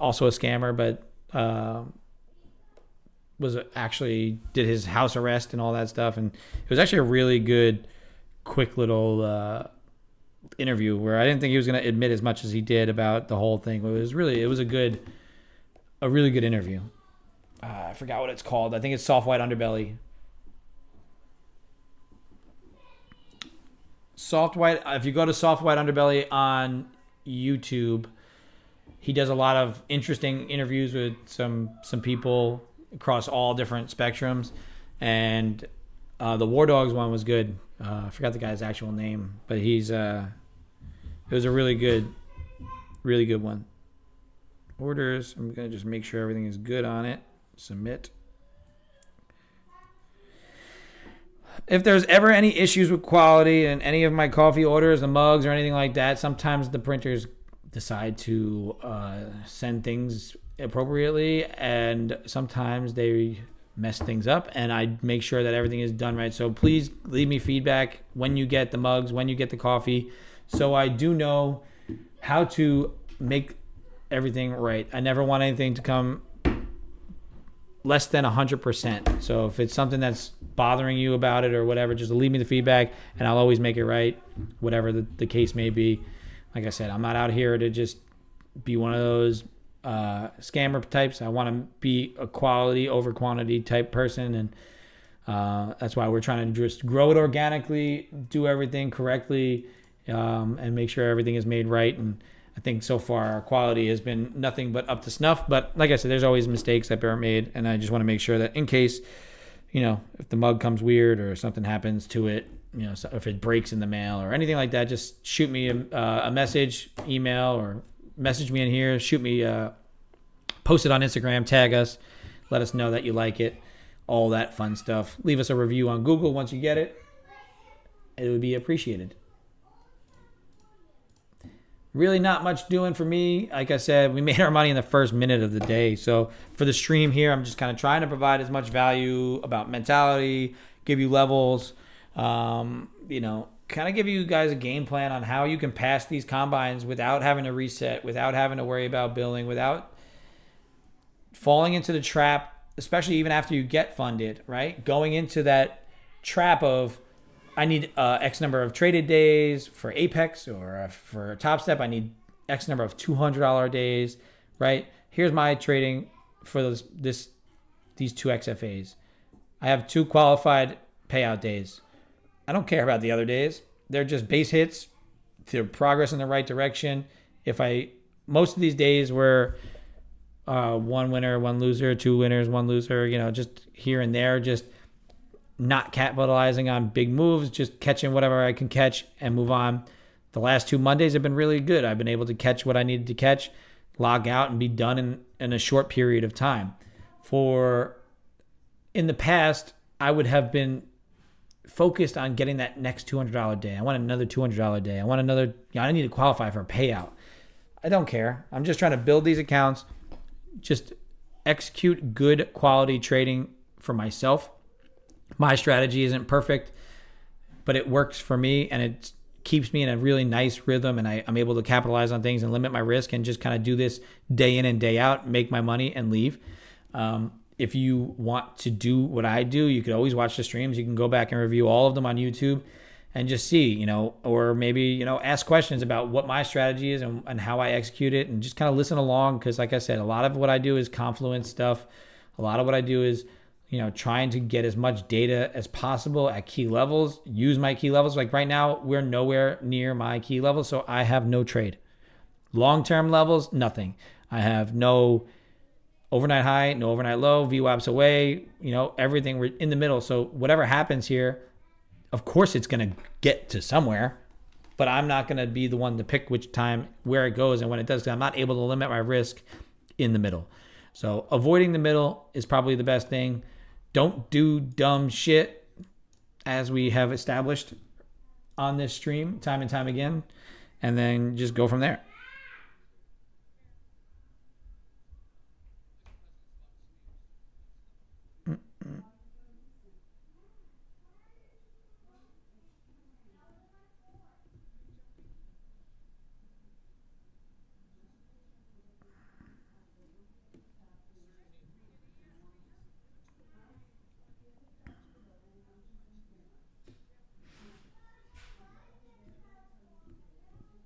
also a scammer, but was actually did his house arrest and all that stuff. And it was actually a really good, quick little interview where I didn't think he was going to admit as much as he did about the whole thing. It was a really good interview. I forgot what it's called. I think it's Soft White Underbelly. Soft White. If you go to Soft White Underbelly on YouTube, he does a lot of interesting interviews with some people across all different spectrums, and the War Dogs one was good. I forgot the guy's actual name, but it was a really good one. Orders. I'm gonna just make sure everything is good on it. Submit. If there's ever any issues with quality in any of my coffee orders, the mugs or anything like that, sometimes the printers decide to send things appropriately, and sometimes they mess things up, and I make sure that everything is done right. So please leave me feedback when you get the mugs, when you get the coffee, so I do know how to make everything right. I never want anything to come less than 100%. So if it's something that's bothering you about it or whatever, just leave me the feedback and I'll always make it right, whatever the case may be. Like I said, I'm not out here to just be one of those scammer types. I want to be a quality over quantity type person, and that's why we're trying to just grow it organically, do everything correctly, and make sure everything is made right. And I think so far our quality has been nothing but up to snuff. But like I said, there's always mistakes that are made, and I just want to make sure that in case, if the mug comes weird or something happens to it, if it breaks in the mail or anything like that, just shoot me a message, email, or message me in here. Shoot me, post it on Instagram, tag us, let us know that you like it, all that fun stuff. Leave us a review on Google once you get it. It would be appreciated. Really not much doing for me. Like I said, we made our money in the first minute of the day. So for the stream here, I'm just kind of trying to provide as much value about mentality, give you levels, kind of give you guys a game plan on how you can pass these combines without having to reset, without having to worry about billing, without falling into the trap, especially even after you get funded, right? Going into that trap of, I need X number of traded days for Apex or for Top Step. I need X number of $200 days, right? Here's my trading for these 2 XFAs. I have 2 qualified payout days. I don't care about the other days. They're just base hits to progress in the right direction. Most of these days were 1 winner, 1 loser, 2 winners, 1 loser, just here and there, just not capitalizing on big moves, just catching whatever I can catch and move on. The last 2 Mondays have been really good. I've been able to catch what I needed to catch. log out and be done in a short period of time. In the past, I would have been focused on getting that next $200 day. I want another $200 day. I need to qualify for a payout. I don't care. I'm just trying to build these accounts, just execute good quality trading for myself. My strategy isn't perfect, but it works for me, and it keeps me in a really nice rhythm, and I'm able to capitalize on things and limit my risk and just kind of do this day in and day out, make my money and leave. If you want to do what I do, you could always watch the streams. You can go back and review all of them on YouTube and just see, or maybe, ask questions about what my strategy is and how I execute it, and just kind of listen along. Because like I said, a lot of what I do is Confluence stuff. A lot of what I do is, trying to get as much data as possible at key levels, use my key levels. Like right now, we're nowhere near my key levels, so I have no trade. Long-term levels, nothing. I have no overnight high, no overnight low, VWAPs away, everything. We're in the middle. So whatever happens here, of course it's going to get to somewhere, but I'm not going to be the one to pick which time, where it goes and when it does, because I'm not able to limit my risk in the middle. So avoiding the middle is probably the best thing. Don't do dumb shit, as we have established on this stream time and time again, and then just go from there.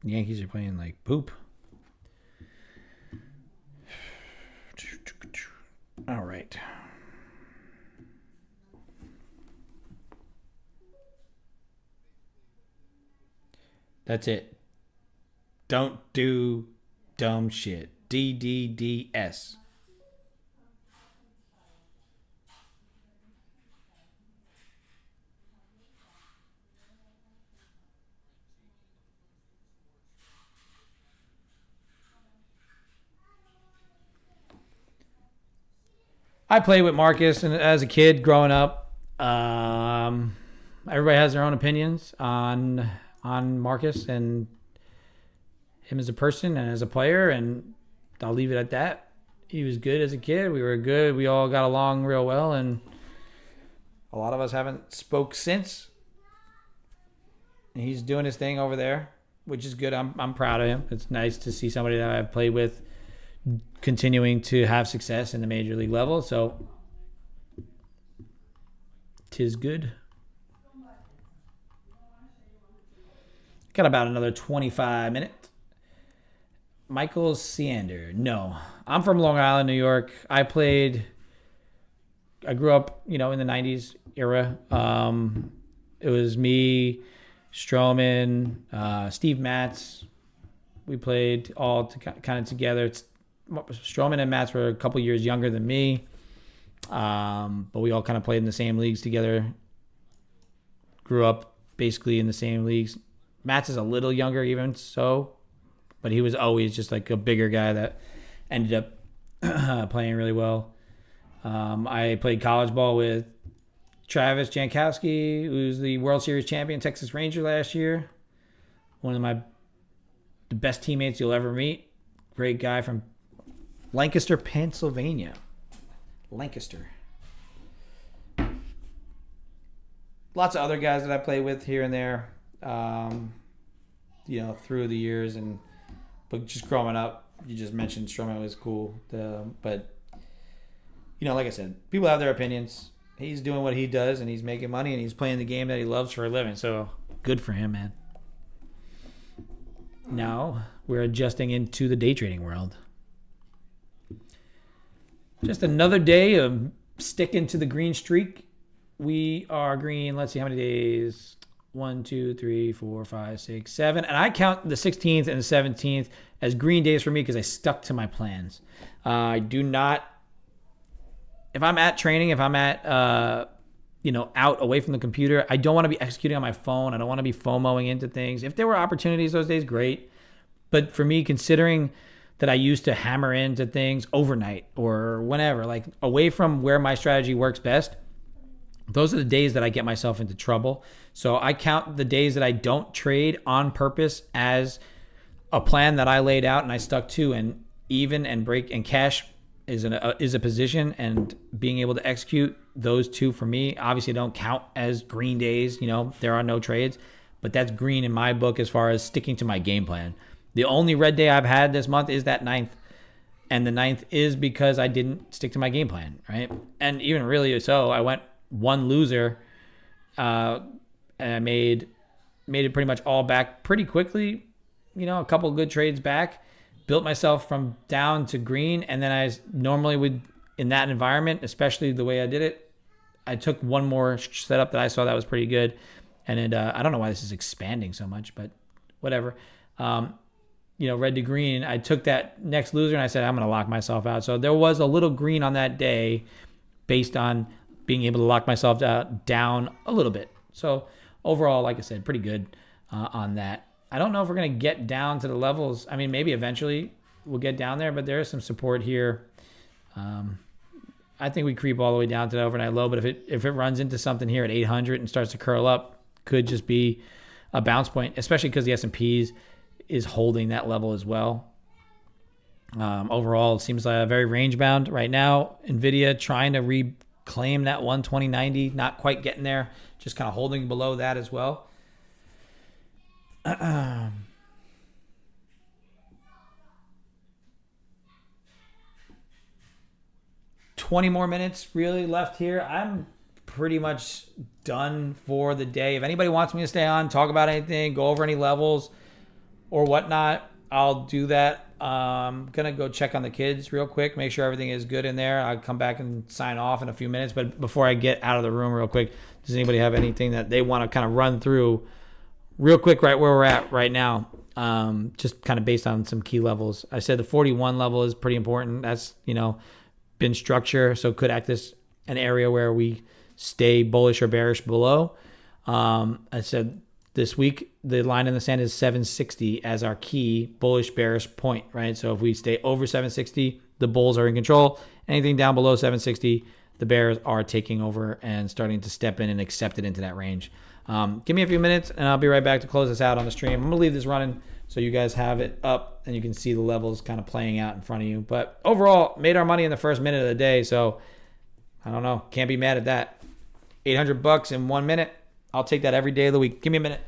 The Yankees are playing like poop. All right. That's it. Don't do dumb shit. DDDS. I played with Marcus, and as a kid growing up, everybody has their own opinions on Marcus and him as a person and as a player, and I'll leave it at that. He was good as a kid. We were good. We all got along real well, and a lot of us haven't spoke since. And he's doing his thing over there, which is good. I'm proud of him. It's nice to see somebody that I've played with continuing to have success in the major league level. So, 'tis good. Got about another 25 minutes. Michael Seander. No. I'm from Long Island, New York. I grew up, in the 90s era. It was me, Stroman, Steve Matz. We played all kind of together. Stroman and Matz were a couple years younger than me, but we all kind of played in the same leagues together. Grew up basically in the same leagues. Matz is a little younger even so, but he was always just like a bigger guy that ended up playing really well. I played college ball with Travis Jankowski, who's the World Series champion, Texas Ranger last year. One of the best teammates you'll ever meet. Great guy from Lancaster, Pennsylvania. Lancaster. Lots of other guys that I play with here and there, through the years. But just growing up, you just mentioned Stroman was cool. But, like I said, people have their opinions. He's doing what he does, and he's making money, and he's playing the game that he loves for a living. So good for him, man. Now we're adjusting into the day trading world. Just another day of sticking to the green streak. We are green. Let's see how many days. 1, 2, 3, 4, 5, 6, 7. And I count the 16th and the 17th as green days for me because I stuck to my plans. I do not. If I'm at training, if I'm at, out away from the computer, I don't want to be executing on my phone. I don't want to be FOMOing into things. If there were opportunities those days, great. But for me, considering that I used to hammer into things overnight or whenever, like away from where my strategy works best, those are the days that I get myself into trouble. So I count the days that I don't trade on purpose as a plan that I laid out and I stuck to, and even and break and cash is a position, and being able to execute those two for me obviously don't count as green days. There are no trades, but that's green in my book as far as sticking to my game plan. The only red day I've had this month is that ninth, and the ninth is because I didn't stick to my game plan, right? And even really so, I went one loser, and I made it pretty much all back pretty quickly. A couple of good trades back, built myself from down to green, and then I normally would, in that environment, especially the way I did it, I took one more setup that I saw that was pretty good, and I don't know why this is expanding so much, but whatever. Red to green, I took that next loser and I said, I'm going to lock myself out. So there was a little green on that day based on being able to lock myself down a little bit. So overall, like I said, pretty good on that. I don't know if we're going to get down to the levels. I mean, maybe eventually we'll get down there, but there is some support here. I think we creep all the way down to the overnight low, but if it runs into something here at 800 and starts to curl up, could just be a bounce point, especially because the S&Ps is holding that level as well. Overall, it seems like a very range bound right now. NVIDIA trying to reclaim that 120.90, not quite getting there, just kind of holding below that as well. 20 more minutes really left here. I'm pretty much done for the day. If anybody wants me to stay on, talk about anything, go over any levels or whatnot, I'll do that. I'm going to go check on the kids real quick, make sure everything is good in there. I'll come back and sign off in a few minutes. But before I get out of the room real quick, does anybody have anything that they want to kind of run through real quick right where we're at right now? Just kind of based on some key levels. I said the 41 level is pretty important. That's, been structure, so could act as an area where we stay bullish or bearish below. I said this week the line in the sand is 760 as our key bullish bearish point, right? So if we stay over 760, the bulls are in control. Anything down below 760, the bears are taking over and starting to step in and accept it into that range. Give me a few minutes and I'll be right back to close this out on the stream. I'm gonna leave this running so you guys have it up and you can see the levels kind of playing out in front of you. But overall, made our money in the first minute of the day, so I don't know, can't be mad at that. $800 in 1 minute. I'll take that every day of the week. Give me a minute.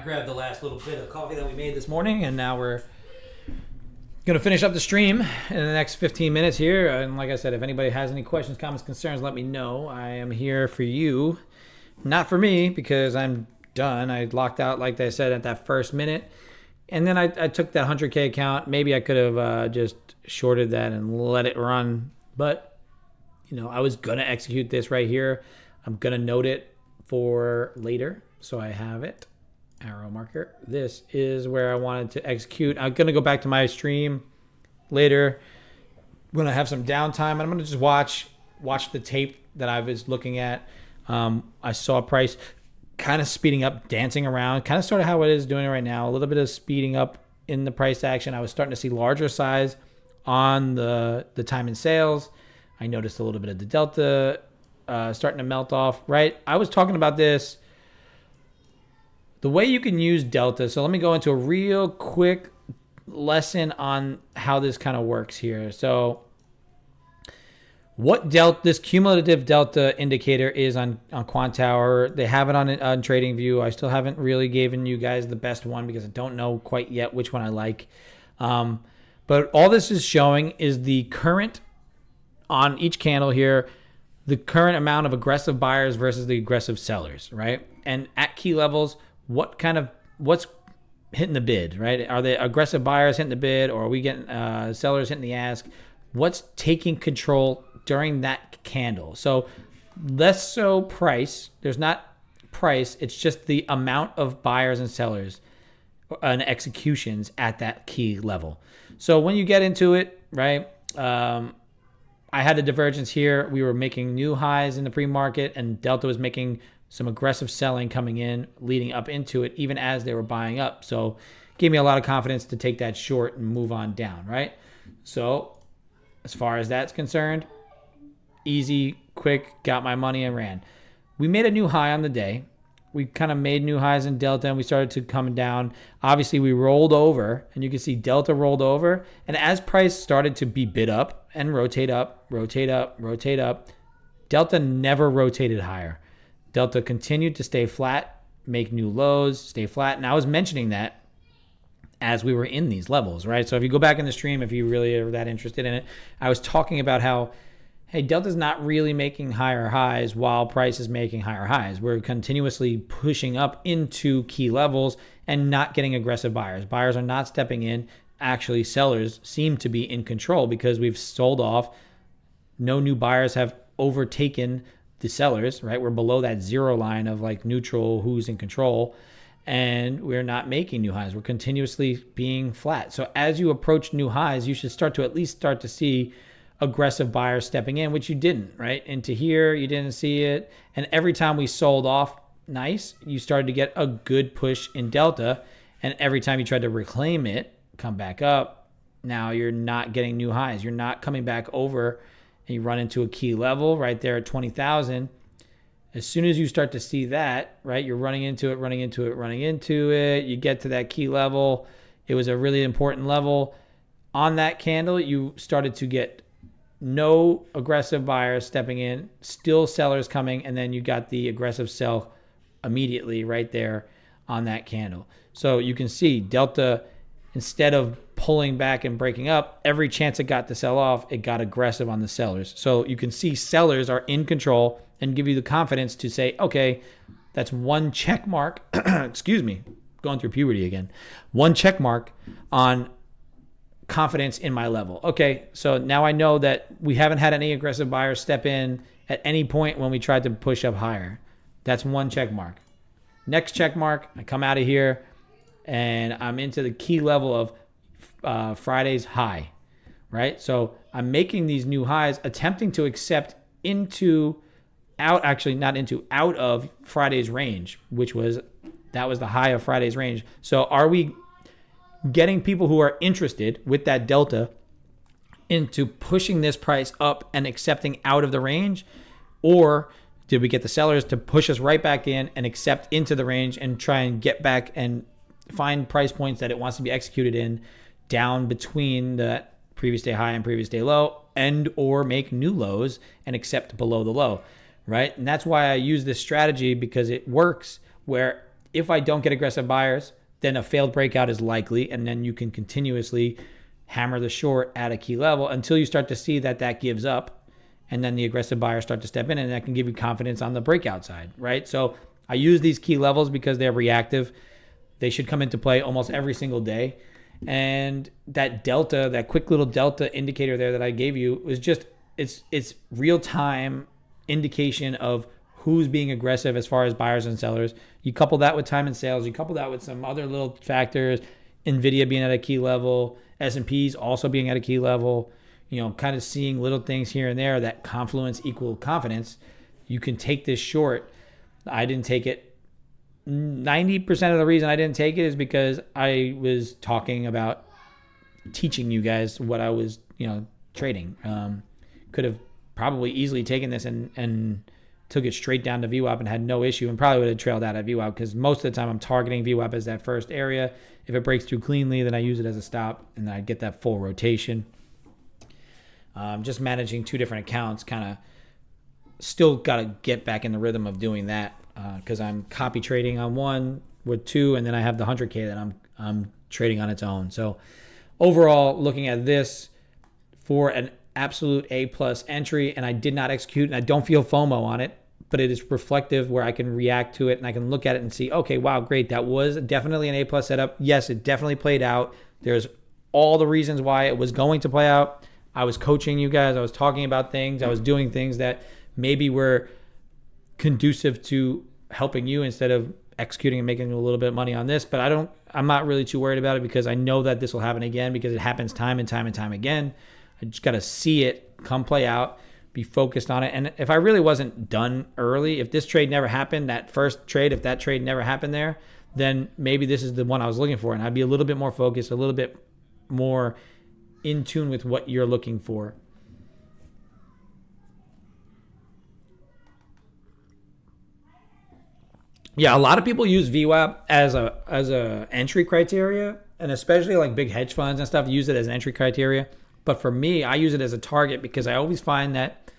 grabbed the last little bit of coffee that we made this morning, and now we're going to finish up the stream in the next 15 minutes here. And like I said, if anybody has any questions, comments, concerns, let me know. I am here for you, not for me, because I'm done. I locked out, like I said, at that first minute. And then I took that 100K account. Maybe I could have just shorted that and let it run. But, I was going to execute this right here. I'm going to note it for later. So I have it. Arrow marker. This is where I wanted to execute. I'm going to go back to my stream later when I have some downtime. And I'm going to just watch the tape that I was looking at. I saw price kind of speeding up, dancing around, kind of sort of how it is doing it right now. A little bit of speeding up in the price action. I was starting to see larger size on the time in sales. I noticed a little bit of the delta starting to melt off, right? I was talking about this. The way you can use delta. So let me go into a real quick lesson on how this kind of works here. So what this cumulative delta indicator is on Quantower. They have it on TradingView. I still haven't really given you guys the best one because I don't know quite yet which one I like. But all this is showing is the current on each candle here, the current amount of aggressive buyers versus the aggressive sellers, right? And at key levels, what's hitting the bid, right? Are the aggressive buyers hitting the bid, or are we getting sellers hitting the ask? What's taking control during that candle? So less so price. There's not price. It's just the amount of buyers and sellers and executions at that key level. So when you get into it, right? I had a divergence here. We were making new highs in the pre-market, and Delta was making some aggressive selling coming in, leading up into it, even as they were buying up. So gave me a lot of confidence to take that short and move on down, right? So as far as that's concerned, easy, quick, got my money and ran. We made a new high on the day. We kind of made new highs in Delta, and we started to come down. Obviously, we rolled over, and you can see Delta rolled over. And as price started to be bid up and rotate up, Delta never rotated higher. Delta continued to stay flat, make new lows, stay flat. And I was mentioning that as we were in these levels, right? So if you go back in the stream, if you really are that interested in it, I was talking about how, hey, Delta's not really making higher highs while price is making higher highs. We're continuously pushing up into key levels and not getting aggressive buyers. Buyers are not stepping in. Actually, sellers seem to be in control because we've sold off. No new buyers have overtaken the sellers, right? We're below that zero line of like neutral, who's in control, and we're not making new highs. We're continuously being flat. So as you approach new highs, you should start to see aggressive buyers stepping in, which you didn't, right? Into here, you didn't see it. And every time we sold off nice, you started to get a good push in Delta. And every time you tried to reclaim it, come back up, now you're not getting new highs. You're not coming back over, and you run into a key level right there at 20,000. As soon as you start to see that, right, you're running into it. You get to that key level. It was a really important level. On that candle, you started to get no aggressive buyers stepping in, still sellers coming, and then you got the aggressive sell immediately right there on that candle. So you can see Delta, instead of pulling back and breaking up, every chance it got to sell off, it got aggressive on the sellers. So you can see sellers are in control and give you the confidence to say, okay, that's one check mark. Excuse me, going through puberty again. One check mark on confidence in my level. Okay, so now I know that we haven't had any aggressive buyers step in at any point when we tried to push up higher. That's one check mark. Next check mark, I come out of here and I'm into the key level of Friday's high, right? So I'm making these new highs, attempting to accept out of Friday's range, that was the high of Friday's range. So are we getting people who are interested with that Delta into pushing this price up and accepting out of the range? Or did we get the sellers to push us right back in and accept into the range and try and get back and find price points that it wants to be executed in down between the previous day high and previous day low, and or make new lows and accept below the low, right? And that's why I use this strategy, because it works where If I don't get aggressive buyers, then a failed breakout is likely, and then you can continuously hammer the short at a key level until you start to see that gives up, and then the aggressive buyers start to step in, and that can give you confidence on the breakout side, right? So I use these key levels because they're reactive. They should come into play almost every single day. And that delta, that quick little delta indicator there that I gave you was just, it's real time indication of who's being aggressive as far as buyers and sellers. You couple that with time and sales, you couple that with some other little factors, Nvidia being at a key level, S&P's also being at a key level, kind of seeing little things here and there that confluence equal confidence. You can take this short. I didn't take it. 90% of the reason I didn't take it is because I was talking about teaching you guys what I was, trading. Could have probably easily taken this and took it straight down to VWAP and had no issue, and probably would have trailed out at VWAP, because most of the time I'm targeting VWAP as that first area. If it breaks through cleanly, then I use it as a stop, and then I get that full rotation. Just managing two different accounts, kind of still got to get back in the rhythm of doing that, because I'm copy trading on one with two, and then I have the 100K that I'm trading on its own. So overall, looking at this for an absolute A+ entry, and I did not execute, and I don't feel FOMO on it, but it is reflective where I can react to it and I can look at it and see, okay, wow, great. That was definitely an A+ setup. Yes, it definitely played out. There's all the reasons why it was going to play out. I was coaching you guys. I was talking about things. I was doing things that maybe were conducive to helping you instead of executing and making a little bit of money on this. But I'm not really too worried about it, because I know that this will happen again, because it happens time and time and time again. I just got to see it come play out, be focused on it. And if I really wasn't done early, if this trade never happened, that first trade, if that trade never happened there, then maybe this is the one I was looking for. And I'd be a little bit more focused, a little bit more in tune with what you're looking for. Yeah, a lot of people use VWAP as a entry criteria, and especially like big hedge funds and stuff use it as an entry criteria. But for me, I use it as a target, because I always find that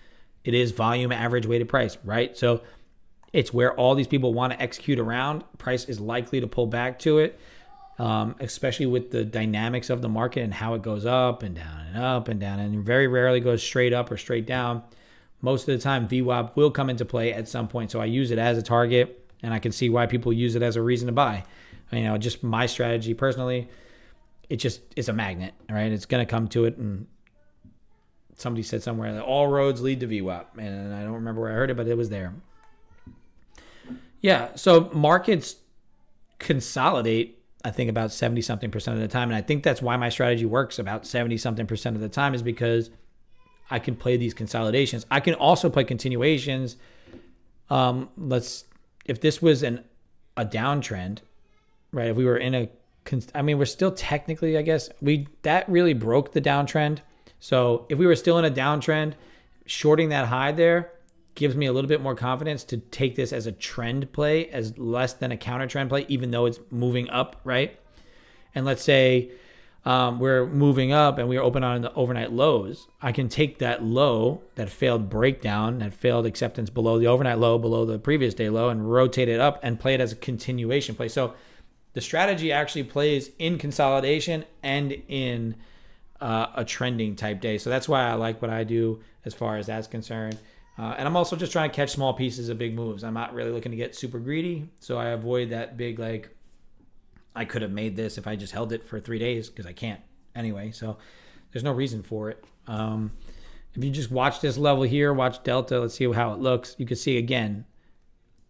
it is volume average weighted price, right? So it's where all these people want to execute around. Price is likely to pull back to it, especially with the dynamics of the market and how it goes up and down and up and down, and very rarely goes straight up or straight down. Most of the time, VWAP will come into play at some point. So I use it as a target, and I can see why people use it as a reason to buy. Just my strategy personally, it just is a magnet, right? It's going to come to it. And somebody said somewhere that all roads lead to VWAP, and I don't remember where I heard it, but it was there. Yeah, so markets consolidate, I think, about 70-something% of the time. And I think that's why my strategy works about 70-something% of the time, is because I can play these consolidations. I can also play continuations. If this was a downtrend, right? If we were in we're still technically, I guess, that really broke the downtrend. So if we were still in a downtrend, shorting that high there gives me a little bit more confidence to take this as a trend play, as less than a counter trend play, even though it's moving up, right? And let's say we're moving up and we're open on the overnight lows. I can take that low, that failed breakdown, that failed acceptance below the overnight low, below the previous day low, and rotate it up and play it as a continuation play. So the strategy actually plays in consolidation and in a trending type day. So that's why I like what I do as far as that's concerned. And I'm also just trying to catch small pieces of big moves. I'm not really looking to get super greedy. So I avoid that big, I could have made this if I just held it for 3 days, because I can't anyway. So there's no reason for it. If you just watch this level here, watch Delta, let's see how it looks. You can see, again,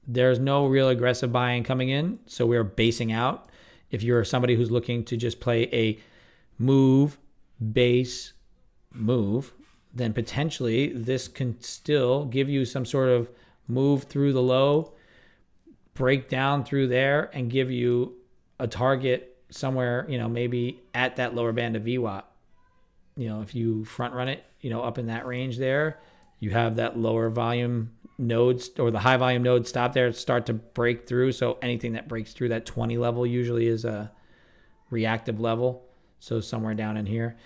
there's no real aggressive buying coming in. So we're basing out. If you're somebody who's looking to just play a move, base, move, then potentially this can still give you some sort of move through the low, break down through there, and give you a target somewhere, maybe at that lower band of VWAP. If you front run it, up in that range there, you have that lower volume nodes or the high volume node stop there, start to break through. So anything that breaks through that 20 level usually is a reactive level. So somewhere down in here.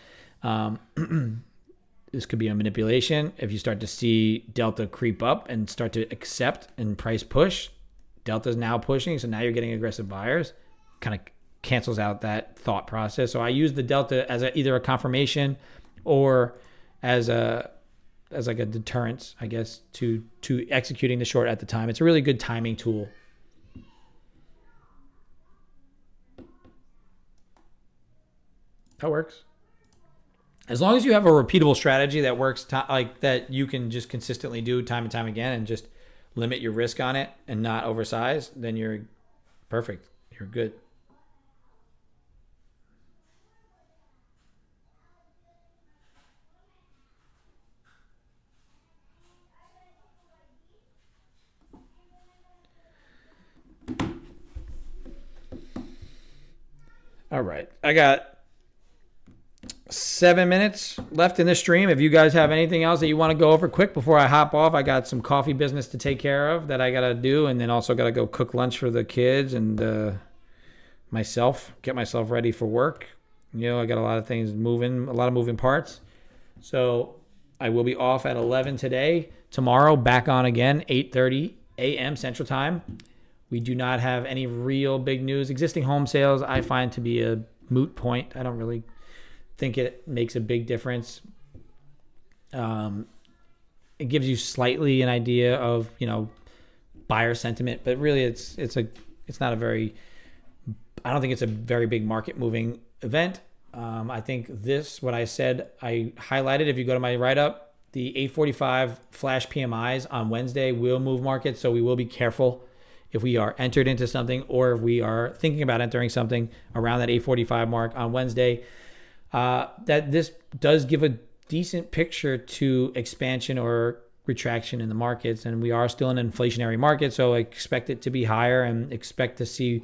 This could be a manipulation. If you start to see Delta creep up and start to accept and price push, Delta's now pushing, so now you're getting aggressive buyers. Kind of cancels out that thought process. So I use the Delta as either a confirmation or as like a deterrence, I guess, to executing the short at the time. It's a really good timing tool. That works. As long as you have a repeatable strategy that works, like that you can just consistently do time and time again and just limit your risk on it and not oversize, then you're perfect. You're good. All right. I got 7 minutes left in the stream. If you guys have anything else that you want to go over quick before I hop off, I got some coffee business to take care of that I got to do, and then also got to go cook lunch for the kids and myself, get myself ready for work. You know, I got a lot of things moving, a lot of moving parts. So I will be off at 11 today. Tomorrow, back on again, 8:30 a.m. Central Time. We do not have any real big news. Existing home sales, I find to be a moot point. I don't really think it makes a big difference. It gives you slightly an idea of, buyer sentiment, but really it's not a very, I don't think it's a very big market moving event. I think what I said, I highlighted, if you go to my write-up, the 845 flash PMIs on Wednesday will move markets. So we will be careful if we are entered into something or if we are thinking about entering something around that 845 mark on Wednesday. That this does give a decent picture to expansion or retraction in the markets. And we are still in an inflationary market. So I expect it to be higher and expect to see,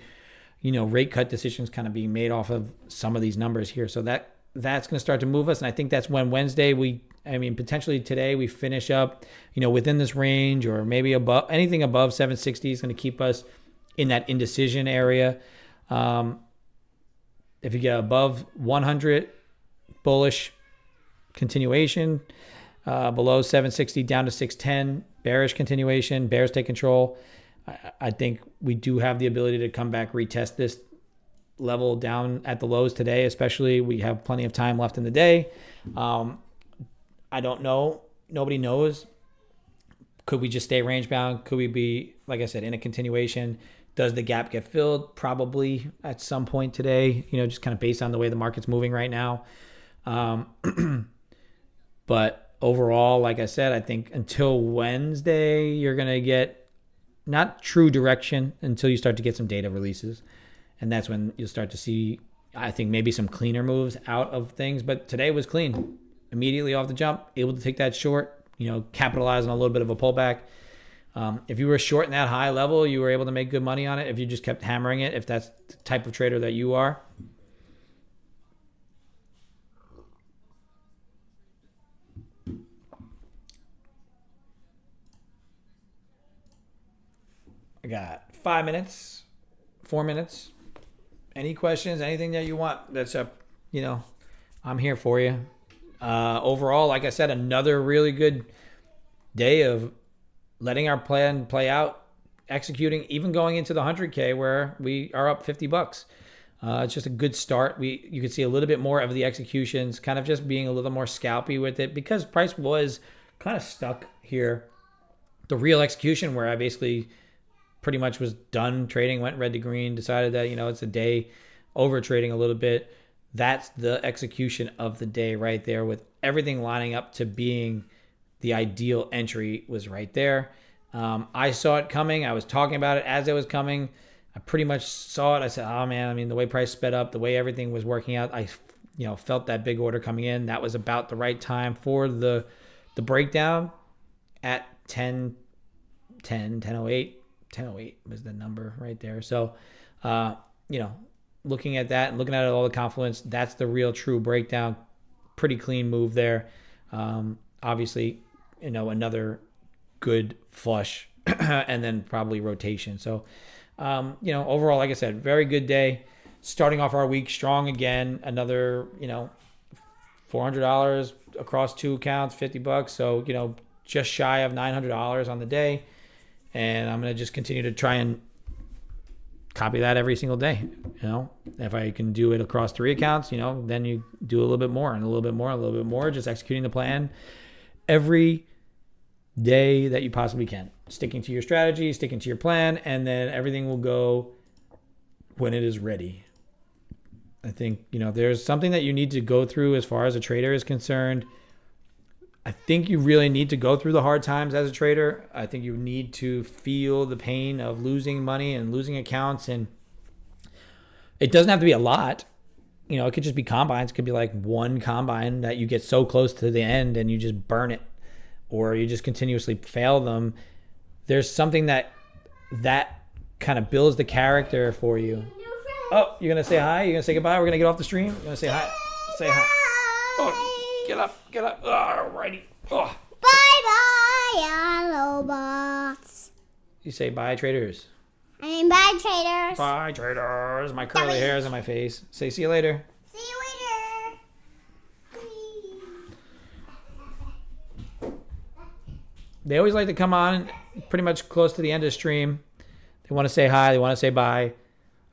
rate cut decisions kind of being made off of some of these numbers here. So that's going to start to move us. And I think that's when Wednesday potentially today we finish up, within this range or maybe above, anything above 760 is going to keep us in that indecision area. If you get above 100, bullish continuation, below 760 down to 610, bearish continuation, bears take control. I think we do have the ability to come back, retest this level down at the lows today, especially we have plenty of time left in the day. I don't know. Nobody knows. Could we just stay range bound? Could we be, like I said, in a continuation? Does the gap get filled? Probably at some point today, just kind of based on the way the market's moving right now. But overall, like I said, I think until Wednesday, you're going to get not true direction until you start to get some data releases. And that's when you'll start to see, I think, maybe some cleaner moves out of things. But today was clean. Immediately off the jump, able to take that short, capitalize on a little bit of a pullback. If you were short in that high level, you were able to make good money on it. If you just kept hammering it, if that's the type of trader that you are. I got 5 minutes, 4 minutes. Any questions, anything that you want that's up, I'm here for you. Overall, like I said, another really good day of letting our plan play out, executing, even going into the 100K where we are up $50. It's just a good start. You could see a little bit more of the executions, kind of just being a little more scalpy with it because price was kind of stuck here. The real execution where I basically pretty much was done trading, went red to green, decided that, it's a day over trading a little bit. That's the execution of the day right there with everything lining up to being the ideal entry was right there. I saw it coming. I was talking about it as it was coming. I pretty much saw it. I said, oh man, the way price sped up, the way everything was working out, I felt that big order coming in. That was about the right time for the breakdown at 10:08 was the number right there. So, looking at that and looking at all the confluence, that's the real true breakdown. Pretty clean move there. Obviously, another good flush and then probably rotation. So, overall, like I said, very good day. Starting off our week strong again. Another, $400 across two accounts, $50. So, just shy of $900 on the day. And I'm going to just continue to try and copy that every single day. If I can do it across 3 accounts, then you do a little bit more and a little bit more, and a little bit more, just executing the plan every day that you possibly can, sticking to your strategy, sticking to your plan, and then everything will go when it is ready. I think, there's something that you need to go through as far as a trader is concerned. I think you really need to go through the hard times as a trader. I think you need to feel the pain of losing money and losing accounts. And it doesn't have to be a lot. It could just be combines. It could be like one combine that you get so close to the end and you just burn it, or you just continuously fail them. There's something that kind of builds the character for you. Oh, you're going to say hi? You're going to say goodbye? We're going to get off the stream? You're going to say hi? Say hi. Oh, get up. All righty. Oh. Bye-bye, yellow box. You say bye, traders. Bye, traders. Bye, traders. My curly hairs on my face. Say see you later. See you later. They always like to come on pretty much close to the end of the stream. They want to say hi. They want to say bye.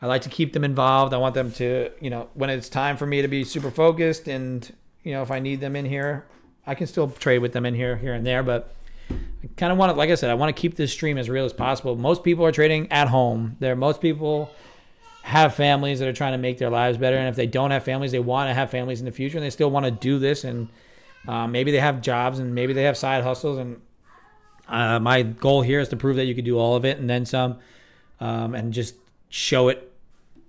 I like to keep them involved. I want them to, when it's time for me to be super focused, and, if I need them in here, I can still trade with them in here and there. But I kind of want to, like I said, I want to keep this stream as real as possible. Most people are trading at home. Most people have families that are trying to make their lives better. And if they don't have families, they want to have families in the future, and they still want to do this. And maybe they have jobs, and maybe they have side hustles. And my goal here is to prove that you could do all of it and then some, and just show it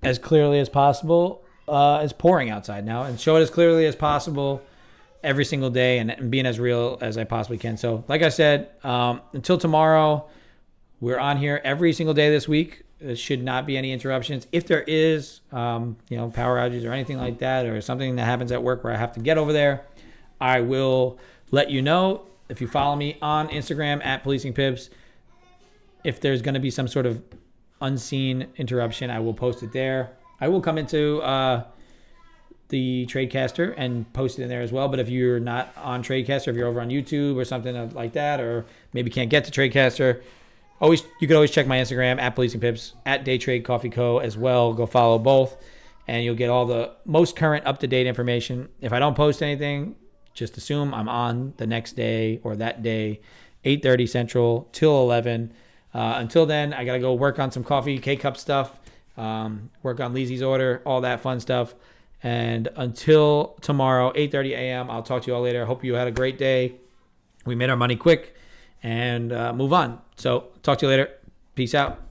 as clearly as possible. It's pouring outside now, and show it as clearly as possible every single day, and being as real as I possibly can. So like I said, until tomorrow, we're on here every single day this week. There should not be any interruptions. If there is, power outages or anything like that, or something that happens at work where I have to get over there, I will let you know. If you follow me on Instagram at Policing Pips, if there's going to be some sort of unseen interruption, I will post it there. I will come into the Tradecaster and post it in there as well. But if you're not on Tradecaster, if you're over on YouTube or something like that, or maybe can't get to Tradecaster, you can always check my Instagram at Policing Pips, at Day Trade Coffee Co. as well. Go follow both, and you'll get all the most current, up-to-date information. If I don't post anything, just assume I'm on the next day or that day, 8:30 Central till 11. Until then, I got to go work on some coffee, K-Cup stuff, work on Leezy's order, all that fun stuff. And until tomorrow, 8:30 a.m., I'll talk to you all later. Hope you had a great day. We made our money quick and move on. So talk to you later. Peace out.